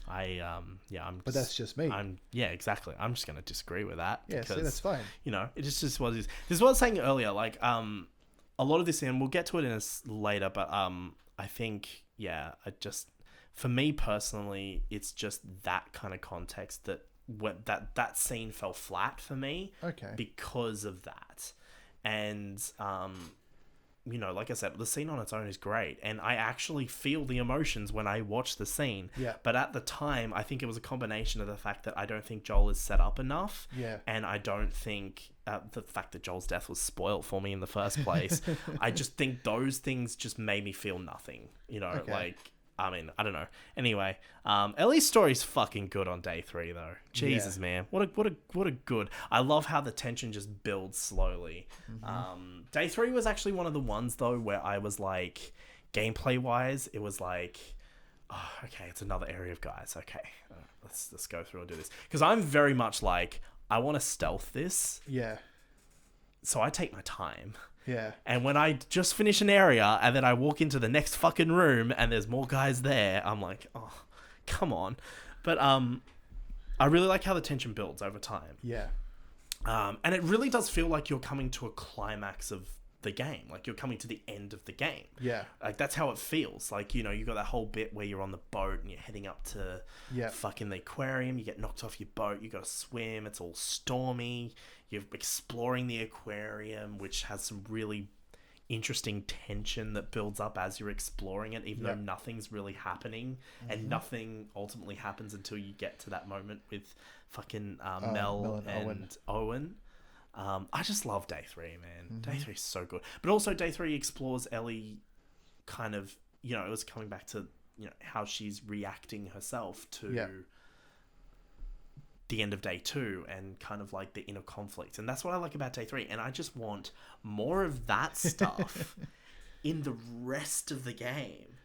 But that's just me. Exactly. I'm just gonna disagree with that. Yeah, because, see, that's fine. It just what it is. This is what I was saying earlier. Like, a lot of this, and we'll get to it later, but I think, yeah, for me personally, it's just that kind of context that that scene fell flat for me. Okay. Because of that. And you know, like I said, the scene on its own is great, and I actually feel the emotions when I watch the scene. Yeah. But at the time, I think it was a combination of the fact that I don't think Joel is set up enough. Yeah. And I don't think the fact that Joel's death was spoiled for me in the first place. I just think those things just made me feel nothing. You know, Okay. I mean, I don't know. Anyway, Ellie's story's fucking good on day 3, though. Jesus, man, what a good. I love how the tension just builds slowly. Day 3 was actually one of the ones though where I was like, gameplay wise, it was like, oh, okay, it's another area of guys. Okay, let's go through and do this, because I'm very much like, I want to stealth this. Yeah. So I take my time. Yeah. And when I just finish an area and then I walk into the next fucking room and there's more guys there, I'm like, oh, come on. But I really like how the tension builds over time. Yeah. And it really does feel like you're coming to a climax of the game. Like you're coming to the end of the game. Yeah. Like that's how it feels. Like, you know, you got that whole bit where you're on the boat and you're heading up to fucking the aquarium. You get knocked off your boat. You got to swim. It's all stormy. You're exploring the aquarium, which has some really interesting tension that builds up as you're exploring it, even though nothing's really happening, and nothing ultimately happens until you get to that moment with fucking Mel and Owen. I just love day 3, man. Day 3 is so good. But also day 3 explores Ellie kind of, you know, it was coming back to, you know, how she's reacting herself to the end of day 2 and kind of like the inner conflict. And that's what I like about day 3. And I just want more of that stuff in the rest of the game.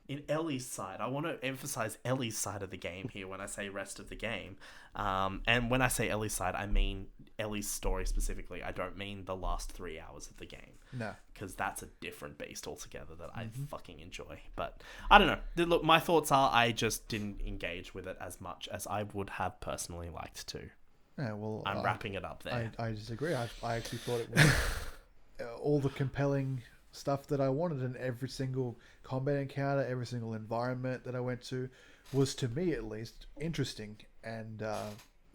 In Ellie's side. I want to emphasize Ellie's side of the game here when I say rest of the game. And when I say Ellie's side, I mean Ellie's story specifically. I don't mean the last 3 hours of the game. No. Because that's a different beast altogether that I fucking enjoy. But I don't know. Look, my thoughts are I just didn't engage with it as much as I would have personally liked to. Yeah, well, I'm wrapping it up there. I disagree. I actually thought it was all the compelling stuff that I wanted, and every single combat encounter, every single environment that I went to was, to me at least, interesting and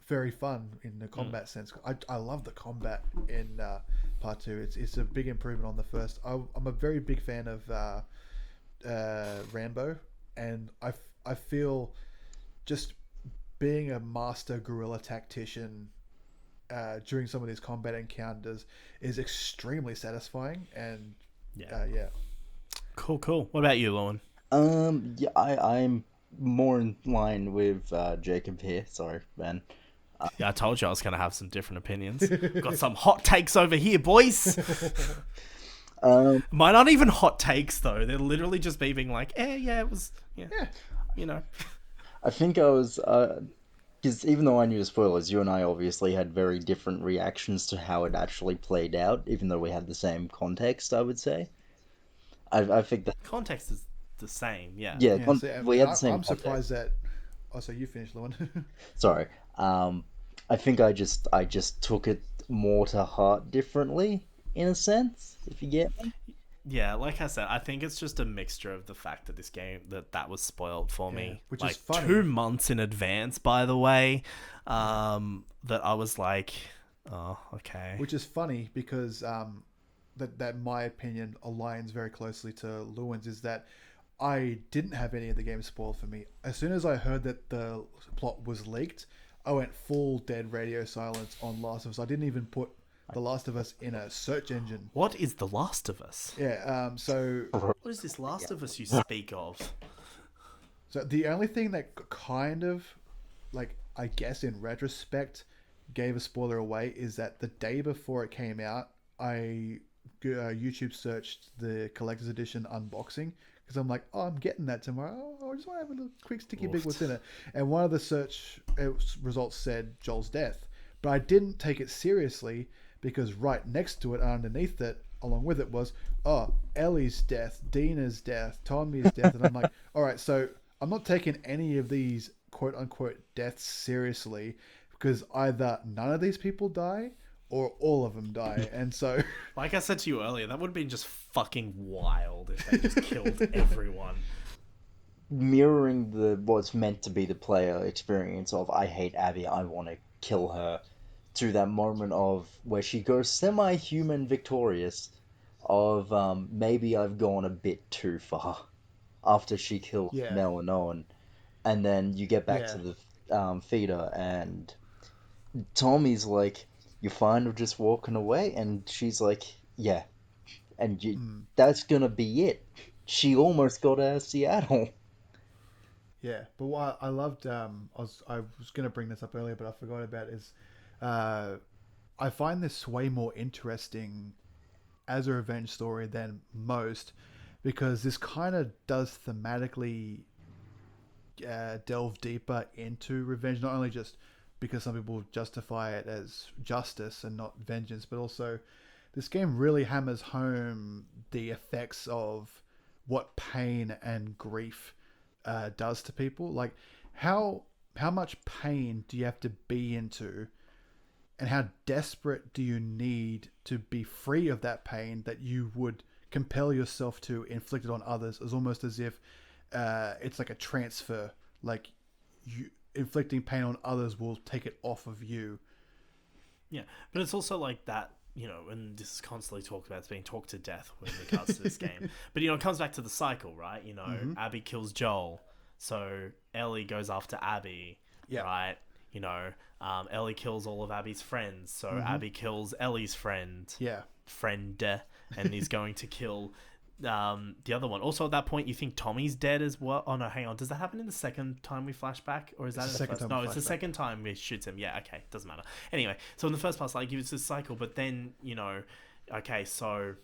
very fun in the combat sense. I love the combat in part 2. It's a big improvement on the first. I'm a very big fan of Rambo, and I feel just being a master guerrilla tactician during some of these combat encounters is extremely satisfying. And Cool. What about you, Lowen? Yeah, I'm more in line with Jacob here. Sorry, Ben. Yeah, I told you I was going to have some different opinions. Got some hot takes over here, boys. Mine aren't even hot takes, though. They're literally just me being like, it was, you know. I think I was, because even though I knew the spoilers, you and I obviously had very different reactions to how it actually played out, even though we had the same context, I would say. I think that context is the same, yeah. Yeah, we had the same I'm context. surprised that... Oh, so you finished, Lewin. Sorry. I think I just took it more to heart differently, in a sense, if you get me. Yeah, like I said, I think it's just a mixture of the fact that this game, that was spoiled for me. Which like is funny. 2 months in advance, by the way, that I was like, oh, okay. Which is funny because that my opinion aligns very closely to Lewin's, is that I didn't have any of the game spoiled for me. As soon as I heard that the plot was leaked, I went full dead radio silence on Last of Us. I didn't even put The Last of Us in a search engine. What is The Last of Us? Yeah, so... What is this Last of Us you speak of? So the only thing that kind of, like, I guess in retrospect, gave a spoiler away is that the day before it came out, I YouTube searched the collector's edition unboxing, because I'm like, I'm getting that tomorrow. I just want to have a little quick sticky big what's in it. And one of the search results said Joel's death. But I didn't take it seriously, because right next to it, underneath it, along with it was, Ellie's death, Dina's death, Tommy's death. And I'm like, all right, so I'm not taking any of these quote-unquote deaths seriously, because either none of these people die, or all of them die. And so, Like I said to you earlier, that would have been just fucking wild if they just killed everyone. Mirroring the what's meant to be the player experience of I hate Abby, I want to kill her, to that moment of where she goes semi-human victorious of maybe I've gone a bit too far after she kills yeah, Mel and Owen, and then you get back to yeah, the feeder and Tommy's like, "You fine with just walking away?" And she's like, "Yeah," and that's gonna be it. She almost got out of Seattle. yeah. But what I loved, I was going to bring this up earlier, but I forgot about is, uh, I find this way more interesting as a revenge story than most, because this kind of does thematically delve deeper into revenge, not only just because some people justify it as justice and not vengeance, but also this game really hammers home the effects of what pain and grief does to people. Like how much pain do you have to be into, and how desperate do you need to be free of that pain that you would compel yourself to inflict it on others, as almost as if it's like a transfer, like you inflicting pain on others will take it off of you. Yeah, but it's also like that, and this is constantly talked about, it's being talked to death when it comes to this game. But, it comes back to the cycle, right? Abby kills Joel, so Ellie goes after Abby, Yeah. right? Ellie kills all of Abby's friends, so Abby kills Ellie's friend, Yeah. and is going to kill the other one. Also, at that point, you think Tommy's dead as well. Oh no, hang on. Does that happen in the second time we flash back, or is that in the first? No, it's the second time we shoots him. Yeah, okay, doesn't matter. Anyway, so in the first part, like, it's this cycle, but then okay, so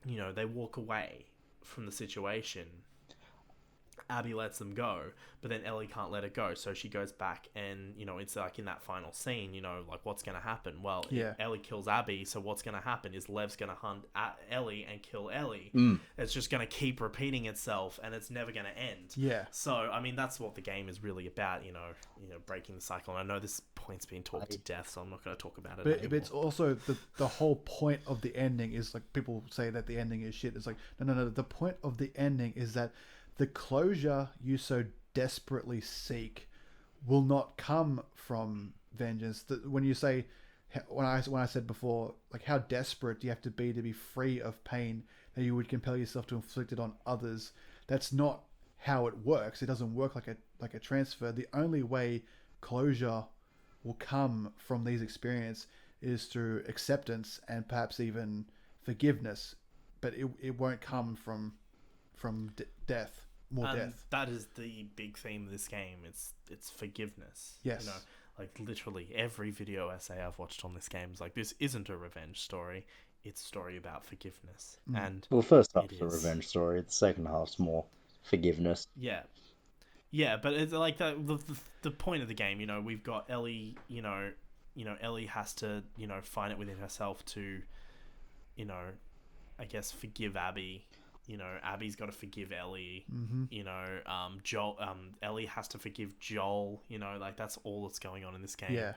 they walk away from the situation. Abby lets them go, but then Ellie can't let it go, so she goes back, and it's like in that final scene, like what's gonna happen? Well, Ellie kills Abby, so what's gonna happen is Lev's gonna hunt Ellie and kill Ellie. It's just gonna keep repeating itself, and it's never gonna end. Yeah. So I mean, that's what the game is really about, breaking the cycle. And I know this point's been talked to death, so I'm not gonna talk about it anymore. But it's also the whole point of the ending is, like, people say that the ending is shit. It's like, no. The point of the ending is that the closure you so desperately seek will not come from vengeance. When you say, when I said before, like, how desperate do you have to be free of pain that you would compel yourself to inflict it on others? That's not how it works. It doesn't work like a transfer. The only way closure will come from these experiences is through acceptance and perhaps even forgiveness, but it won't come from death. More death. That is the big theme of this game. It's forgiveness. Yes. Like literally every video essay I've watched on this game is like, this isn't a revenge story. It's a story about forgiveness. And well, the first half's a revenge story. The second half's more forgiveness. Yeah. Yeah, but it's like the point of the game. We've got Ellie. Ellie has to find it within herself to, I guess, forgive Abby. Abby's got to forgive Ellie. Joel, Ellie has to forgive Joel. Like, that's all that's going on in this game. Yeah.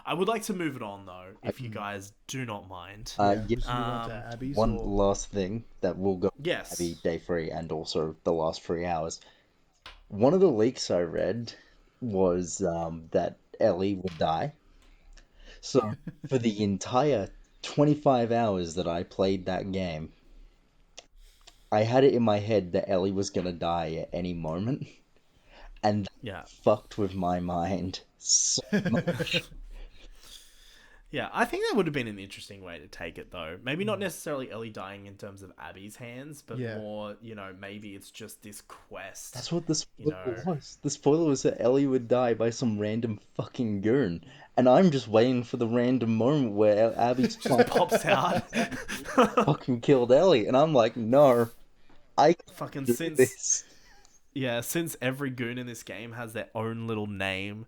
I would like to move it on though, if you guys do not mind. One last thing that will go. Yes. Abby day 3 and also the last 3 hours. One of the leaks I read was that Ellie would die. So for the entire 25 hours that I played that game, I had it in my head that Ellie was going to die at any moment, and that fucked with my mind so much. Yeah, I think that would have been an interesting way to take it, though. Maybe not necessarily Ellie dying in terms of Abby's hands, but more, maybe it's just this quest. That's what the spoiler was. The spoiler was that Ellie would die by some random fucking goon. And I'm just waiting for the random moment where Abby just pops out. Fucking killed Ellie. And I'm like, no. I fucking do this. Yeah, since every goon in this game has their own little name,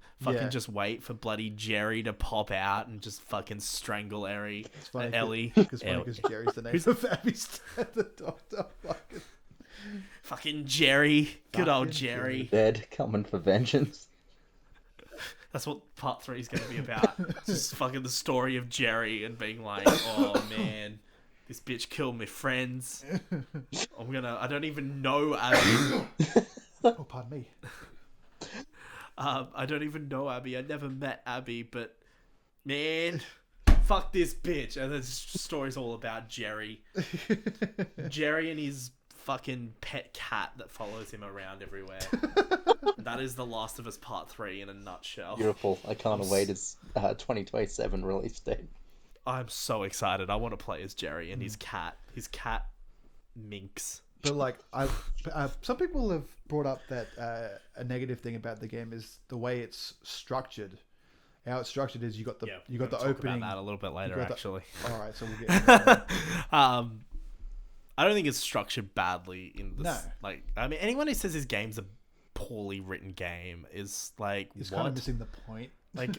just wait for bloody Jerry to pop out and just fucking strangle Ellie. It's funny, Ellie. Because Jerry's the name of Abby's the doctor. Fucking Jerry. Good old Jerry. Dead, coming for vengeance. That's what part 3 is going to be about. Just fucking the story of Jerry and being like, oh man, this bitch killed my friends. I don't even know Abby. Oh, pardon me. I don't even know Abby. I never met Abby, but man, fuck this bitch. And the story's all about Jerry. Jerry and his fucking pet cat that follows him around everywhere. That is The Last of Us Part 3 in a nutshell. Beautiful. I can't wait. It's 2027 release date. I'm so excited. I want to play as Jerry and his cat. His cat minks. But like, some people have brought up that a negative thing about the game is the way it's structured. How it's structured is you got the opening. About that a little bit later, actually. All right, so we'll get into that. I don't think it's structured badly in this. No. Like, I mean, anyone who says this game's a poorly written game is like, It's what? kind of missing the point.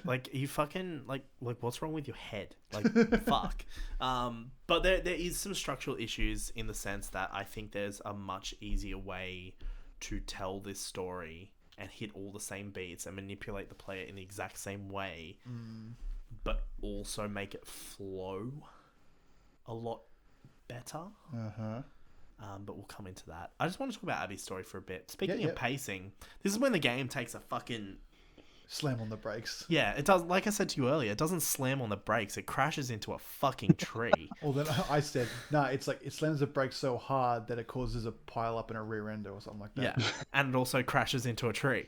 like you fucking like what's wrong with your head? Like, fuck. But there is some structural issues in the sense that I think there's a much easier way to tell this story and hit all the same beats and manipulate the player in the exact same way, but also make it flow a lot better. But we'll come into that. I just want to talk about Abby's story for a bit. Speaking of pacing, this is when the game takes a fucking slam on the brakes. Yeah, it does. Like I said to you earlier, it doesn't slam on the brakes. It crashes into a fucking tree. Well, then I said, no, it's like it slams the brakes so hard that it causes a pile up in a rear ender or something like that. Yeah, and it also crashes into a tree.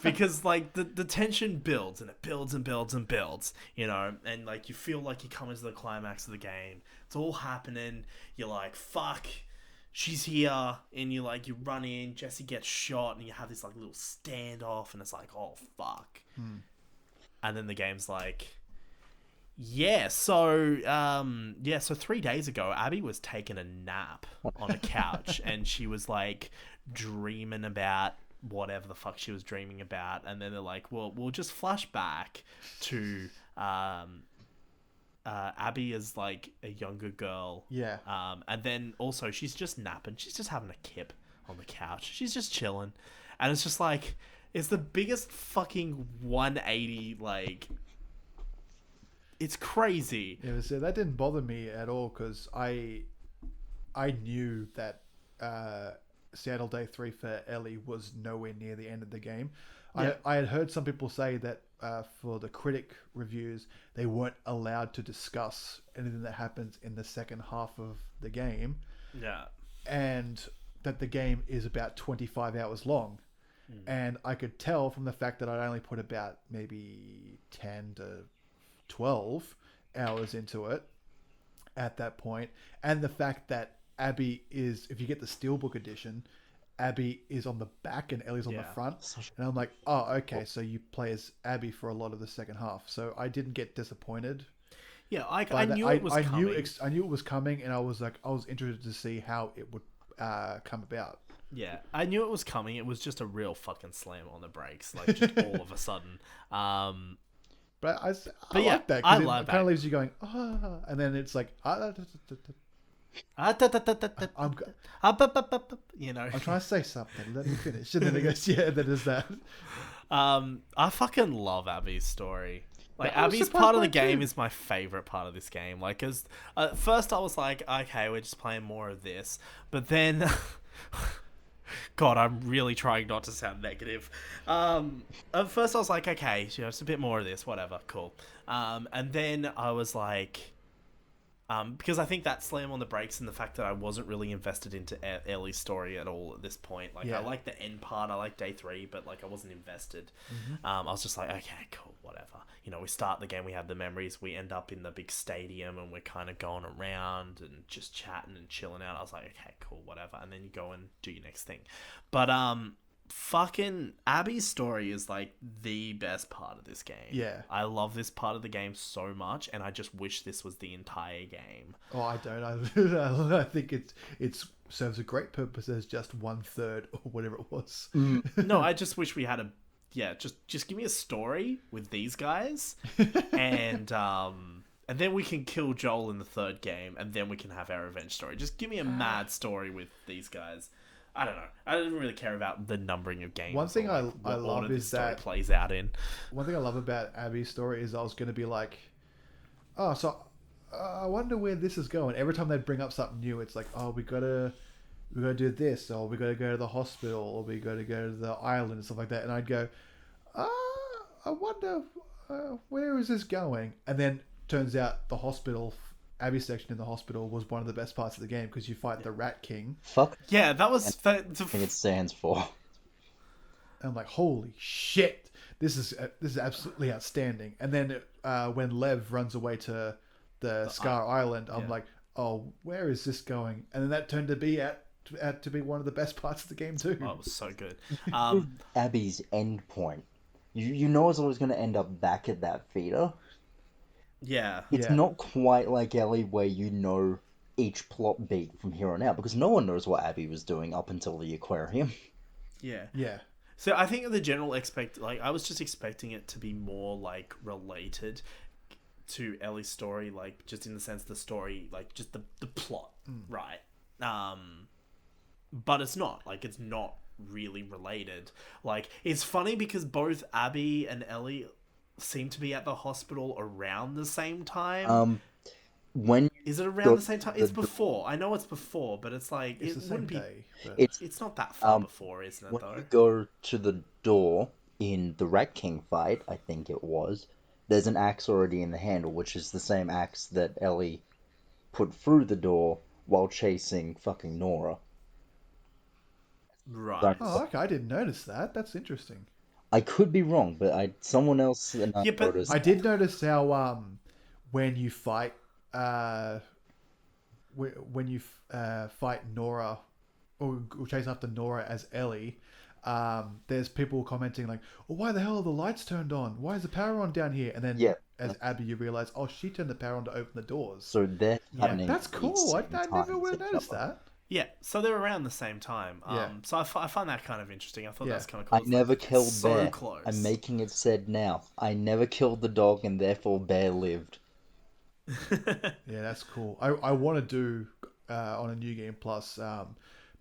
Because like the tension builds and it builds and builds and builds, you know, and like you feel like you come into the climax of the game. It's all happening. You're like, fuck. She's here, and you run in, Jesse gets shot, and you have this like little standoff, and it's like, oh fuck. And then the game's like, so 3 days ago, Abby was taking a nap on a couch, and she was like dreaming about whatever the fuck she was dreaming about, and then they're like, well, we'll just flash back to Abby is like a younger girl. Yeah. And then also she's just napping. She's just having a kip on the couch. She's just chilling. And it's just like, it's the biggest fucking 180, like, it's crazy. Yeah, so that didn't bother me at all because I knew that Seattle Day 3 for Ellie was nowhere near the end of the game. Yeah. I had heard some people say that for the critic reviews, they weren't allowed to discuss anything that happens in the second half of the game. Yeah. And that the game is about 25 hours long. And I could tell from the fact that I'd only put about maybe 10 to 12 hours into it at that point. And the fact that Abby is, if you get the Steelbook edition, Abby is on the back and Ellie's on the front. And I'm like, oh, okay, so you play as Abby for a lot of the second half. So I didn't get disappointed. Yeah, I knew it was coming. I knew it was coming, and I was interested to see how it would come about. Yeah, I knew it was coming. It was just a real fucking slam on the brakes, like just all of a sudden. But I yeah, like that I because like it kind that. of leaves you going, and then it's like, you know, I'm trying to say something. Let me finish. And then it goes, yeah, that is that. I fucking love Abby's story. Like, I was Abby's surprised part of by the it game too. is my favorite part of this game. Like, cause at first I was like, okay, we're just playing more of this, but then, God, I'm really trying not to sound negative. At first I was like, okay, you know, it's a bit more of this, whatever, cool. And then I was like, because I think that slam on the brakes and the fact that I wasn't really invested into Ellie's story at all at this point. Like, Yeah. I like the end part, I like day 3, but like I wasn't invested. I was just like, okay, cool, whatever. You know, we start the game, we have the memories, we end up in the big stadium, and we're kind of going around and just chatting and chilling out. I was like, okay, cool, whatever. And then you go and do your next thing. But fucking Abby's story is like the best part of this game. Yeah. I love this part of the game so much, and I just wish this was the entire game. Oh, I don't. I think it serves a great purpose as just 1/3 or whatever it was. No, I just wish we had just give me a story with these guys, and then we can kill Joel in the third game, and then we can have our revenge story. Just give me a mad story with these guys. I don't know. I didn't really care about the numbering of games. One thing or, like, I what love order is the story that plays out in. one thing I love about Abby's story is I was going to be like, oh, so I wonder where this is going. Every time they bring up something new, it's like, oh, we gotta do this, or we gotta go to the hospital, or we gotta go to the island and stuff like that. And I'd go, ah, I wonder where is this going? And then turns out the hospital, Abby's section in the hospital was one of the best parts of the game because you fight the Rat King. Fuck. Yeah, that was. I think it stands for. And I'm like, holy shit, this is absolutely outstanding. And then when Lev runs away to the Scar Island, I'm like, oh, where is this going? And then that turned to be to be one of the best parts of the game too. Oh, it was so good. Abby's end point. You know it's always going to end up back at that feeder. Yeah. It's not quite like Ellie where you know each plot beat from here on out because no one knows what Abby was doing up until the aquarium. Yeah. Yeah. So I think the general I was just expecting it to be more like related to Ellie's story, like just in the sense the story, like just the plot, right? But it's not. Like it's not really related. Like it's funny because both Abby and Ellie seem to be at the hospital around the same time. When Is it around the same time? It's before. I know it's before, but it's like It's it the same wouldn't be. day. But... It's not that far before, isn't it? when Though. you go to the door in the Rat King fight, I think it was, there's an axe already in the handle, which is the same axe that Ellie put through the door while chasing fucking Nora. Right. Oh, okay. I didn't notice that. That's interesting. I could be wrong, but someone else noticed. I did notice how when you fight when you fight Nora or chase after Nora as Ellie, there's people commenting like, "Oh, why the hell are the lights turned on? Why is the power on down here?" And then as Abby, you realize, "Oh, she turned the power on to open the doors." So they're happening. That's cool. I never would have time noticed that. Yeah, so they're around the same time. So I find that kind of interesting. I thought that's kind of cool. I never killed Bear. Close. I'm making it said now. I never killed the dog, and therefore Bear lived. Yeah, that's cool. I want to do on a New Game Plus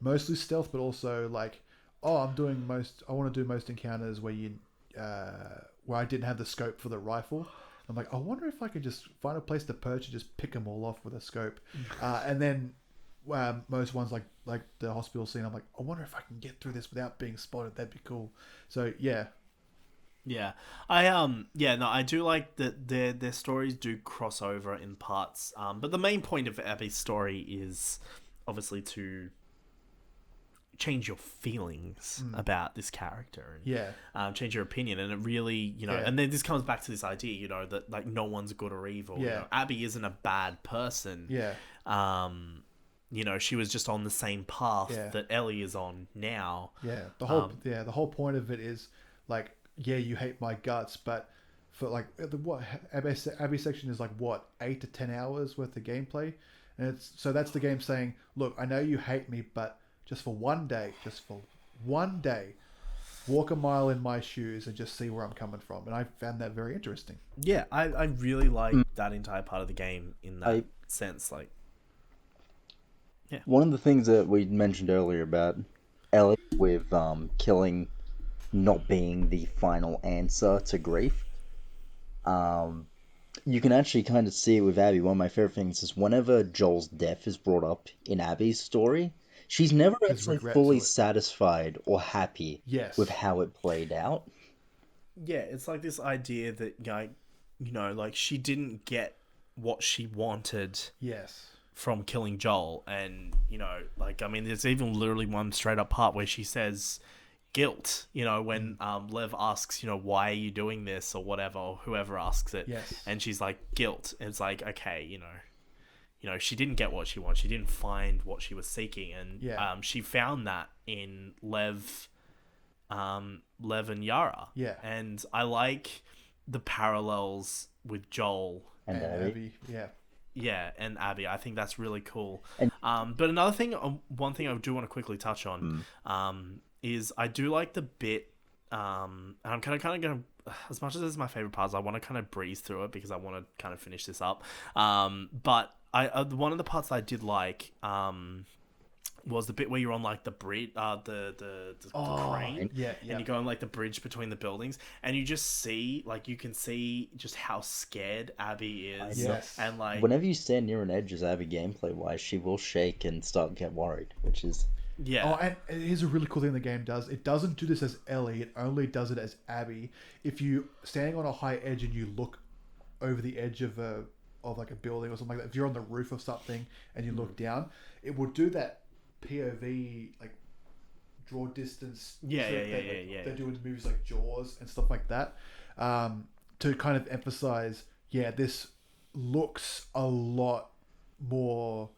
mostly stealth, but also like, I want to do most encounters where where I didn't have the scope for the rifle. I'm like, I wonder if I could just find a place to perch and just pick them all off with a scope, and then. Most ones like the hospital scene, I'm like, I wonder if I can get through this without being spotted. That'd be cool. So yeah, I do like that their stories do cross over in parts. But the main point of Abby's story is obviously to change your feelings about this character and change your opinion, and it really and then this comes back to this idea that like no one's good or evil. Abby isn't a bad person. She was just on the same path that Ellie is on now. Yeah, the whole point of it is like, you hate my guts, but for like Abby section is like what 8 to 10 hours worth of gameplay, and that's the game saying, look, I know you hate me, but just for one day, walk a mile in my shoes and just see where I'm coming from. And I found that very interesting. Yeah, I really like that entire part of the game in that sense, like. Yeah. One of the things that we mentioned earlier about Ellie with killing not being the final answer to grief, you can actually kind of see it with Abby. One of my favorite things is whenever Joel's death is brought up in Abby's story, she's never actually fully satisfied or happy with how it played out. Yeah, it's like this idea that like she didn't get what she wanted. Yes. From killing Joel, and there's even literally one straight up part where she says guilt, when Lev asks, why are you doing this or whatever, or whoever asks it, and she's like, guilt. And it's like, okay, she didn't get what she wanted, she didn't find what she was seeking, and she found that in Lev and Yara, and I like the parallels with Joel and Abby. Yeah, and Abby. I think that's really cool. But another thing, one thing I do want to quickly touch on, is I do like the bit, and I'm kind of going to, as much as it's my favorite parts, I want to kind of breeze through it because I want to kind of finish this up. But one of the parts I did like, was the bit where you're on like the bridge, the crane, yeah. and you go on like the bridge between the buildings, and you just see like you can see just how scared Abby is, Yes. and like Whenever you stand near an edge as Abby gameplay wise, she will shake and start to get worried, which is yeah, Oh, and here's a really cool thing the game does. It doesn't do this as Ellie. It only does it as Abby. If you standing on a high edge and you look over the edge of like a building or something like that, if you're on the roof of something and you look down, it will do that POV like draw distance. They do in movies like Jaws and stuff like that, to kind of emphasize, this looks a lot more.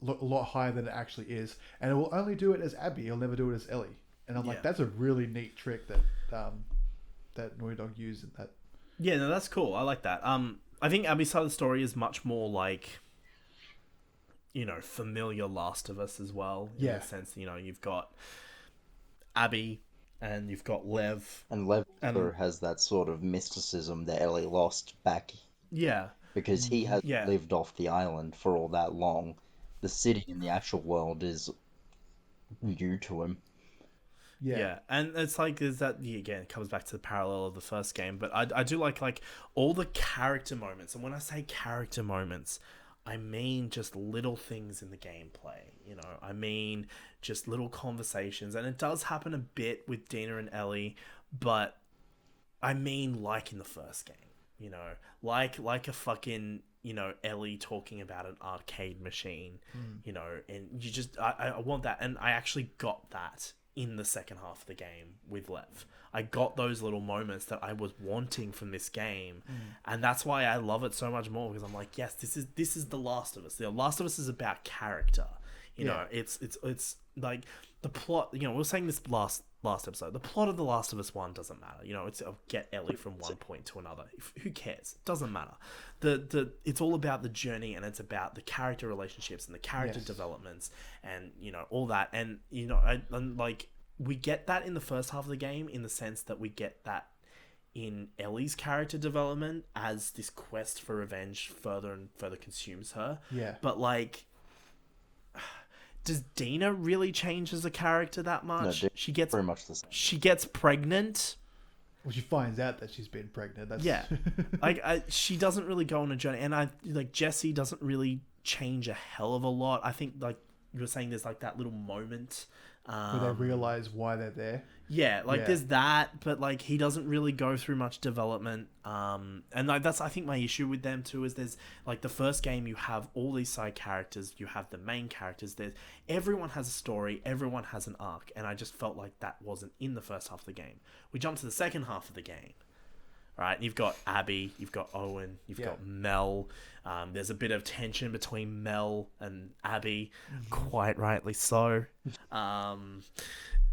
A lot higher than it actually is, and it will only do it as Abby. It'll never do it as Ellie. And I'm like, that's a really neat trick that Naughty Dog used in that. Yeah, no, that's cool. I like that. I think Abby's side of the story is much more like, familiar Last of Us as well. In the sense, you've got Abby and you've got Lev. and Lev has that sort of mysticism that Ellie lost back. Yeah. Because he has lived off the island for all that long. The city in the actual world is new to him. Yeah, and it's like there's that again. It comes back to the parallel of the first game, but I do like all the character moments, and when I say character moments, I mean just little things in the gameplay. I mean just little conversations, and it does happen a bit with Dina and Ellie, but I mean like in the first game, like a fucking. Ellie talking about an arcade machine, and you just, I want that. And I actually got that in the second half of the game with Lev. I got those little moments that I was wanting from this game. And that's why I love it so much more, because I'm like, yes, this is The Last of Us. The Last of Us is about character. It's like the plot, we were saying this last episode, the plot of The Last of Us 1 doesn't matter. It's get Ellie from one point to another. Who cares? It doesn't matter. It's all about the journey, and it's about the character relationships and the character developments, and all that. And like we get that in the first half of the game, in the sense that we get that in Ellie's character development as this quest for revenge further and further consumes her. Yeah. But like, does Dina really change as a character that much? No, she gets very much the same. She gets pregnant. Well, she finds out that she's been pregnant. That's... Yeah, she doesn't really go on a journey, and Jesse doesn't really change a hell of a lot. I think like you were saying, there's like that little moment where they realize why they're there. Yeah, there's that, but like he doesn't really go through much development. And like that's I think my issue with them too, is there's like the first game you have all these side characters, you have the main characters, everyone has a story, everyone has an arc, and I just felt like that wasn't in the first half of the game. We jump to the second half of the game. Right, you've got Abby, you've got Owen, you've got Mel. There's a bit of tension between Mel and Abby, quite rightly so.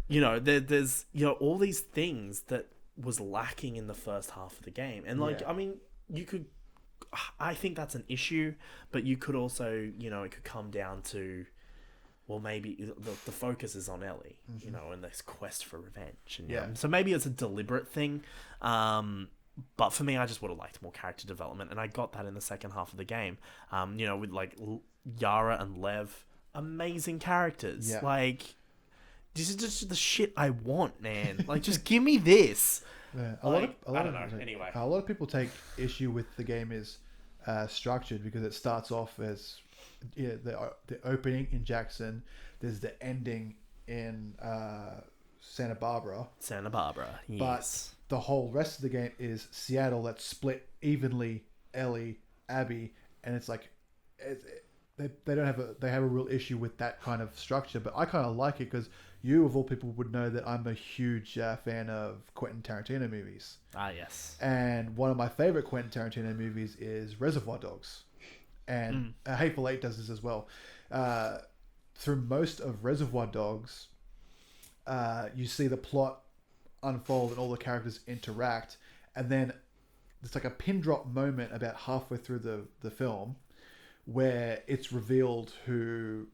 There's all these things that was lacking in the first half of the game, and I mean, I think that's an issue, but you could also, it could come down to, well, maybe the focus is on Ellie, and this quest for revenge, and so maybe it's a deliberate thing. But for me, I just would have liked more character development, and I got that in the second half of the game. With like Yara and Lev, amazing characters. Yeah. Like, this is just the shit I want, man. Like, just give me this. Yeah. Anyway, a lot of people take issue with the game is structured, because it starts off as the opening in Jackson. There's the ending in Santa Barbara. Yes. But the whole rest of the game is Seattle, that's split evenly, Ellie, Abby, and it's like they have a real issue with that kind of structure. But I kind of like it, because you of all people would know that I'm a huge fan of Quentin Tarantino movies. Ah, yes. And one of my favorite Quentin Tarantino movies is Reservoir Dogs, and Hateful Eight does this as well. Through most of Reservoir Dogs, you see the plot unfold and all the characters interact, and then there's like a pin drop moment about halfway through the film where it's revealed who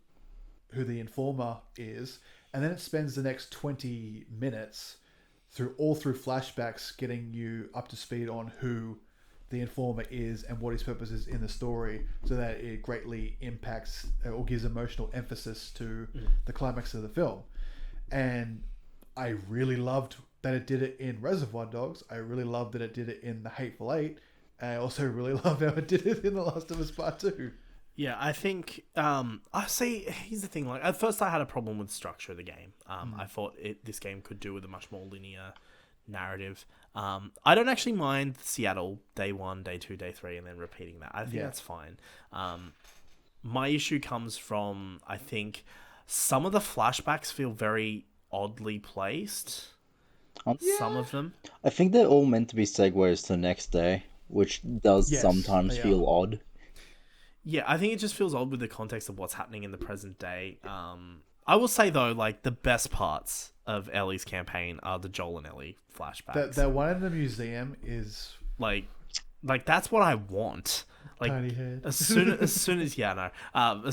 the informer is, and then it spends the next 20 minutes through flashbacks getting you up to speed on who the informer is and what his purpose is in the story, so that it greatly impacts or gives emotional emphasis to the climax of the film. And I really loved that it did it in Reservoir Dogs. I really loved that it did it in The Hateful Eight. And I also really loved how it did it in The Last of Us Part 2. Yeah, I think I see. Here's the thing: like at first, I had a problem with the structure of the game. I thought this game could do with a much more linear narrative. I don't actually mind Seattle day 1, day 2, day 3, and then repeating that. I think that's fine. My issue comes from, I think, some of the flashbacks feel very oddly placed. Some of them. I think they're all meant to be segues to the next day, which does Yes, sometimes they feel are. odd. Yeah, I think it just feels odd with the context of what's happening in the present day. I will say though, like the best parts of Ellie's campaign are the Joel and Ellie flashbacks. That one in the museum is like that's what I want. Like tiny head. as soon as as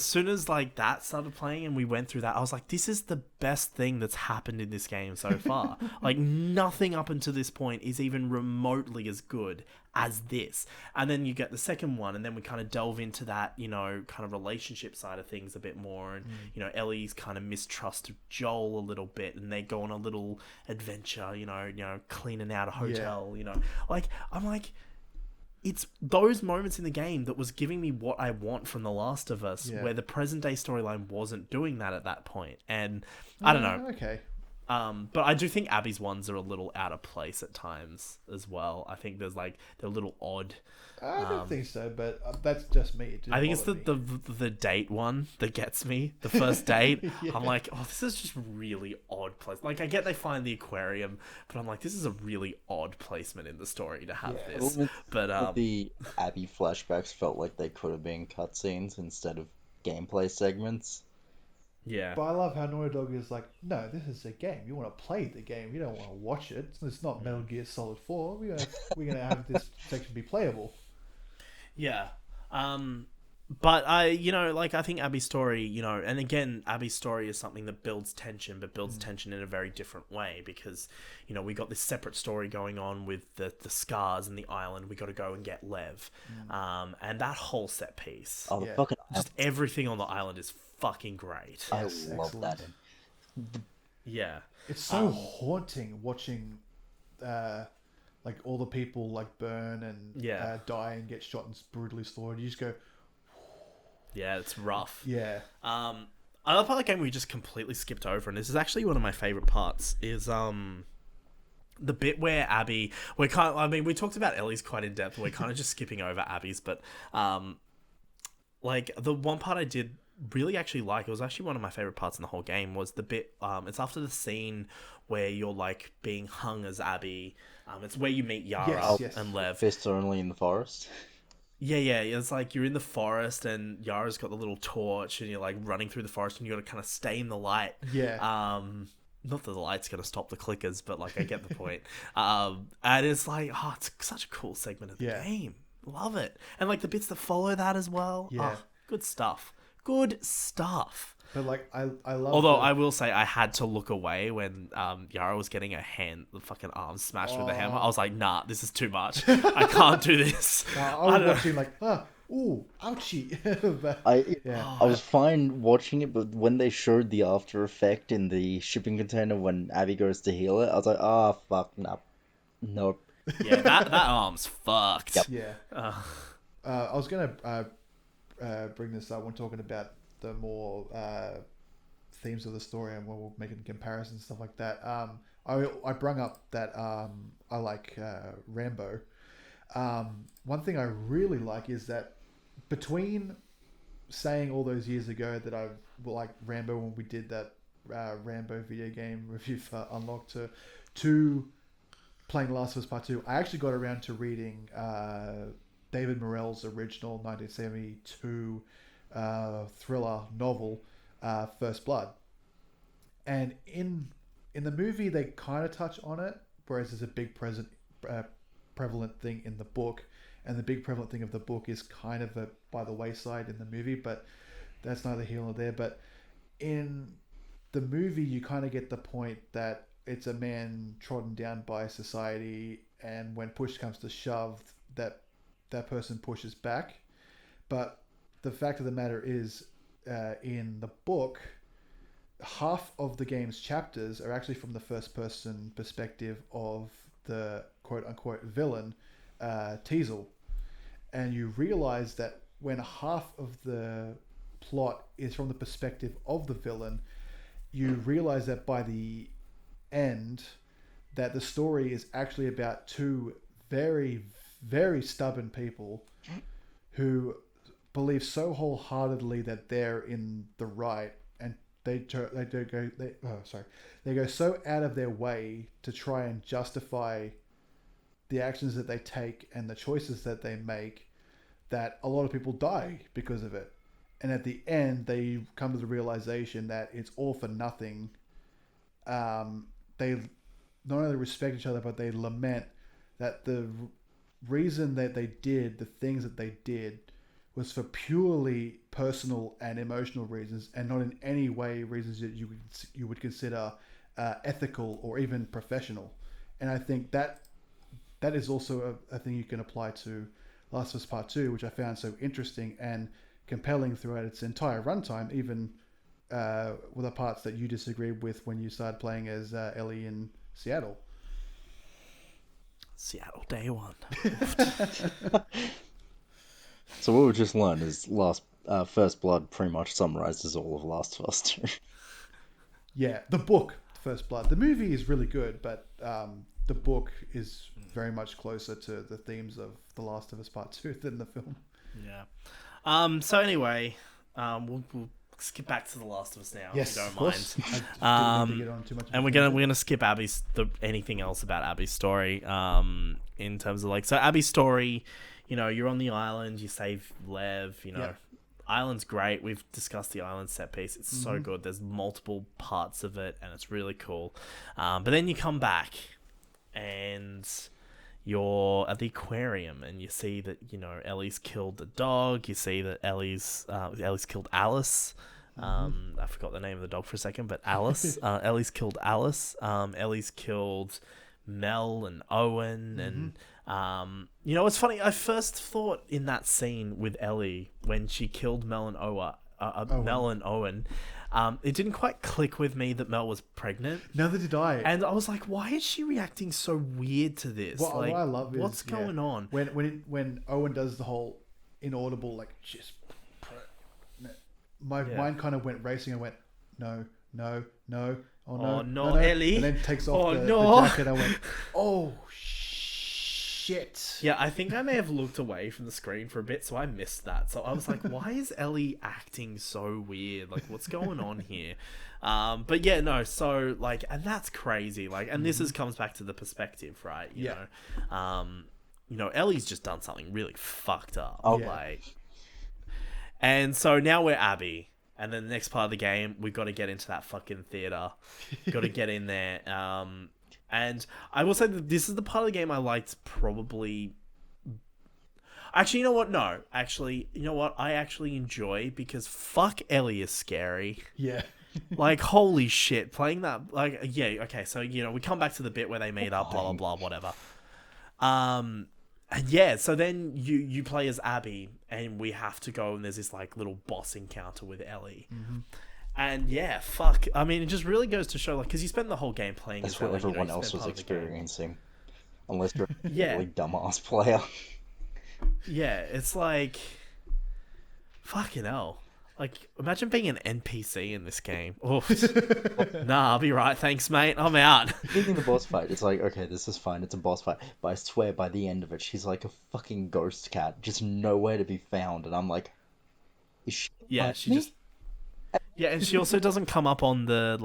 soon as like that started playing and we went through that, I was like, this is the best thing that's happened in this game so far. Like nothing up until this point is even remotely as good as this. And then you get the second one, and then we kind of delve into that, you know, kind of relationship side of things a bit more, and you know, Ellie's kind of mistrust of Joel a little bit, and they go on a little adventure, you know, cleaning out a hotel, you know, like I'm like, it's those moments in the game that was giving me what I want from The Last of Us, where the present day storyline wasn't doing that at that point. And I don't know. Okay. But I do think Abby's ones are a little out of place at times as well. I think they're a little odd. I don't think so, but that's just me. It didn't I think it's bother me. the date one that gets me. The first date, I'm like, oh, this is just really odd place. Like, I get they find the aquarium, but I'm like, this is a really odd placement in the story to have this. But the Abby flashbacks felt like they could have been cutscenes instead of gameplay segments. yeah, But I love how Naughty Dog is like, no, this is a game. You want to play the game. You don't want to watch it. It's not Metal Gear Solid 4. We're gonna have this section be playable. yeah. But I think Abby's story, you know, and again, Abby's story is something that builds tension, but builds tension in a very different way because, you know, we got this separate story going on with the scars and the island. We got to go and get Lev, and that whole set piece, Oh, the fucking just everything on the island is fucking great. I Yes, love that. Yeah, It's so haunting watching, like all the people like burn and die and get shot and brutally slaughtered. You just go, yeah, it's rough. yeah, I love how the game we just completely skipped over, and this is actually one of my favorite parts. Is the bit where Abby, we talked about Ellie's quite in depth. We're kind of just skipping over Abby's, but like the one part I did really actually like, it was actually one of my favorite parts in the whole game, was the bit it's after the scene where you're like being hung as Abby. It's where you meet Yara Yes. and Lev. Fists are only in the forest. Yeah, it's like you're in the forest and Yara's got the little torch and you're like running through the forest and you got to kind of stay in the light. yeah. Not that the light's going to stop the clickers, but like I get the point. And it's like, oh, it's such a cool segment of the game. Love it. And like the bits that follow that as well. Yeah. Oh, good stuff. Good stuff. But like I love. Although I will say I had to look away when Yara was getting her the fucking arm smashed with a hammer. I was like, nah, this is too much. I can't do this. I was watching like, ooh, ouchie. But, I was fine watching it, but when they showed the after effect in the shipping container when Abby goes to heal it, I was like, fuck, nope. Yeah, that arm's fucked. Yep. yeah. I was gonna bring this up when talking about the more themes of the story and when we're making comparisons and stuff like that. I brung up that I like Rambo. One thing I really like is that between saying all those years ago that I like Rambo when we did that Rambo video game review for Unlocked to playing Last of Us Part 2, I actually got around to reading David Morrell's original 1972 thriller novel, First Blood. And in the movie, they kind of touch on it, whereas there's a big prevalent thing in the book. And the big prevalent thing of the book is kind of by the wayside in the movie, but that's neither here nor there. But in the movie, you kind of get the point that it's a man trodden down by society, and when push comes to shove, that that person pushes back. But the fact of the matter is, in the book, half of the game's chapters are actually from the first person perspective of the quote unquote villain, Teasel. And you realize that when half of the plot is from the perspective of the villain, you realize that by the end, that the story is actually about two very, very stubborn people who believe so wholeheartedly that they're in the right, and they go so out of their way to try and justify the actions that they take and the choices that they make, that a lot of people die because of it. And at the end, they come to the realization that it's all for nothing. They not only respect each other, but they lament that the reason that they did the things that they did was for purely personal and emotional reasons, and not in any way reasons that you would consider ethical or even professional. And I think that is also a thing you can apply to Last of Us Part 2, which I found so interesting and compelling throughout its entire runtime, even with the parts that you disagreed with when you started playing as Ellie in Seattle. Seattle day one. So what we just learned is First Blood pretty much summarizes all of Last of Us 2. Yeah, the book, First Blood. The movie is really good, but the book is very much closer to the themes of The Last of Us Part 2 than the film. Yeah. So anyway, we'll skip back to The Last of Us now, yes, if you don't of course. mind. I didn't mean to get on too much. And we're gonna skip anything else about Abby's story. In terms of so Abby's story, you're on the island, you save Lev. Yep. Island's great. We've discussed the island set piece. It's so good. There's multiple parts of it, and it's really cool. But then you come back, and you're at the aquarium, and you see that Ellie's killed the dog. You see that Ellie's killed Alice. I forgot the name of the dog for a second, but Alice. Ellie's killed Alice. Ellie's killed Mel and Owen, and it's funny. I first thought in that scene with Ellie when she killed Mel and Owen. It didn't quite click with me that Mel was pregnant. Neither did I. And I was like, why is she reacting so weird to this? What I love is what's going on? When Owen does the whole inaudible, just... My mind kind of went racing and went, no. Oh, no, Ellie. And then takes off the jacket. I went, oh, shit. Yeah, I think I may have looked away from the screen for a bit, so I missed that. So I was like, why is Ellie acting so weird? What's going on here? But yeah, no, so, and that's crazy. And this comes back to the perspective, right? You know, Ellie's just done something really fucked up. Oh, yeah. And so now we're Abby. And then the next part of the game, we've got to get into that fucking theater. Got to get in there. And I will say that this is the part of the game I liked probably... Actually, you know what? No. Actually, you know what? I actually enjoy, because fuck Ellie is scary. Yeah. Holy shit. Playing that... yeah, okay. So, we come back to the bit where they meet up, blah, blah, blah, whatever. And yeah, so then you play as Abby, and we have to go, and there's this little boss encounter with Ellie. And yeah, fuck. I mean, it just really goes to show, because you spend the whole game playing as That's what Ellie, everyone else was experiencing. Unless you're a really dumbass player. Yeah, it's fucking hell. Imagine being an NPC in this game. Oof. Nah, I'll be right. Thanks, mate. I'm out. Thinking the boss fight, it's okay, this is fine. It's a boss fight. But I swear by the end of it, she's like a fucking ghost cat. Just nowhere to be found. And I'm like, is she... Yeah, she just... Yeah, and she also doesn't come up on the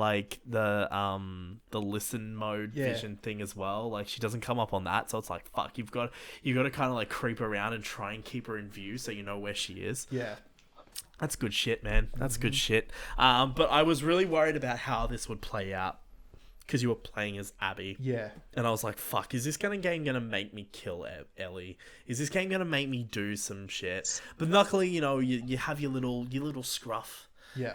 listen mode vision thing as well. She doesn't come up on that, so it's fuck, you've got to kind of creep around and try and keep her in view so you know where she is. Yeah. That's good shit, man. That's good shit. But I was really worried about how this would play out, because you were playing as Abby. Yeah. And I was like, fuck, is this game going to make me kill Ellie? Is this game going to make me do some shit? But luckily, you have your little scruff Yeah.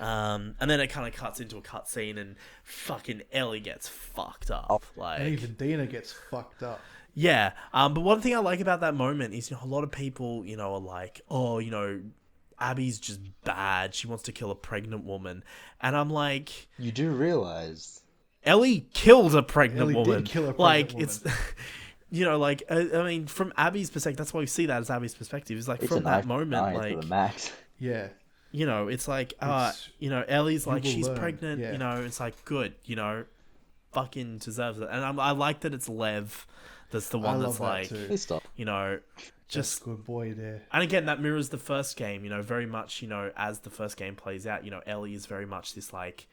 And then it kind of cuts into a cutscene, and fucking Ellie gets fucked up. Like, And even Dina gets fucked up. yeah. But one thing I like about that moment is, a lot of people, are like, oh, Abby's just bad. She wants to kill a pregnant woman. And I'm like, You do realize Ellie killed a pregnant Ellie woman. did kill a pregnant like, woman. it's, like, I mean, from Abby's perspective, that's why we see that as Abby's perspective. It's like, it's from an that eye moment, eye like, to the max. Yeah. it's like, It's- Ellie's you like, will she's learn, pregnant, yeah. It's like, good, fucking deserves it. And I like that it's Lev that's the one I that's love that like, too. Please stop. Just just good boy there. and again, that mirrors the first game, very much, as the first game plays out, Ellie is very much this, like,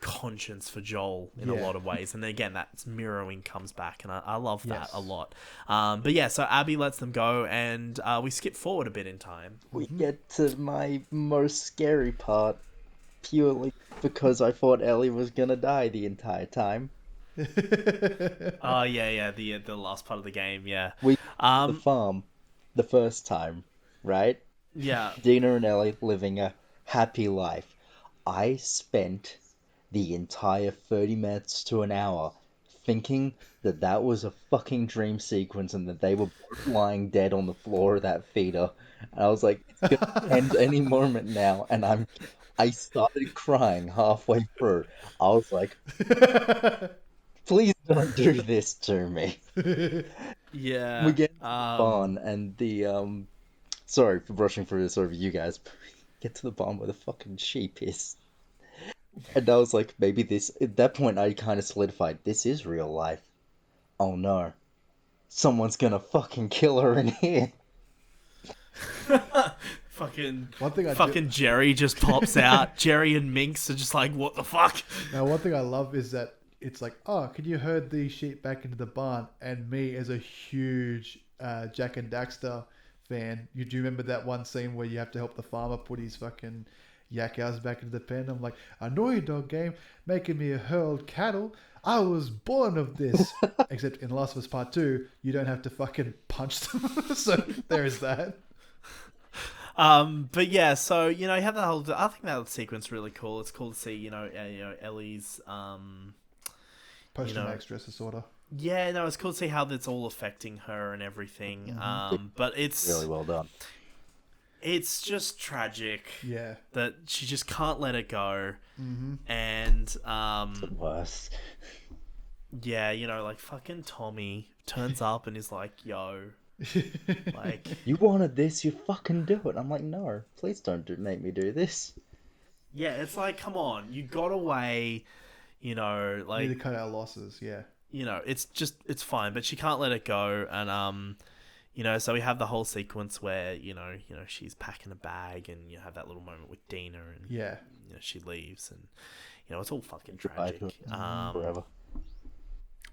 conscience for Joel in a Yeah. lot of ways. And then again, that mirroring comes back, and I love that Yes. a lot. But yeah, so Abby lets them go, and we skip forward a bit in time. We get to my most scary part, purely because I thought Ellie was gonna die the entire time. Oh, yeah, the last part of the game, yeah. We the farm the first time, right? Yeah. Dina and Ellie living a happy life. I spent the entire 30 minutes to an hour thinking that that was a fucking dream sequence and that they were both lying dead on the floor of that feeder. And I was like, it's gonna end any moment now. And I started crying halfway through. I was like, please don't do this to me. Yeah. We get to the barn and the sorry for brushing through this over you guys, but we get to the barn where the fucking sheep is. And I was like, maybe this at that point I kind of solidified this is real life. Oh no. Someone's gonna fucking kill her in here. Fucking One thing I fucking Jerry just pops out. Jerry and Minx are just like, what the fuck? Now, one thing I love is that it's like, oh, can you herd these sheep back into the barn? And me, as a huge Jack and Daxter fan, do you remember that one scene where you have to help the farmer put his fucking yak cows back into the pen? I'm like, I know you, dog game, making me herd cattle. I was born of this. Except in Last of Us Part 2, you don't have to fucking punch them. So there is that. But yeah, so you have the whole. I think that sequence really cool. It's cool to see, Ellie's. Post-traumatic stress disorder. Yeah, no, it's cool to see how that's all affecting her and everything. But it's Really well done. It's just tragic. Yeah. That she just can't let it go, and The worst. yeah, like fucking Tommy turns up and is like, "Yo." Like, You wanted this, you fucking do it. I'm like, no, please don't make me do this. yeah, it's like, come on, you got away, Need like, to cut our losses, yeah. it's fine, but she can't let it go, and so we have the whole sequence where she's packing a bag, and you have that little moment with Dina, and Yeah. she leaves, and it's all fucking Goodbye tragic. to it forever.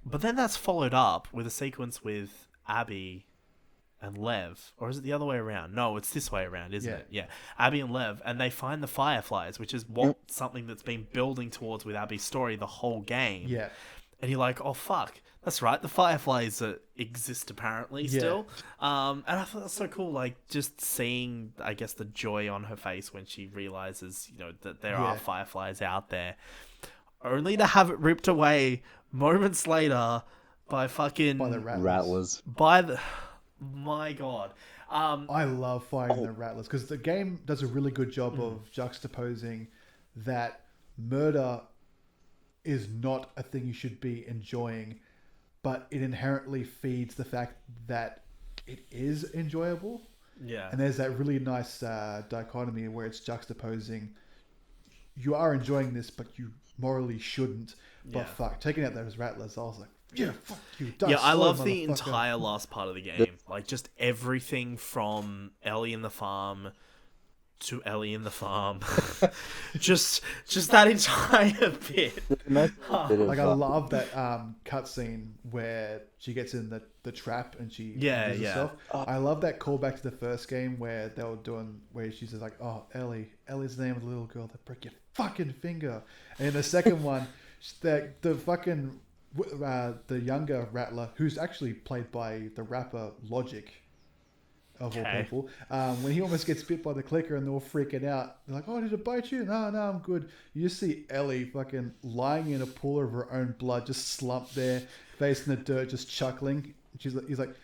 But then that's followed up with a sequence with Abby and Lev, or is it the other way around? No, it's this way around, isn't it? Yeah, Abby and Lev, and they find the Fireflies, which is something that's been building towards with Abby's story the whole game. Yeah. And you're like, oh fuck, that's right, the Fireflies exist apparently still. And I thought that's so cool, like just seeing, I guess, the joy on her face when she realizes, that there are Fireflies out there, only to have it ripped away moments later by fucking By the Rattlers. by the. My God. I love fighting the Rattlers because the game does a really good job of juxtaposing that murder is not a thing you should be enjoying, but it inherently feeds the fact that it is enjoyable. Yeah. And there's that really nice dichotomy where it's juxtaposing you are enjoying this, but you morally shouldn't. But Yeah. fuck, taking out those Rattlers, I was like, yeah, fuck you. Yeah, I slow, love the motherfucker. entire last part of the game. Like, just everything from Ellie in the farm to Ellie in the farm. just that entire bit. Like, Like, I love that cutscene where she gets in the trap and she injures herself. I love that callback to the first game where they were doing, where she's just like, oh, Ellie's the name of the little girl that broke your fucking finger. And in the second one, the fucking, the younger Rattler, who's actually played by the rapper Logic, of all Okay. people, when he almost gets bit by the clicker and they're all freaking out. They're like, "Oh, did it bite you?" No, no, I'm good. You just see Ellie fucking lying in a pool of her own blood, just slumped there, face in the dirt, just chuckling. He's like,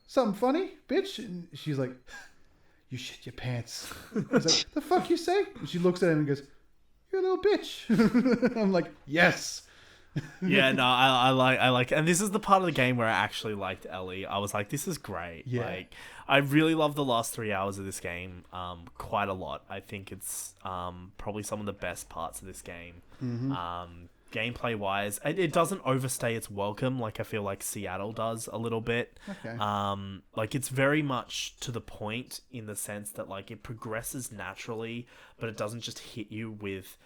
"Something funny, bitch?" And she's like, "You shit your pants." He's like, "The fuck you say?" And she looks at him and goes, "You're a little bitch." I'm like, "Yes." Yeah, no, I like, and this is the part of the game where I actually liked Ellie. I was like, this is great. Yeah. Like, I really love the last 3 hours of this game, quite a lot. I think it's probably some of the best parts of this game. Gameplay wise, it doesn't overstay its welcome like I feel like Seattle does a little bit. Okay. Like it's very much to the point in the sense that like it progresses naturally, but it doesn't just hit you with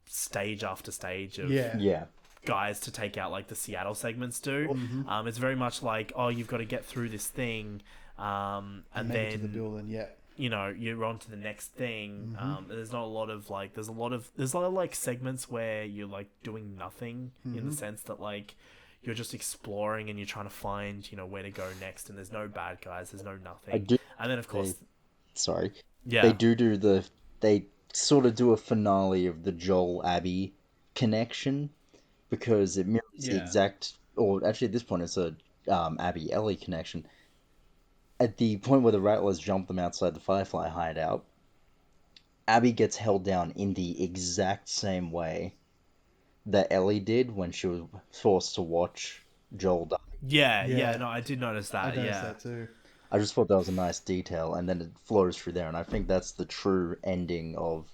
stage after stage of Yeah. Yeah. guys to take out like the Seattle segments do. It's very much like, oh, you've got to get through this thing, and Make it to the then building. Yeah. you know you're on to the next thing. There's not a lot of like there's a lot of like segments where you're like doing nothing in the sense that like you're just exploring and you're trying to find where to go next, and there's no bad guys, there's no nothing. I do. And then of course, Sorry. yeah, They do they sort of do a finale of the Joel Abby connection because it mirrors the Yeah. exact, or actually at this point it's a Abby Ellie connection. At the point where the Rattlers jump them outside the Firefly hideout, Abby gets held down in the exact same way that Ellie did when she was forced to watch Joel die. yeah. No, I did notice I that. noticed Yeah. that too. I just thought that was a nice detail, and then it flows through there, and I think that's the true ending of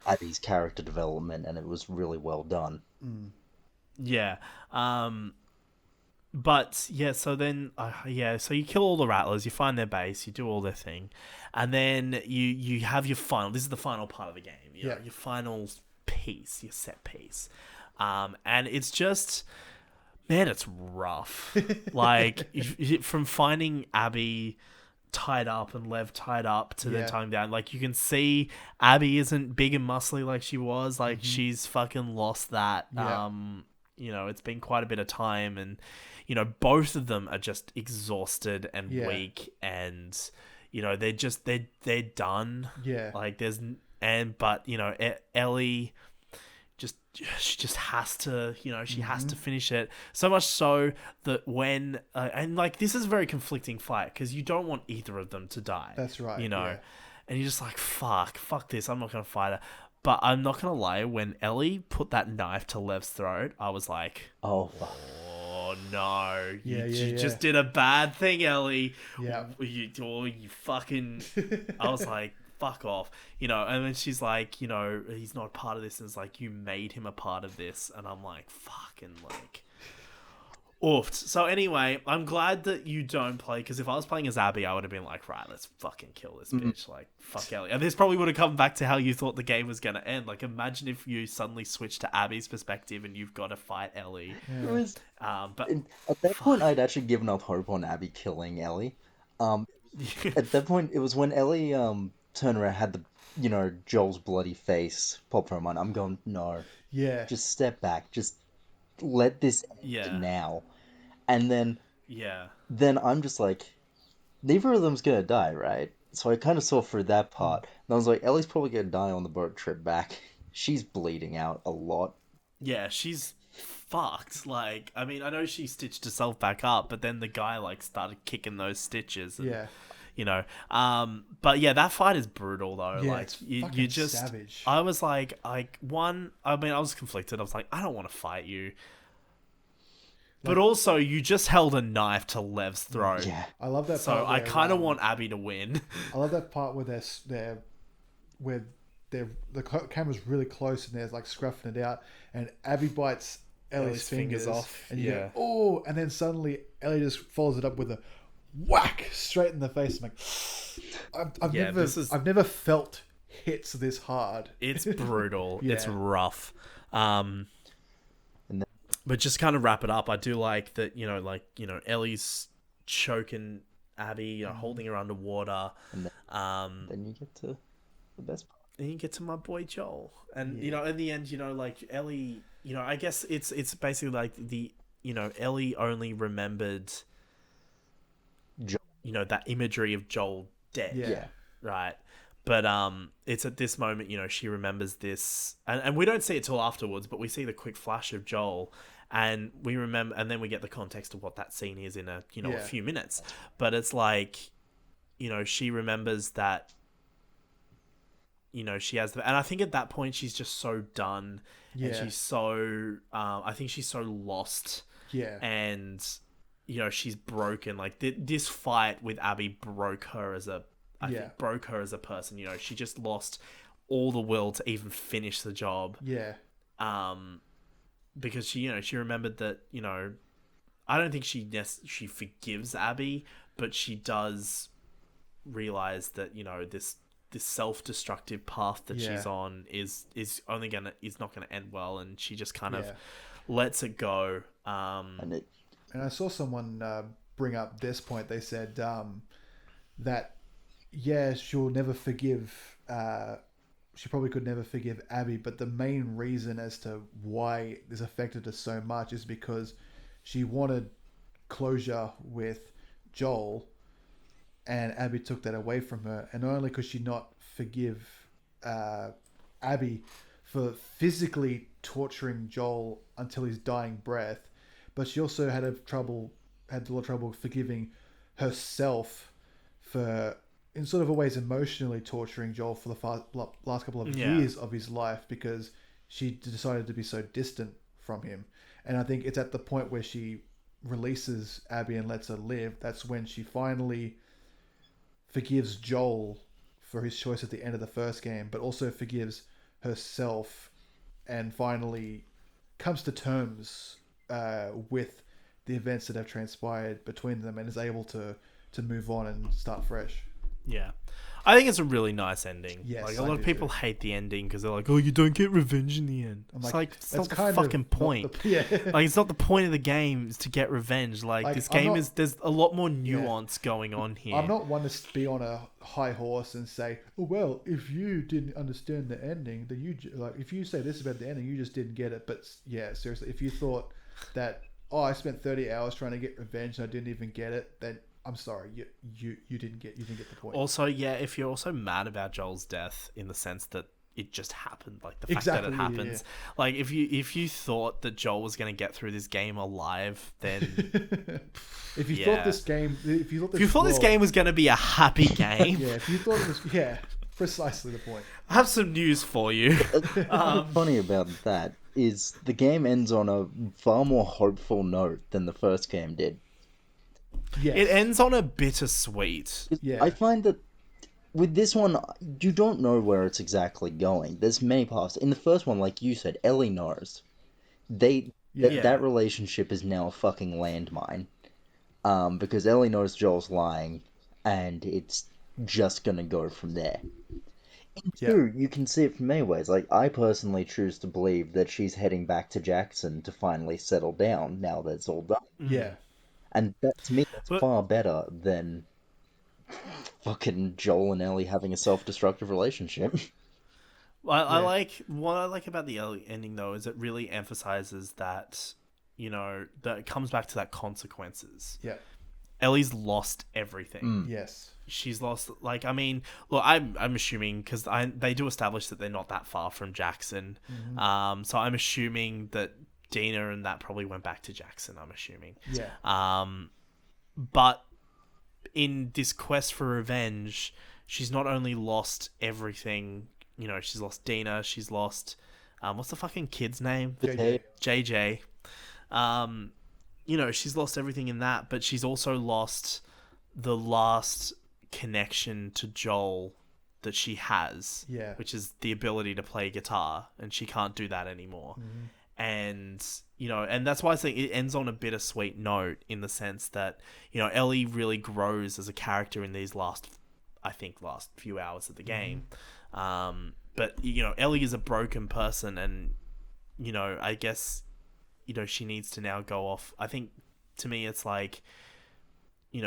Abby's character development, and it was really well done. Yeah. But yeah, so then so you kill all the Rattlers, you find their base, you do all their thing, and then you have your final. This is the final part of the game. You know, your final piece, your set piece, and it's just. Man, it's rough. Like, from finding Abby tied up and Lev tied up to then tying down, like, you can see Abby isn't big and muscly like she was. Like, she's fucking lost that. Yeah. It's been quite a bit of time, and, both of them are just exhausted and weak, and, they're done. Yeah. Like, but, Ellie... she just has to she has to finish it, so much so that when and like this is a very conflicting fight because you don't want either of them to die. That's right. And you're just like fuck this, I'm not gonna fight her. But I'm not gonna lie, when Ellie put that knife to Lev's throat, I was like, Oh, fuck. oh no, you Yeah. just did a bad thing, Ellie. Yeah. You fucking I was like, fuck off, and then she's like, he's not part of this, and it's like, you made him a part of this, and I'm like, fucking like, oofed. So anyway, I'm glad that you don't play, because if I was playing as Abby, I would have been like, right, let's fucking kill this bitch, like, fuck Ellie. And this probably would have come back to how you thought the game was gonna end. Like, imagine if you suddenly switch to Abby's perspective and you've got to fight Ellie. It was, But at that point, I'd actually given up hope on Abby killing Ellie. At that point, it was when Ellie turned around, had the, Joel's bloody face pop from her mind. I'm going, no, Yeah. just step back, just let this end now. And then I'm just like, neither of them's gonna die, right? So I kind of saw through that part. And I was like, Ellie's probably gonna die on the boat trip back. She's bleeding out a lot. Yeah, she's fucked. Like, I mean, I know she stitched herself back up, but then the guy like started kicking those stitches. And, but yeah, that fight is brutal though. Yeah, like, it's you fucking just, savage. I was like, I was conflicted. I was like, I don't want to fight you. But also, you just held a knife to Lev's throat. Yeah. I love that. So part I where, kind of want Abby to win. I love that part where the camera's really close and they're like scruffing it out, and Abby bites Ellie's fingers off, and you go, oh, and then suddenly Ellie just follows it up with a whack straight in the face. I'm like, I've never felt hits this hard. It's brutal. Yeah. It's rough. But just kind of wrap it up, I do like that, Ellie's choking Abby, holding her underwater. And then you get to the best part. Then you get to my boy Joel. And, in the end, like, Ellie, I guess it's basically like Ellie only remembered... Joel. that imagery of Joel dead. Yeah. Right. But it's at this moment, she remembers this, and we don't see it till afterwards, but we see the quick flash of Joel, and we remember, and then we get the context of what that scene is in a few minutes. But it's like, she remembers that, she has and I think at that point she's just so done, and she's so, I think she's so lost, and she's broken. Like this fight with Abby broke her as a. I think broke her as a person. She just lost all the will to even finish the job. Yeah. Because she remembered that, I don't think she forgives Abby, but she does realize that, this self-destructive path that she's on is not gonna end well, and she just kind of lets it go. And I saw someone bring up this point. They said that. Yeah, she'll never forgive. She probably could never forgive Abby, but the main reason as to why this affected her so much is because she wanted closure with Joel, and Abby took that away from her. And not only could she not forgive Abby for physically torturing Joel until his dying breath, but she also had a lot of trouble forgiving herself for, in sort of a ways, emotionally torturing Joel for the last couple of years of his life, because she decided to be so distant from him. And I think it's at the point where she releases Abby and lets her live, that's when she finally forgives Joel for his choice at the end of the first game, but also forgives herself, and finally comes to terms with the events that have transpired between them, and is able to move on and start fresh. Yeah. I think it's a really nice ending. Yes, like, a lot of people hate the ending because they're like, oh, you don't get revenge in the end. It's like it's not the fucking point. Like, it's not the point of the game is to get revenge. Like this game there's a lot more nuance going on here. I'm not one to be on a high horse and say, oh, well, if you didn't understand the ending, then if you say this about the ending, you just didn't get it. But yeah, seriously, if you thought that, oh, I spent 30 hours trying to get revenge and I didn't even get it, then I'm sorry, you didn't get the point. Also, if you're also mad about Joel's death in the sense that it just happened, like the fact that it happens, like if you thought that Joel was going to get through this game alive, then if you thought this game was going to be a happy game, if you thought it was, precisely the point. I have some news for you. Funny about that is the game ends on a far more hopeful note than the first game did. Yes. It ends on a bittersweet. Yeah. I find that with this one, you don't know where it's exactly going. There's many paths. In the first one, like you said, Ellie knows. That relationship is now a fucking landmine. Because Ellie knows Joel's lying, and it's just gonna go from there. And two, you can see it from many ways. Like, I personally choose to believe that she's heading back to Jackson to finally settle down now that it's all done. Yeah. And that, to me, that's far better than fucking Joel and Ellie having a self-destructive relationship. What I like about the Ellie ending, though, is it really emphasizes that, that it comes back to that consequences. Yeah. Ellie's lost everything. Yes. She's lost, look, I'm assuming, because they do establish that they're not that far from Jackson. Mm-hmm. So I'm assuming that Dina and that probably went back to Jackson, I'm assuming. Yeah. But in this quest for revenge, she's not only lost everything, she's lost Dina, she's lost, what's the fucking kid's name? JJ. She's lost everything in that, but she's also lost the last connection to Joel that she has, which is the ability to play guitar, and she can't do that anymore. Mm-hmm. And and that's why I think it ends on a bittersweet note, in the sense that Ellie really grows as a character in these last few hours of the game. But Ellie is a broken person, and I guess she needs to now go off. I think, to me, it's like,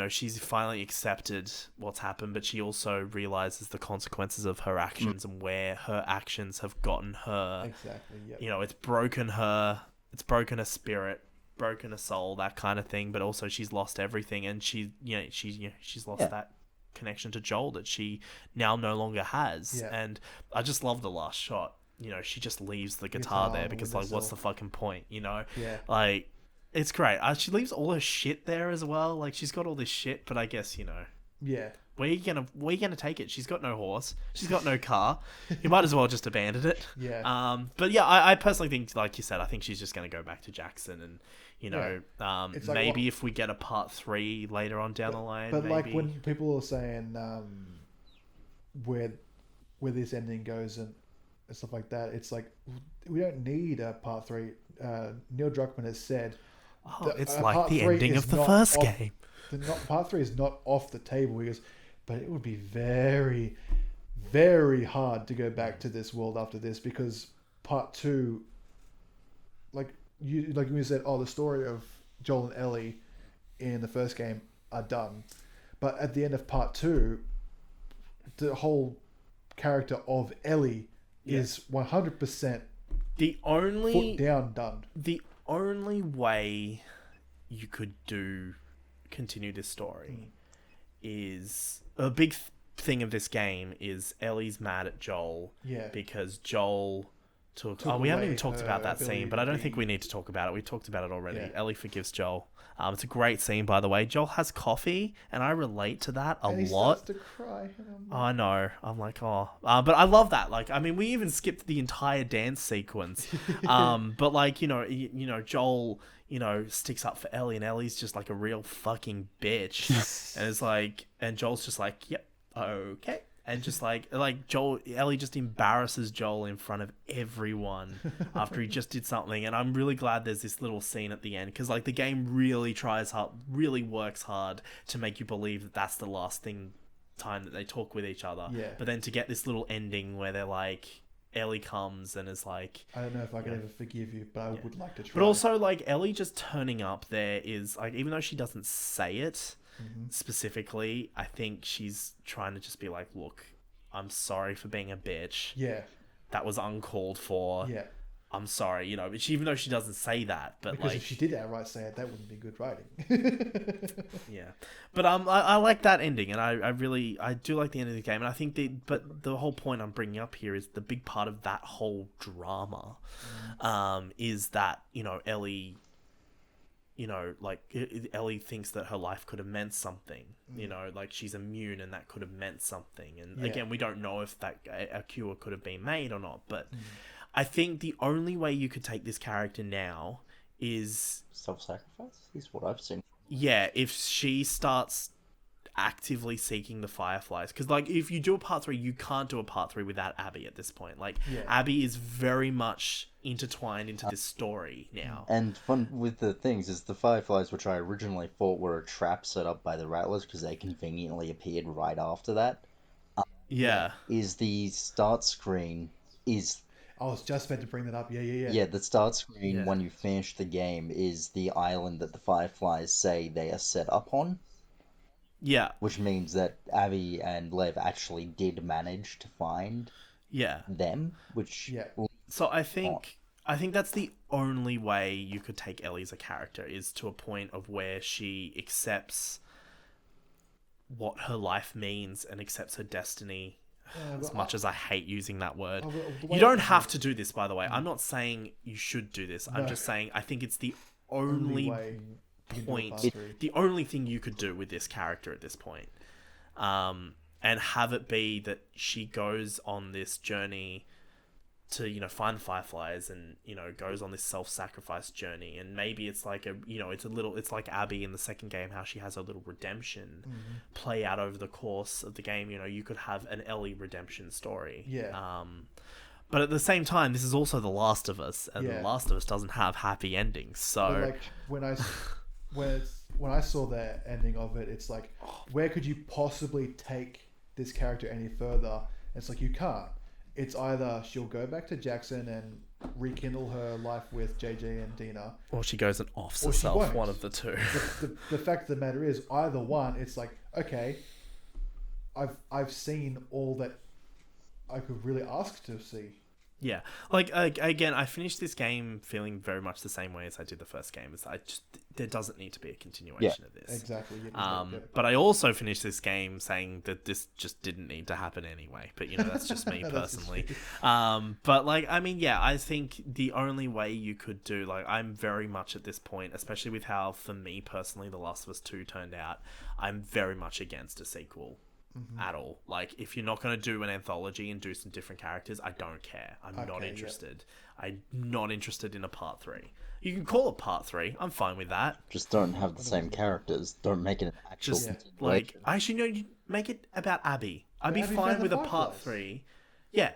she's finally accepted what's happened, but she also realizes the consequences of her actions and where her actions have gotten her. Exactly. Yep. It's broken her spirit, broken a soul, that kind of thing, but also she's lost everything, and she's lost Yeah. that connection to Joel that she now no longer has. Yeah. And I just love the last shot. She just leaves the guitar Guitar there on the because, like, what's the windowsill. fucking point, Yeah. Like, it's great. She leaves all her shit there as well. Like, she's got all this shit, but I guess, Yeah. where you gonna take it? She's got no horse. She's got no car. You might as well just abandon it. Yeah. But yeah, I personally think, like you said, I think she's just gonna go back to Jackson, and It's like maybe if we get a part 3 later on down the line. But maybe. like when people are saying where this ending goes and stuff like that, it's like we don't need a part 3. Neil Druckmann has said it's that, like part the 3 ending is of the not first off- game. Part 3 is not off the table. He goes, but it would be very, very hard to go back to this world after this, because part 2, like you said, the story of Joel and Ellie in the first game are done, but at the end of part 2, the whole character of Ellie is 100% The only foot down done. the only way you could continue this story is a big thing of this game is Ellie's mad at Joel Yeah. because Joel took Took we haven't away even talked her about that ability scene, but to I don't think be- we need to talk about it. We talked about it already. Yeah. Ellie forgives Joel. It's a great scene, by the way. Joel has coffee, and I relate to that a And he lot. starts to cry. And I'm like, I know. I'm like, oh. But I love that. Like, I mean, we even skipped the entire dance sequence. But like, Joel, sticks up for Ellie, and Ellie's just like a real fucking bitch. And it's like, and Joel's just like, yep, okay. And just like Ellie just embarrasses Joel in front of everyone after he just did something. And I'm really glad there's this little scene at the end, because like the game really really works hard to make you believe that that's the last time that they talk with each other. Yeah. But then to get this little ending where they're like, Ellie comes and is like, I don't know if I can ever forgive you, but I would like to try. but also like Ellie just turning up there is like, even though she doesn't say it specifically, I think she's trying to just be like, look, I'm sorry for being a bitch. Yeah. That was uncalled for. Yeah. I'm sorry, but even though she doesn't say that, but Because like, if she did outright say it, that wouldn't be good writing. yeah. But I like that ending, and I do like the end of the game, and I think the whole point I'm bringing up here is the big part of that whole drama, is that Ellie. Ellie thinks that her life could have meant something. Like she's immune, and that could have meant something. And again, we don't know if that a cure could have been made or not. But I think the only way you could take this character now is Self-sacrifice is what I've seen. if she starts actively seeking the Fireflies, because like if you do a part 3, you can't do a part 3 without Abby at this point. Like Abby is very much intertwined into this story now. And fun with the things is the Fireflies, which I originally thought were a trap set up by the Rattlers because they conveniently appeared right after that, is the start screen is... I was just about to bring that up. Yeah. Yeah, the start screen when you finish the game is the island that the Fireflies say they are set up on. Yeah. Which means that Abby and Lev actually did manage to find them, which... So I think that's the only way you could take Ellie as a character, is to a point of where she accepts what her life means and accepts her destiny. As much as I hate using that word. You don't have to do this, by the way. I'm not saying you should do this. I'm just saying I think it's the only point, the only thing you could do with this character at this point. And have it be that she goes on this journey to, find the Fireflies, and, goes on this self-sacrifice journey. And maybe it's like it's like Abby in the second game, how she has a little redemption play out over the course of the game. You could have an Ellie redemption story. But at the same time, this is also The Last of Us, and The Last of Us doesn't have happy endings. So But like when I saw the ending of it, it's like, where could you possibly take this character any further? It's like, you can't. It's either she'll go back to Jackson and rekindle her life with JJ and Dina, or she goes and offs or she herself, won't. one of the two. The fact of the matter is, either one, it's like, okay, I've seen all that I could really ask to see Yeah, like again, I finished this game feeling very much the same way as I did the first game. Is I just there doesn't need to be a continuation of this. Exactly. But I also finished this game saying that this just didn't need to happen anyway. But that's just me personally. But like, I mean, yeah, I think the only way you could do, like, I'm very much at this point, especially with how, for me personally, The Last of Us 2 turned out, I'm very much against a sequel. At all. Like, if you're not going to do an anthology and do some different characters, I don't care. I'm not interested. I'm not interested in a part 3. You can call it part 3. I'm fine with that. Just don't have the same characters. Don't make it an actual continuation. Like, actually, no, you make it about Abby. I'd be fine with a part 3. Yeah.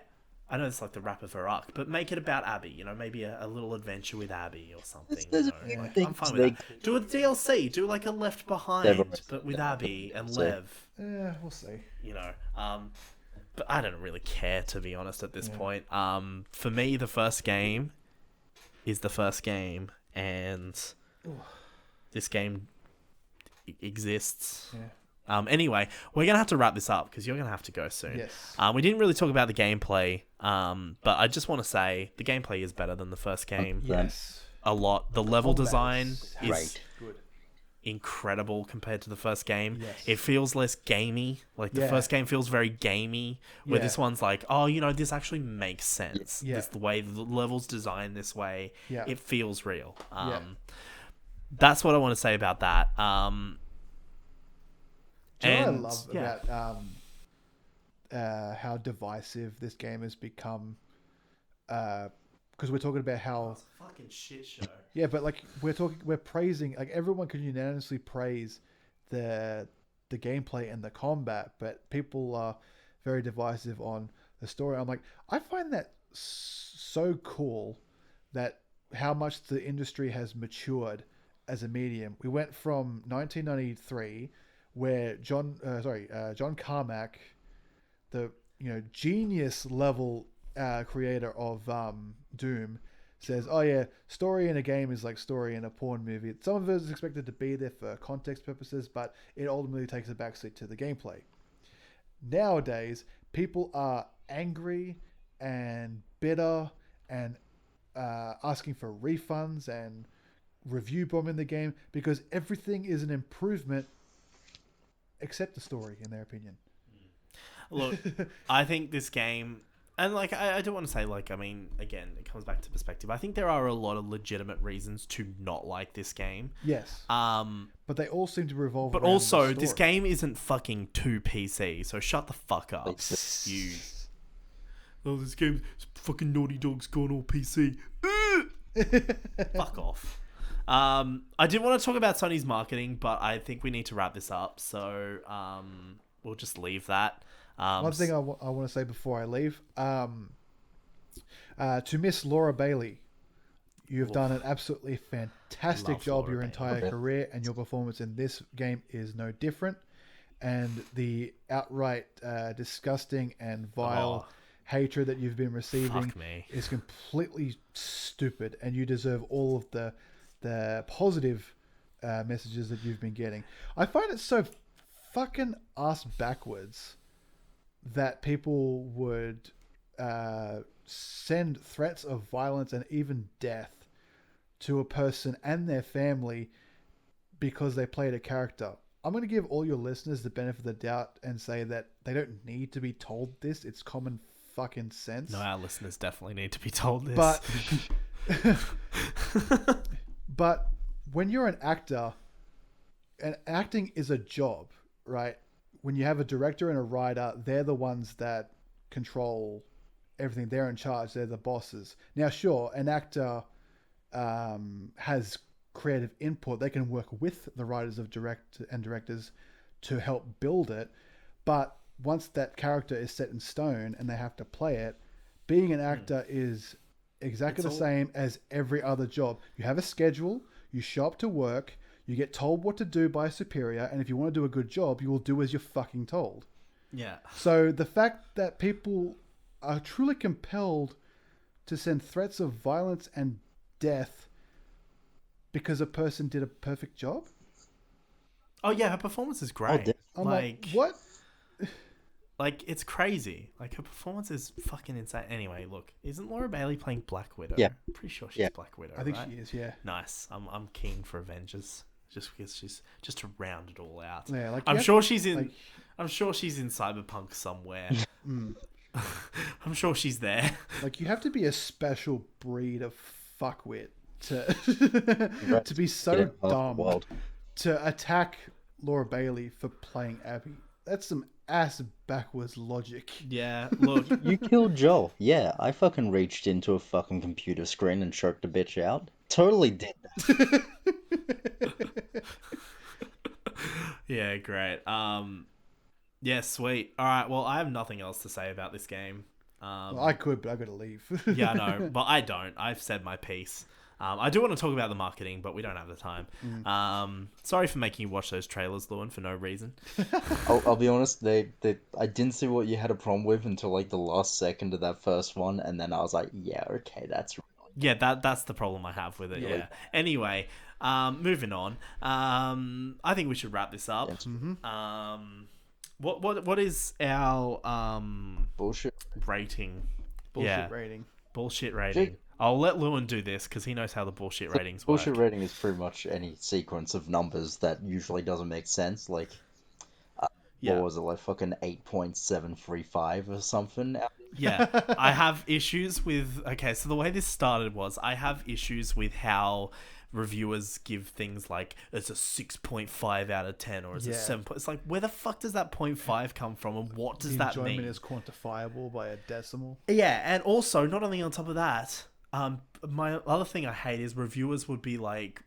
I know it's like the wrap of her arc, but make it about Abby. Maybe a little adventure with Abby or something. Like, I'm fine with that. Do a DLC. Do like a Left Behind, but with Abby and Lev. Yeah, we'll see. But I don't really care, to be honest, at this point. For me, the first game is the first game, and this game exists. Yeah. Anyway, we're going to have to wrap this up because you're going to have to go soon. Yes. We didn't really talk about the gameplay, but I just want to say the gameplay is better than the first game. Yes. A lot. The level design is great. incredible compared to the first game. Yes. It feels less gamey. Like, the first game feels very gamey, where this one's like, oh, this actually makes sense. Yeah. This, the way the level's designed this way, it feels real. That's what I want to say about that. Do you know what I love about how divisive this game has become? Because we're talking about how it's a fucking shit show. Yeah, but like we're praising, like, everyone can unanimously praise the gameplay and the combat, but people are very divisive on the story. I'm like, I find that so cool that how much the industry has matured as a medium. We went from 1993, where John Carmack, the genius level creator of Doom, says, oh yeah, story in a game is like story in a porn movie. Some of it is expected to be there for context purposes, but it ultimately takes a backseat to the gameplay. Nowadays, people are angry and bitter and asking for refunds and review bombing the game because everything is an improvement except the story, in their opinion. Look, I think this game, and like, I don't want to say, like, I mean, again, it comes back to perspective. I think there are a lot of legitimate reasons to not like this game. Yes. But they all seem to revolve But around also, the this story. game isn't fucking 2 PC, so shut the fuck up. You. Oh, this game, fucking Naughty Dog's gone all PC. Fuck off. I did want to talk about Sony's marketing, but I think we need to wrap this up, so we'll just leave that. One thing I want to say before I leave, to Miss Laura Bailey, you've done an absolutely fantastic job your entire career, and your performance in this game is no different. And the outright disgusting and vile hatred that you've been receiving is completely stupid, and you deserve all of the positive messages that you've been getting. I find it so fucking ass backwards that people would send threats of violence and even death to a person and their family because they played a character. I'm going to give all your listeners the benefit of the doubt and say that they don't need to be told this. It's common fucking sense. No, our listeners definitely need to be told this. But when you're an actor, and acting is a job, right? When you have a director and a writer, they're the ones that control everything. They're in charge. They're the bosses. Now, sure, an actor has creative input. They can work with the writers of directors to help build it. But once that character is set in stone and they have to play it, being an actor is exactly the same as every other job. You have a schedule, you show up to work, you get told what to do by a superior, and if you want to do a good job, you will do as you're fucking told. Yeah. So the fact that people are truly compelled to send threats of violence and death because a person did a perfect job? Oh yeah, her performance is great. I'm like, what? Like, it's crazy. Like, her performance is fucking insane. Anyway, look, isn't Laura Bailey playing Black Widow? Yeah. I'm pretty sure she's Yeah. Black Widow, I think right? she is. Yeah. Nice. I'm keen for Avengers. Just because she's just to round it all out. Yeah. Like I'm yeah, sure she's in. like- I'm sure she's in Cyberpunk somewhere. Mm. I'm sure she's there. Like you have to be a special breed of fuckwit to to be so Yeah, half the dumb world. to attack Laura Bailey for playing Abby. That's some ass backwards logic. Yeah. Look. You killed Joel. Yeah, I fucking reached into a fucking computer screen and choked a bitch out. Totally did that. Yeah. Great. Yeah. Sweet. All right. Well, I have nothing else to say about this game. Well, I could, but I got to leave. Yeah, I know, but I don't. I've said my piece. I do want to talk about the marketing, but we don't have the time. Sorry for making you watch those trailers, Lewin, for no reason. I'll be honest, I didn't see what you had a problem with until like the last second of that first one, and then I was like, yeah, okay, that's really... Yeah, that's the problem I have with it. Yeah. Anyway, moving on. I think we should wrap this up. Yes. What is our Bullshit. rating? Bullshit rating. Bullshit rating. I'll let Lewin do this because he knows how the bullshit ratings Bullshit work. rating is pretty much any sequence of numbers that usually doesn't make sense. Like, what was it, like fucking 8.735 or something? Yeah, I have issues with... Okay, so the way this started was I have issues with how reviewers give things like it's a 6.5 out of 10 or it's a 7. It's like, where the fuck does that 0.5 come from and what does that mean? Enjoyment is quantifiable by a decimal. Yeah, and also, not only on top of that, my other thing I hate is reviewers would be like,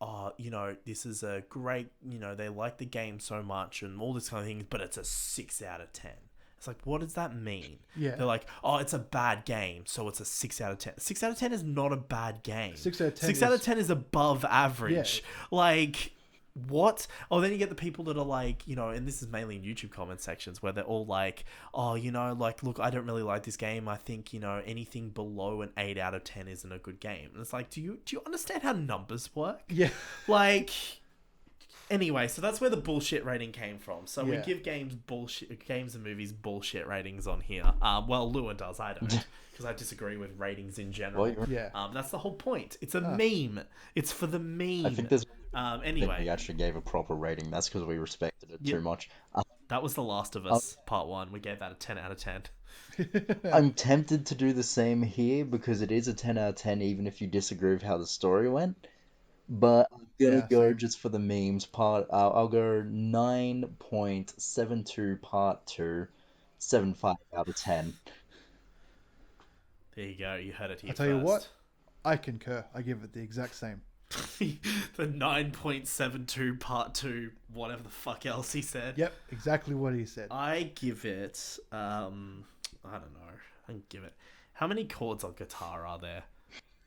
oh, you know, this is a great, you know, they like the game so much and all this kind of thing, but it's a 6 out of 10. It's like, what does that mean? Yeah. They're like, oh, it's a bad game, so it's a 6 out of 10. 6 out of 10 is not a bad game. 6 out of 10 6 out of 10 is above average. Yeah. Like, what? Oh, then you get the people that are like, you know, and this is mainly in YouTube comment sections where they're all like, oh, you know, like, look, I don't really like this game. I think, you know, anything below an 8 out of 10 isn't a good game. And it's like, do you understand how numbers work? Yeah. Like... Anyway, so that's where the bullshit rating came from. So we Yeah. give games and movies bullshit ratings on here. Well, Lewin does, I don't, because I disagree with ratings in general. Well, Yeah. That's the whole point. It's a meme. It's for the meme. I think there's... Anyway, we actually gave a proper rating. That's because we respected it too much. that was The Last of Us Part 1. We gave that a 10 out of 10. I'm tempted to do the same here because it is a 10 out of 10 even if you disagree with how the story went. But I'm gonna go just for the memes part. I'll go 9.72 part 2, 7.5 out of 10. There you go. You heard it here I'll tell you what, I concur. I give it the exact same. The 9.72 part 2, whatever the fuck else he said. Yep, exactly what he said. I give it, I don't know. I give it. How many chords on guitar are there?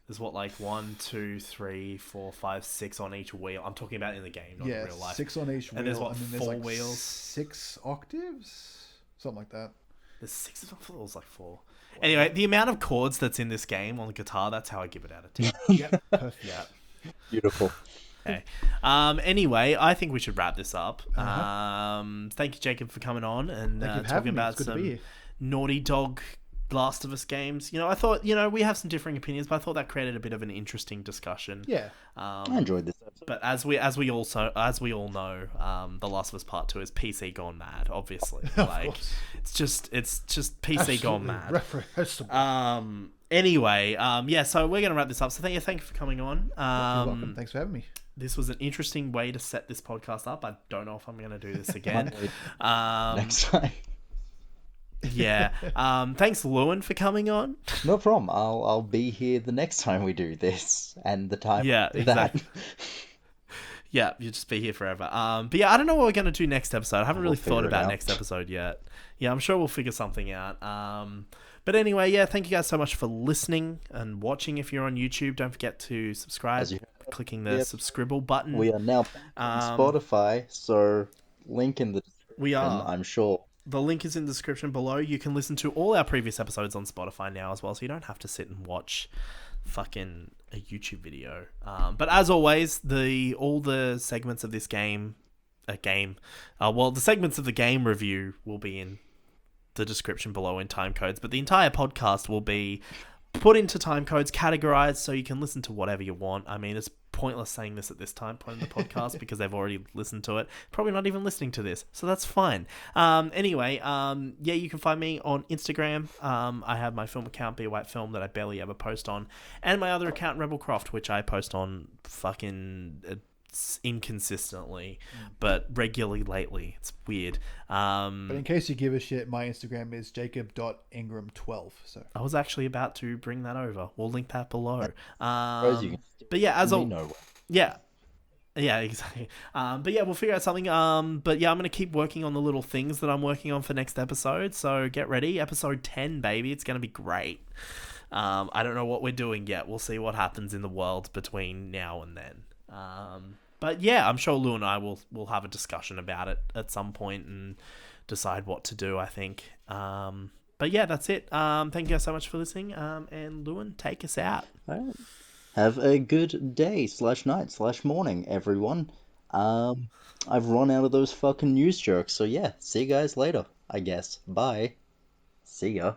There's what, like 1, 2, 3, 4, 5, 6 on each wheel. I'm talking about in the game, not in real life. 6 on each wheel. And there's what, and then 4 like wheels? 6 octaves? Something like that. There's 6 of them. I thought it was like 4. Anyway, the amount of chords that's in this game on the guitar, that's how I give it out of 10. Yep, perfect. Yeah. Beautiful. Okay. Anyway, I think we should wrap this up. Thank you, Jacob, for coming on and Thank you for talking having me. about It's good to be some here. Naughty Dog Last of Us games. You know, I thought, you know, we have some differing opinions, but I thought that created a bit of an interesting discussion. Yeah. I enjoyed this episode. But as we all know, The Last of Us Part 2 is PC gone mad, obviously. Like course. it's just PC gone mad. Reprehensible. Anyway, yeah, so we're gonna wrap this up. So thank you for coming on. You're welcome. Thanks for having me. This was an interesting way to set this podcast up. I don't know if I'm gonna do this again. Next time. Yeah. Thanks, Lewin, for coming on. No problem. I'll be here the next time we do this and the time after exactly. that. Yeah, you'll just be here forever. But yeah, I don't know what we're gonna do next episode. I haven't really thought about next episode yet. Yeah, I'm sure we'll figure something out. But anyway, yeah, thank you guys so much for listening and watching. If you're on YouTube, don't forget to subscribe, clicking the subscribe button. We are now on Spotify, so link in the description, we are. I'm sure. The link is in the description below. You can listen to all our previous episodes on Spotify now as well, so you don't have to sit and watch fucking a YouTube video. But as always, all the segments of this game a game. Well, the segments of the game review will be in the description below in Timecodes, but the entire podcast will be put into Timecodes, categorized, so you can listen to whatever you want. I mean, it's pointless saying this at this point in the podcast because they've already listened to it. Probably not even listening to this, so that's fine. Anyway, yeah, you can find me on Instagram. I have my film account, Be a White Film, that I barely ever post on, and my other account, Rebelcroft, which I post on fucking inconsistently, but regularly lately. It's weird. But in case you give a shit, my Instagram is jacob.ingram12. So I was actually about to bring that over. We'll link that below. Suppose you can But yeah, as me a nowhere. yeah. Yeah, exactly. But yeah, we'll figure out something. But yeah, I'm gonna keep working on the little things that I'm working on for next episode. So get ready, episode 10, baby. It's gonna be great. I don't know what we're doing yet. We'll see what happens in the world between now and then. But yeah, I'm sure Lou and I will have a discussion about it at some point and decide what to do, I think. But yeah, that's it. Thank you guys so much for listening. And Lewin, take us out. All right. Have a good day / night / morning, everyone. I've run out of those fucking news jokes, so yeah, see you guys later, I guess. Bye. See ya.